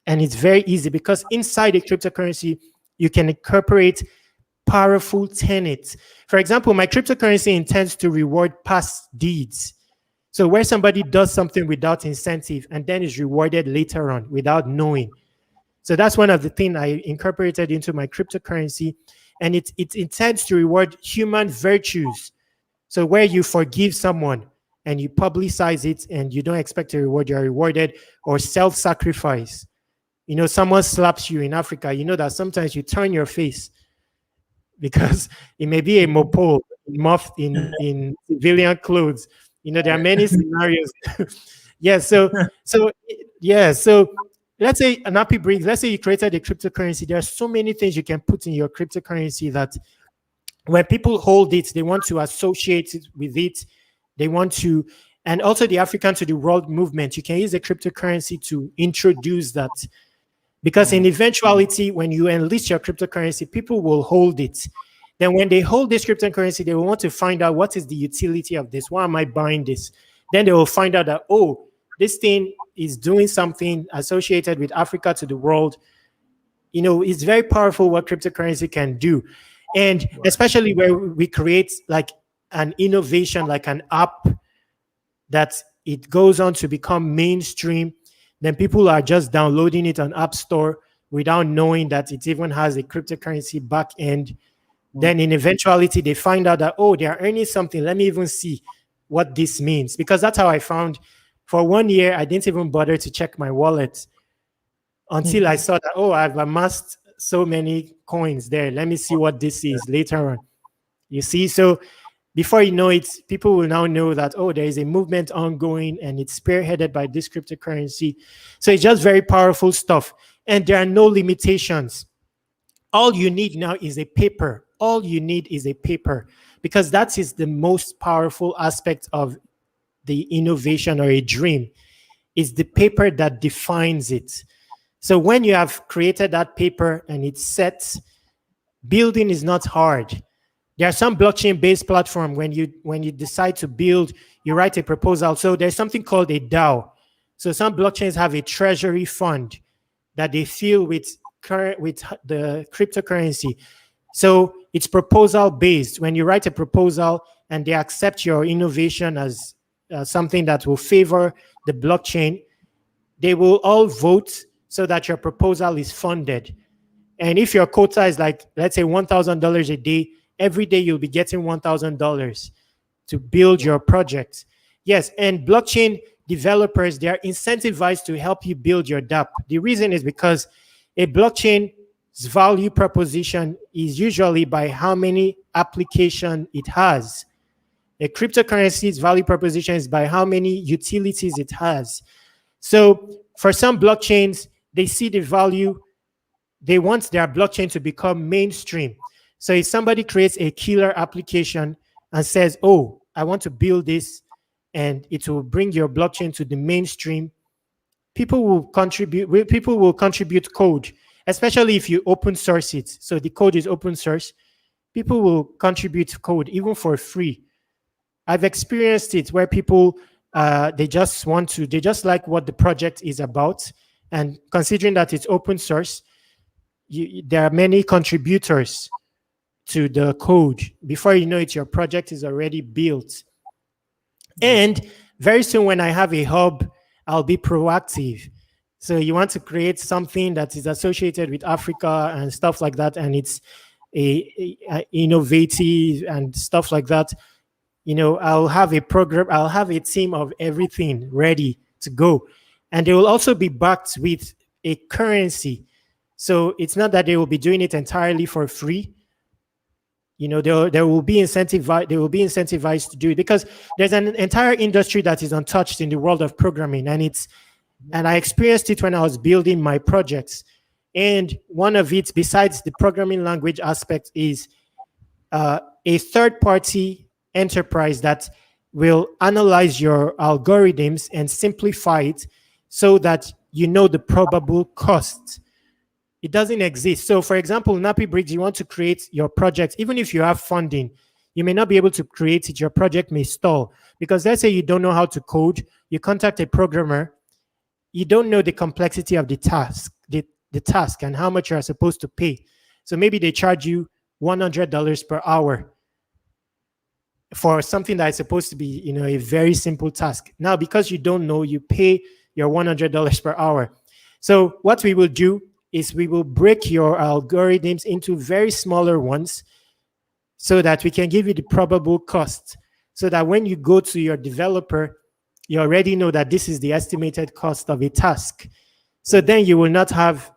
And it's very easy, because inside a cryptocurrency, you can incorporate powerful tenets. For example, my cryptocurrency intends to reward past deeds. So where somebody does something without incentive and then is rewarded later on without knowing. So that's one of the things I incorporated into my cryptocurrency. And it intends to reward human virtues. So where you forgive someone and you publicize it and you don't expect a reward, you're rewarded. Or self-sacrifice. Someone slaps you in Africa, that sometimes you turn your face because it may be a mopo muffed in civilian clothes. There are many scenarios. So let's say an happy break. Let's say you created a cryptocurrency. There are so many things you can put in your cryptocurrency that when people hold it, they want to associate it with it. They want to, and also the African to the world movement. You can use a cryptocurrency to introduce that. Because in eventuality, when you enlist your cryptocurrency, people will hold it. Then when they hold this cryptocurrency, they will want to find out, what is the utility of this? Why am I buying this? Then they will find out that, oh, this thing is doing something associated with Africa to the world. It's very powerful what cryptocurrency can do. And especially where we create like an innovation like an app that it goes on to become mainstream, then people are just downloading it on App Store without knowing that it even has a cryptocurrency back end. Then in eventuality, they find out that, oh, they are earning something. Let me even see what this means. Because that's how I found, for 1 year, I didn't even bother to check my wallet until I saw that, oh, I've amassed so many coins there. Let me see what this is later on. You see, so before you know it, people will now know that, oh, there is a movement ongoing and it's spearheaded by this cryptocurrency. So it's just very powerful stuff. And there are no limitations. All you need now is a paper. All you need is a paper, because that is the most powerful aspect of the innovation or a dream. Is the paper that defines it. So when you have created that paper and it's set, building is not hard. There are some blockchain-based platforms when you decide to build, you write a proposal. So there's something called a DAO. So some blockchains have a treasury fund that they fill with the cryptocurrency. So it's proposal-based. When you write a proposal and they accept your innovation as something that will favor the blockchain, they will all vote so that your proposal is funded. And if your quota is like, let's say $1,000 a day, every day you'll be getting $1,000 to build your project. Yes, and blockchain developers, they are incentivized to help you build your DApp. The reason is because a blockchain's value proposition is usually by how many applications it has. A cryptocurrency's value proposition is by how many utilities it has. So for some blockchains, they see the value, they want their blockchain to become mainstream. So if somebody creates a killer application and says, oh, I want to build this and it will bring your blockchain to the mainstream, people will contribute code, especially if you open source it. So the code is open source. People will contribute code even for free. I've experienced it where people, they just like what the project is about. And considering that it's open source, there are many contributors to the code. Before you know it, your project is already built. And very soon when I have a hub, I'll be proactive. So you want to create something that is associated with Africa and stuff like that, and it's a innovative and stuff like that. You know, I'll have a program, I'll have a team of everything ready to go. And they will also be backed with a currency. So it's not that they will be doing it entirely for free. You know, they will be incentivized to do it, because there's an entire industry that is untouched in the world of programming, and I experienced it when I was building my projects. And one of it, besides the programming language aspect, is a third-party enterprise that will analyze your algorithms and simplify it so that you know the probable cost. It doesn't exist. So for example, Nappy Bricks, you want to create your project, even if you have funding, you may not be able to create it. Your project may stall because let's say you don't know how to code, you contact a programmer, you don't know the complexity of the task, the task and how much you are supposed to pay. So maybe they charge you $100 per hour for something that is supposed to be, you know, a very simple task. Now, because you don't know, you pay your $100 per hour. So what we will do is we will break your algorithms into very smaller ones so that we can give you the probable cost, so that when you go to your developer, you already know that this is the estimated cost of a task. So then you will not have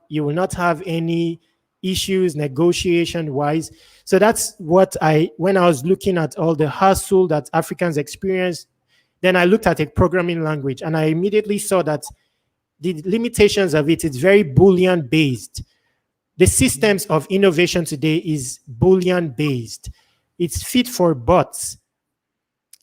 any issues negotiation wise. So that's what when I was looking at all the hassle that Africans experience, then I looked at a programming language and I immediately saw that the limitations of it is very Boolean based. The systems of innovation today is Boolean based. It's fit for bots.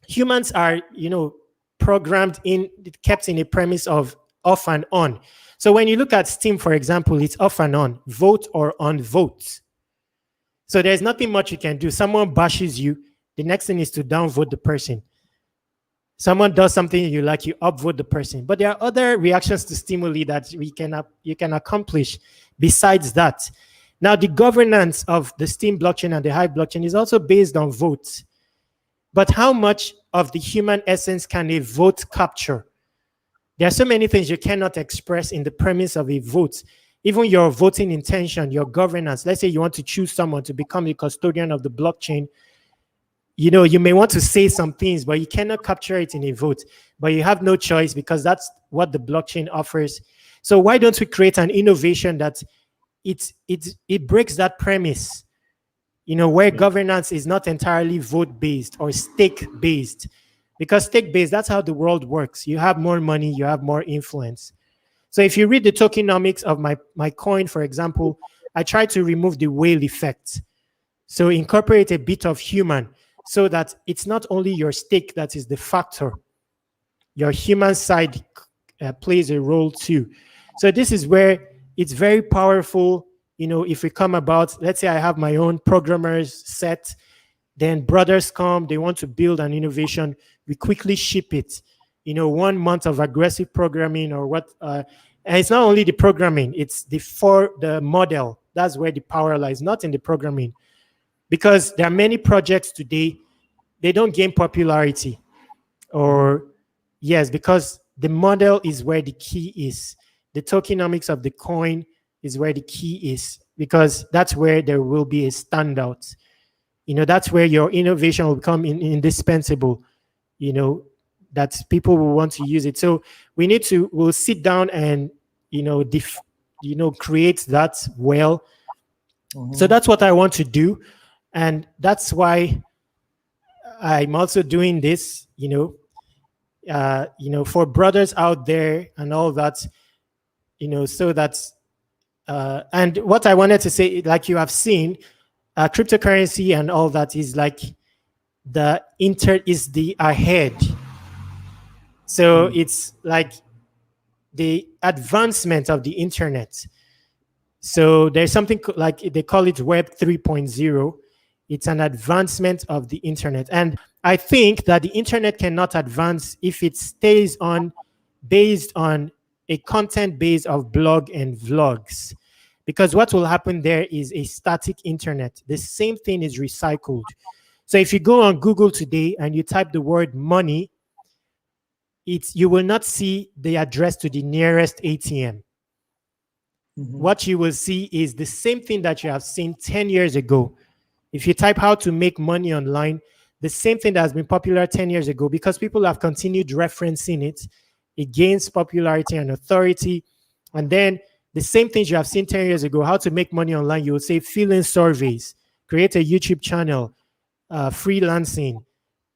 Humans are, you know, programmed in, kept in a premise of off and on. So when you look at Steam, for example, it's off and on, vote or unvote. So there's nothing much you can do. Someone bashes you, the next thing is to downvote the person. Someone does something you like, you upvote the person. But there are other reactions to stimuli that you can accomplish besides that. Now, the governance of the Steam blockchain and the Hive blockchain is also based on votes. But how much of the human essence can a vote capture? There are so many things you cannot express in the premise of a vote. Even your voting intention, your governance. Let's say you want to choose someone to become the custodian of the blockchain. You know, you may want to say some things, but you cannot capture it in a vote. But you have no choice because that's what the blockchain offers. So why don't we create an innovation that it breaks that premise? You know, where governance is not entirely vote-based or stake-based. Because stake-based, that's how the world works. You have more money, you have more influence. So if you read the tokenomics of my coin, for example, I try to remove the whale effect. So incorporate a bit of human so that it's not only your stake that is the factor. Your human side plays a role too. So this is where it's very powerful. You know, if we come about, let's say I have my own programmers set, then brothers come, they want to build an innovation, we quickly ship it. You know, 1 month of aggressive programming or what, and it's not only the programming, it's the model. That's where the power lies, not in the programming. Because there are many projects today, they don't gain popularity. Or, yes, because the model is where the key is. The tokenomics of the coin is where the key is, because that's where there will be a standout. You know, that's where your innovation will become indispensable, you know, that people will want to use it. So we'll sit down and, you know, create that well. So that's what I want to do. And that's why I'm also doing this, you know, for brothers out there and all that, you know, so that's, and what I wanted to say, like you have seen, cryptocurrency and all that is like is the ahead. So it's like the advancement of the internet. So there's something like they call it Web 3.0. It's an advancement of the internet. And I think that the internet cannot advance if it stays based on a content base of blog and vlogs. Because what will happen there is a static internet. The same thing is recycled. So if you go on Google today and you type the word money, you will not see the address to the nearest ATM. What you will see is the same thing that you have seen 10 years ago. If you type how to make money online, the same thing that has been popular 10 years ago, because people have continued referencing it, it gains popularity and authority. And then the same things you have seen 10 years ago, how to make money online, you will say fill in surveys, create a YouTube channel, freelancing,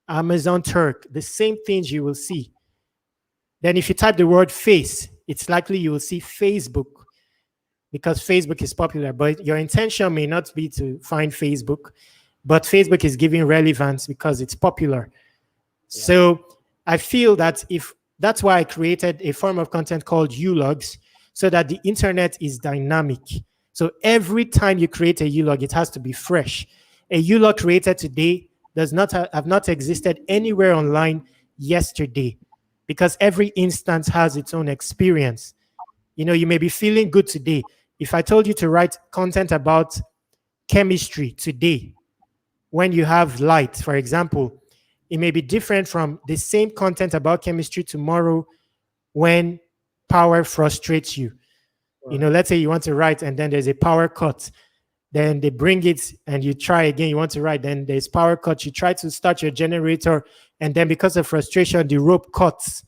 Amazon Turk, the same things you will see. Then if you type the word face, it's likely you will see Facebook, because Facebook is popular, but your intention may not be to find Facebook, but Facebook is giving relevance because it's popular. Yeah. So I feel that that's why I created a form of content called ulogs, so that the internet is dynamic. So every time you create a ulog, it has to be fresh. A ulog created today does not have not existed anywhere online yesterday, because every instance has its own experience. You know, you may be feeling good today. If I told you to write content about chemistry today, when you have light, for example, it may be different from the same content about chemistry tomorrow when power frustrates you. Right. You know, let's say you want to write and then there's a power cut. Then they bring it and you try again, you want to write, then there's power cut. You try to start your generator and then because of frustration, the rope cuts.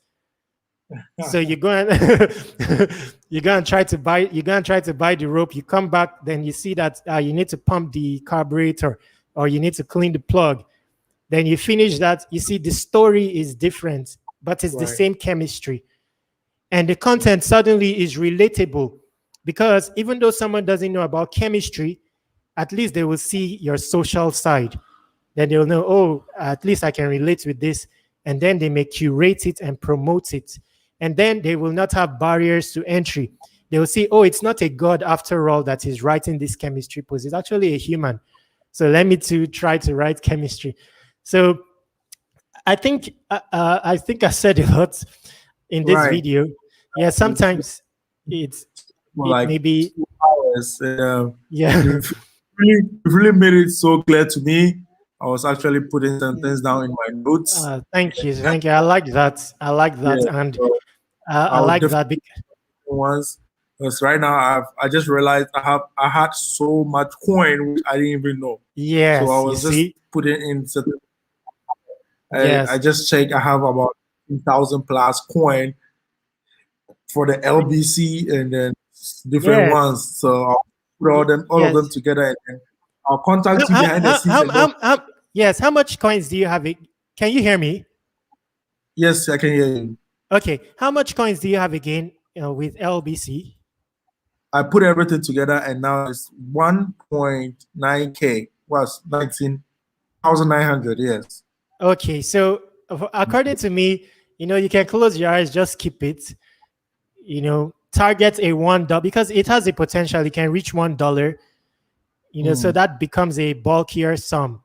So you go and try to buy the rope. You come back, then you see that you need to pump the carburetor or you need to clean the plug. Then you finish that. You see the story is different, but it's right. The same chemistry. And the content suddenly is relatable, because even though someone doesn't know about chemistry, at least they will see your social side. Then they'll know, oh, at least I can relate with this. And then they may curate it and promote it. And then they will not have barriers to entry. They will see, oh, it's not a god after all that is writing this chemistry post. It's actually a human. So let me try to write chemistry. So I think I said a lot in this right. video. Yeah, sometimes it's like maybe 2 hours. Yeah, you've really made it so clear to me. I was actually putting some things down in my notes. Thank you. I like that. Yeah, And so I I'll like definitely that. once, because right now I just realized I had so much coin which I didn't even know. So I Yes, you was just see. putting in certain. I Yes, just checked. I have about 2,000 plus coin for the LBC and then different yes, ones. So I'll put all of them yes. together and then I'll contact you behind the scenes and go. Yes. How much coins do you have? Can you hear me? Yes, I can hear you. Okay. How much coins do you have again with LBC? I put everything together and now it's 1.9K. Was 19,900. Yes. Okay. So according to me, you can close your eyes, just keep it. Target a $1 because it has a potential. It can reach $1. So that becomes a bulkier sum.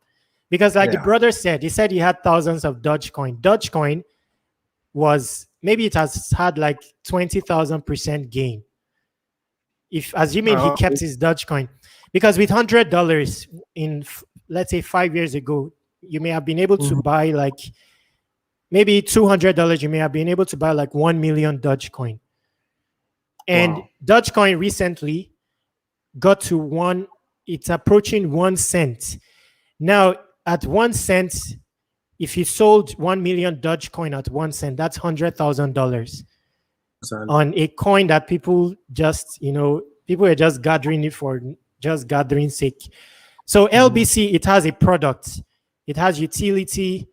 Because like the Yeah. brother said, he said he had thousands of Dogecoin. Dogecoin was maybe it has had like 20,000% gain. If assuming he kept his Dogecoin, because with $100 in let's say 5 years ago, you may have been able to buy like maybe $200. You may have been able to buy like 1 million Dogecoin. And Wow. Dogecoin recently got to one. It's approaching 1 cent. Now at 1 cent, if you sold 1 million Dogecoin at 1 cent, that's $100,000 on a coin that people are just gathering it for just gathering sake. So LBC, it has a product, it has utility,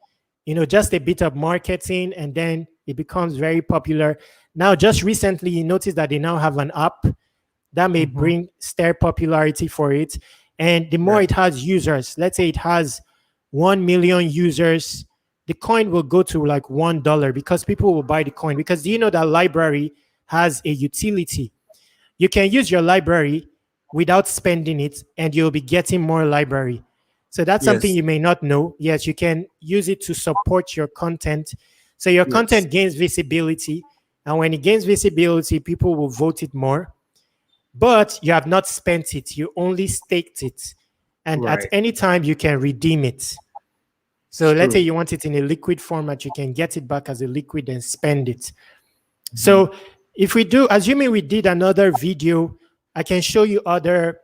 just a bit of marketing, and then it becomes very popular. Now, just recently, you notice that they now have an app that may bring stir popularity for it. And the more it has users, let's say it has 1 million users, the coin will go to like $1 because people will buy the coin. Because do you know that library has a utility? You can use your library without spending it, and you'll be getting more library. So that's something you may not know. Yes, you can use it to support your content. So your content gains visibility. And when it gains visibility, people will vote it more. But you have not spent it. You only staked it. And at any time, you can redeem it. So let's say you want it in a liquid format, you can get it back as a liquid and spend it. So if we do, assuming we did another video, I can show you other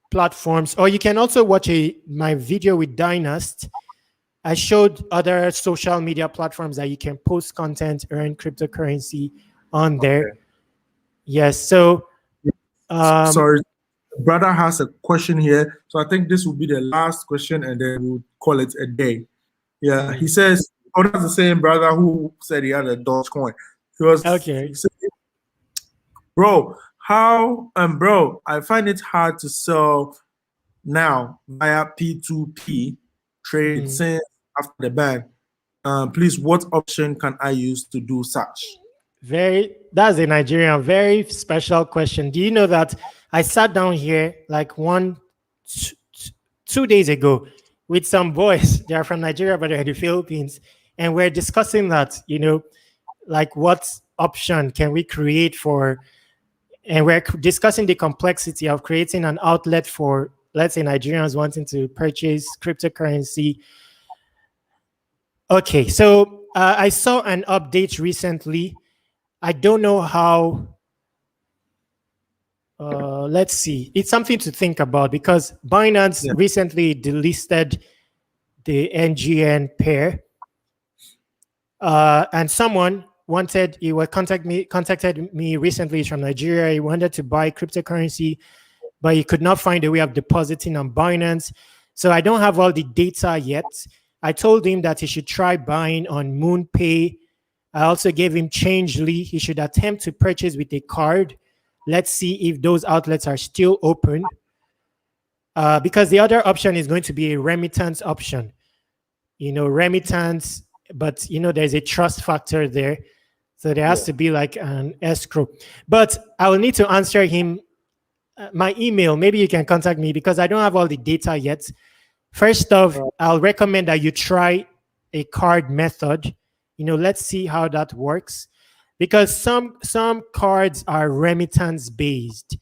platforms, or you can also watch my video with Dynast. I showed other social media platforms that you can post content, earn cryptocurrency on there. Yes. So, sorry, brother has a question here. So I think this will be the last question, and then we'll call it a day. Yeah, he says, "Oh, that's the same brother who said he had a Dogecoin." He was okay. saying, bro, I find it hard to sell now via P2P trade since after the ban. Please, what option can I use to do such? That's a Nigerian, very special question. Do you know that I sat down here like 2 days ago with some boys? They are from Nigeria, but they're in the Philippines. And we're discussing that, like what option can we create and we're discussing the complexity of creating an outlet for, let's say, Nigerians wanting to purchase cryptocurrency. Okay, so I saw an update recently. I don't know how. Let's see. It's something to think about because Binance recently delisted the NGN pair, and someone contacted me recently from Nigeria. He wanted to buy cryptocurrency, but he could not find a way of depositing on Binance. So I don't have all the data yet. I told him that he should try buying on MoonPay. I also gave him Changely. He should attempt to purchase with a card. Let's see if those outlets are still open. Because the other option is going to be a remittance option. Remittance, but there's a trust factor there. So there has to be like an escrow. But I will need to answer him my email. Maybe you can contact me because I don't have all the data yet. First off, I'll recommend that you try a card method. Let's see how that works. Because some cards are remittance based.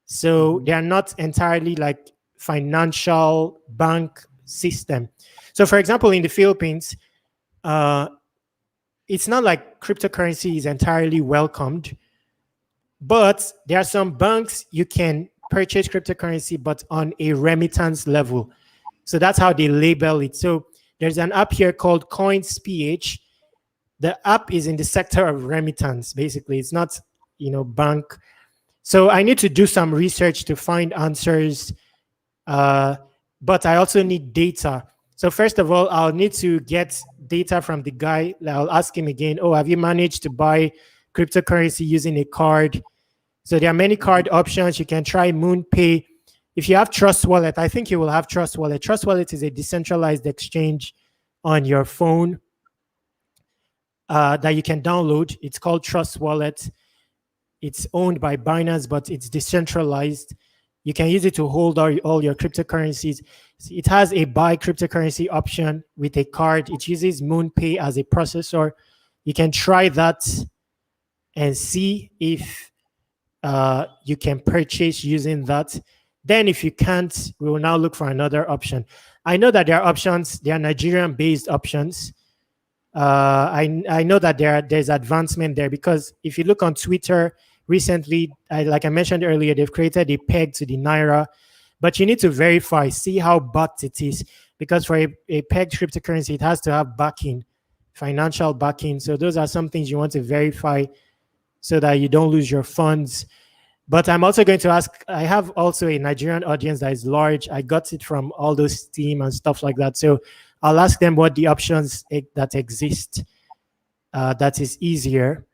So they are not entirely like financial bank system. So for example, in the Philippines, it's not like cryptocurrency is entirely welcomed, but there are some banks you can purchase cryptocurrency, but on a remittance level. So that's how they label it. So there's an app here called CoinsPH. The app is in the sector of remittance, basically. It's not, bank. So I need to do some research to find answers, but I also need data. So first of all, I'll need to get data from the guy. I'll ask him again, have you managed to buy cryptocurrency using a card? So there are many card options. You can try MoonPay. If you have Trust Wallet, I think you will have Trust Wallet. Trust Wallet is a decentralized exchange on your phone that you can download. It's called Trust Wallet. It's owned by Binance, but it's decentralized. You can use it to hold all your cryptocurrencies. It has a buy cryptocurrency option with a card. It uses MoonPay as a processor. You can try that and see if you can purchase using that. Then if you can't, we will now look for another option. I know that there are options. There are Nigerian-based options. I know that there's advancement there, because if you look on Twitter recently, like I mentioned earlier, they've created a peg to the Naira, but you need to verify, see how backed it is, because for a pegged cryptocurrency, it has to have backing, financial backing. So those are some things you want to verify so that you don't lose your funds. But I'm also going to ask, I have also a Nigerian audience that is large. I got it from all those Steam and stuff like that. So I'll ask them what the options that exist that is easier.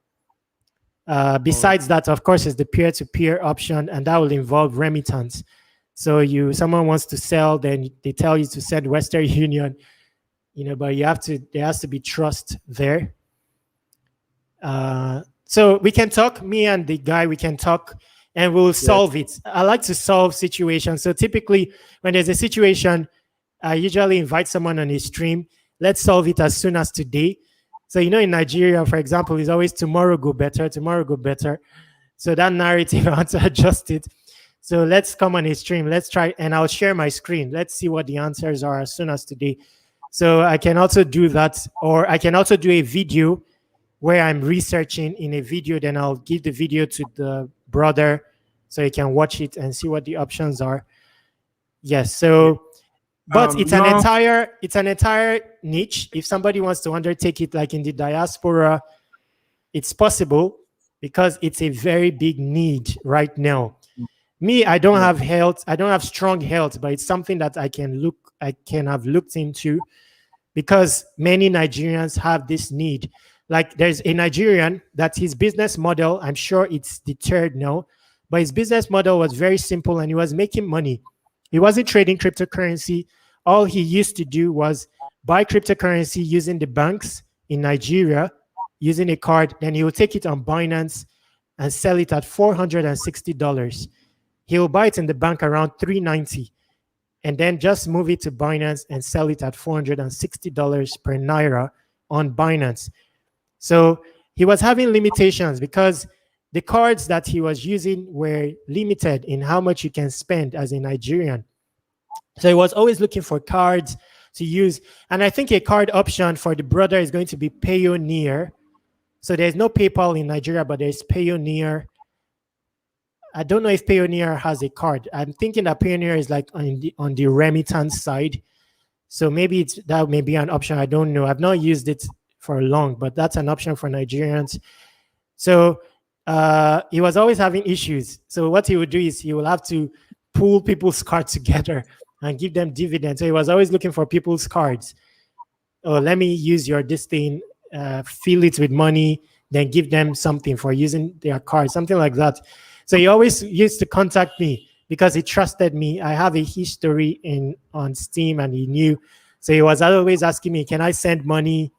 Besides that, of course, is the peer-to-peer option, and that will involve remittance. So someone wants to sell, then they tell you to send Western Union, but there has to be trust there. So we can talk, me and the guy, we can talk, and we'll solve it. I like to solve situations. So typically, when there's a situation, I usually invite someone on a stream. Let's solve it as soon as today. So, in Nigeria, for example, it's always tomorrow go better, tomorrow go better. So that narrative, I want to adjust it. So let's come on a stream. Let's try, and I'll share my screen. Let's see what the answers are as soon as today. So I can also do that, or I can also do a video where I'm researching in a video. Then I'll give the video to the brother so he can watch it and see what the options are. Yes, so... But it's an entire niche. If somebody wants to undertake it, like in the diaspora, it's possible, because it's a very big need right now. Me, I don't have health. I don't have strong health, but it's something that I can have looked into, because many Nigerians have this need. Like there's a Nigerian that his business model, I'm sure it's deterred now, but his business model was very simple and he was making money. He wasn't trading cryptocurrency. All he used to do was buy cryptocurrency using the banks in Nigeria, using a card. Then he will take it on Binance and sell it at $460. He will buy it in the bank around $390, and then just move it to Binance and sell it at $460 per Naira on Binance. So he was having limitations because the cards that he was using were limited in how much you can spend as a Nigerian. So he was always looking for cards to use. And I think a card option for the brother is going to be Payoneer. So there's no PayPal in Nigeria, but there's Payoneer. I don't know if Payoneer has a card. I'm thinking that Payoneer is like on the remittance side. So maybe that may be an option. I don't know. I've not used it for long, but that's an option for Nigerians. So he was always having issues. So what he would do is he will have to pool people's cards together and give them dividends. So he was always looking for people's cards. Oh, let me use this thing, fill it with money, then give them something for using their card, something like that. So he always used to contact me because he trusted me. I have a history on Steam, and he knew. So he was always asking me, can I send money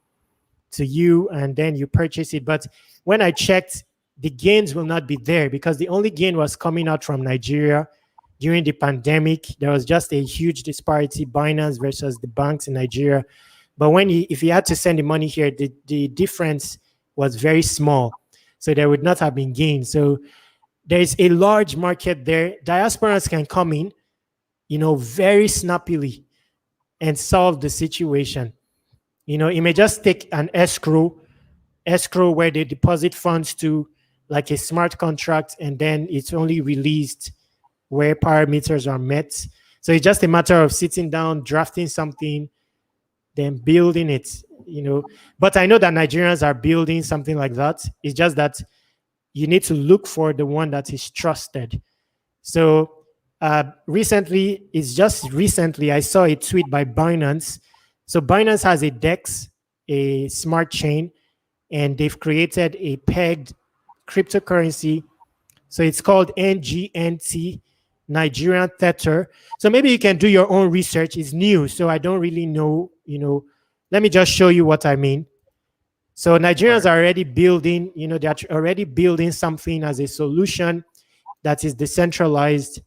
to you and then you purchase it? But when I checked, the gains will not be there, because the only gain was coming out from Nigeria. During the pandemic, there was just a huge disparity, Binance versus the banks in Nigeria. But if he had to send the money here, the difference was very small. So there would not have been gains. So there's a large market there. Diasporans can come in, very snappily. and solve the situation. You know, it may just take an escrow where they deposit funds to like a smart contract, and then it's only released where parameters are met. So it's just a matter of sitting down, drafting something, then building it, you know. But I know that Nigerians are building something like that. It's just that you need to look for the one that is trusted. So recently, I saw a tweet by Binance. So Binance has a DEX, a smart chain, and they've created a pegged cryptocurrency. So it's called NGNT, Nigerian Tether. So maybe you can do your own research. It's new, so I don't really know, you know. Let me just show you what I mean. So Nigerians are already building, you know, they're already building something as a solution that is decentralized.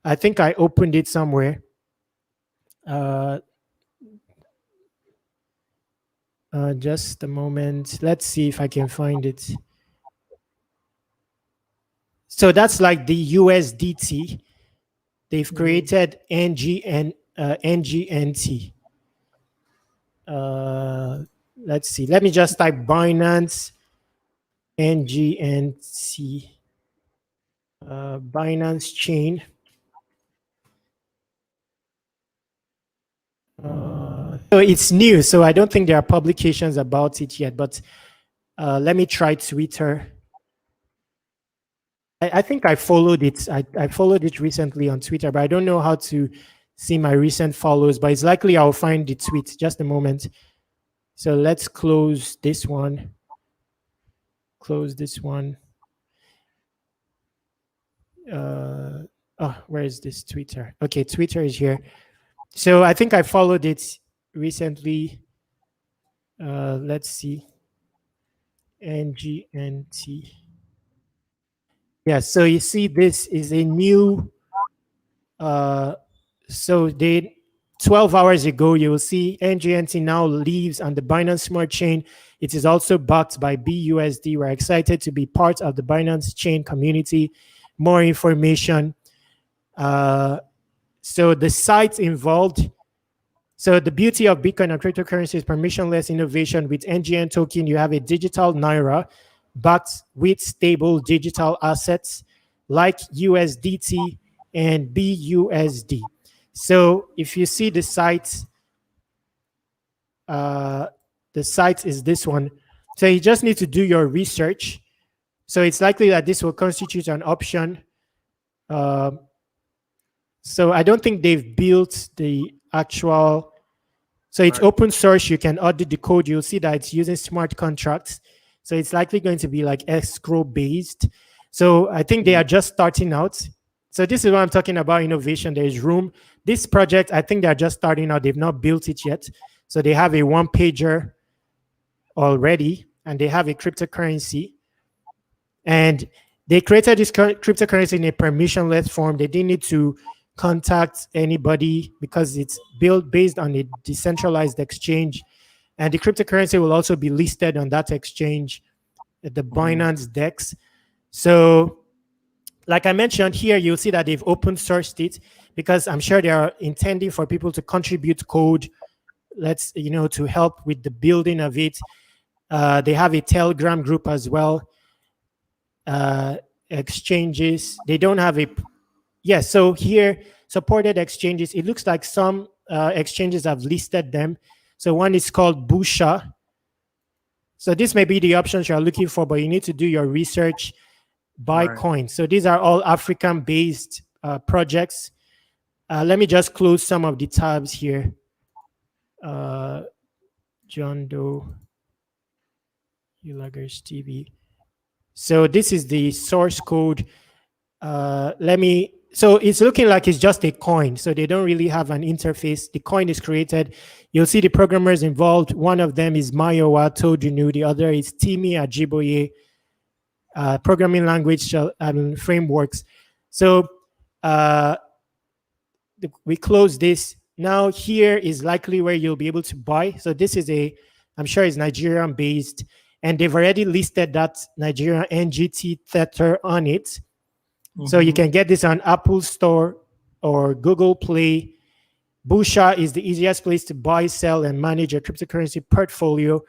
I think I opened it somewhere. Just a moment. Let's see if I can find it. So that's like the USDT. They've created NGNT. Let's see. Let me just type Binance NGNT. Binance chain. So it's new, so I don't think there are publications about it yet, but let me try Twitter. I think I followed it. I followed it recently on Twitter, but I don't know how to see my recent follows, but it's likely I'll find the tweet. Just a moment. So let's close this one. Close this one. Where is this Twitter? Okay, Twitter is here. So I think I followed it recently. Let's see. NGNT. Yeah, so you see this is a new, so they 12 hours ago, you will see NGNT now lives on the Binance Smart Chain. It is also backed by BUSD. We're excited to be part of the Binance Chain community. More information. So the sites involved. So the beauty of Bitcoin and cryptocurrency is permissionless innovation. With NGN token, you have a digital Naira backed with stable digital assets like USDT and BUSD. So if you see the site is this one. So you just need to do your research. So it's likely that this will constitute an option. So I don't think they've built the actual, so it's open source. You can audit the code. You'll see that it's using smart contracts. So it's likely going to be like escrow based. So I think they are just starting out. So this is what I'm talking about, innovation. There is room. This project, I think they're just starting out. They've not built it yet. So they have a one-pager already, and they have a cryptocurrency. And they created this cryptocurrency in a permissionless form. They didn't need to contact anybody because it's built based on a decentralized exchange. And the cryptocurrency will also be listed on that exchange, the Binance DEX. So like I mentioned here, you'll see that they've open sourced it because I'm sure they are intending for people to contribute code, to help with the building of it. They have a Telegram group as well. Exchanges, they don't have a, yes. So here, supported exchanges, it looks like some exchanges have listed them. So one is called Busha. So this may be the options you're looking for, but you need to do your research, buy coins. So these are all African-based projects. Let me just close some of the tabs here. John Doe, Ulagers TV. So this is the source code. So it's looking like it's just a coin. So they don't really have an interface. The coin is created. You'll see the programmers involved. One of them is Mayowa Todunu. The other is Timi Ajiboye, programming language and frameworks. So we close this. Now here is likely where you'll be able to buy. So this is I'm sure it's Nigerian based. And they've already listed that Nigerian NGT Tether on it. So you can get this on Apple Store or Google Play. Busha is the easiest place to buy, sell, and manage your cryptocurrency portfolio.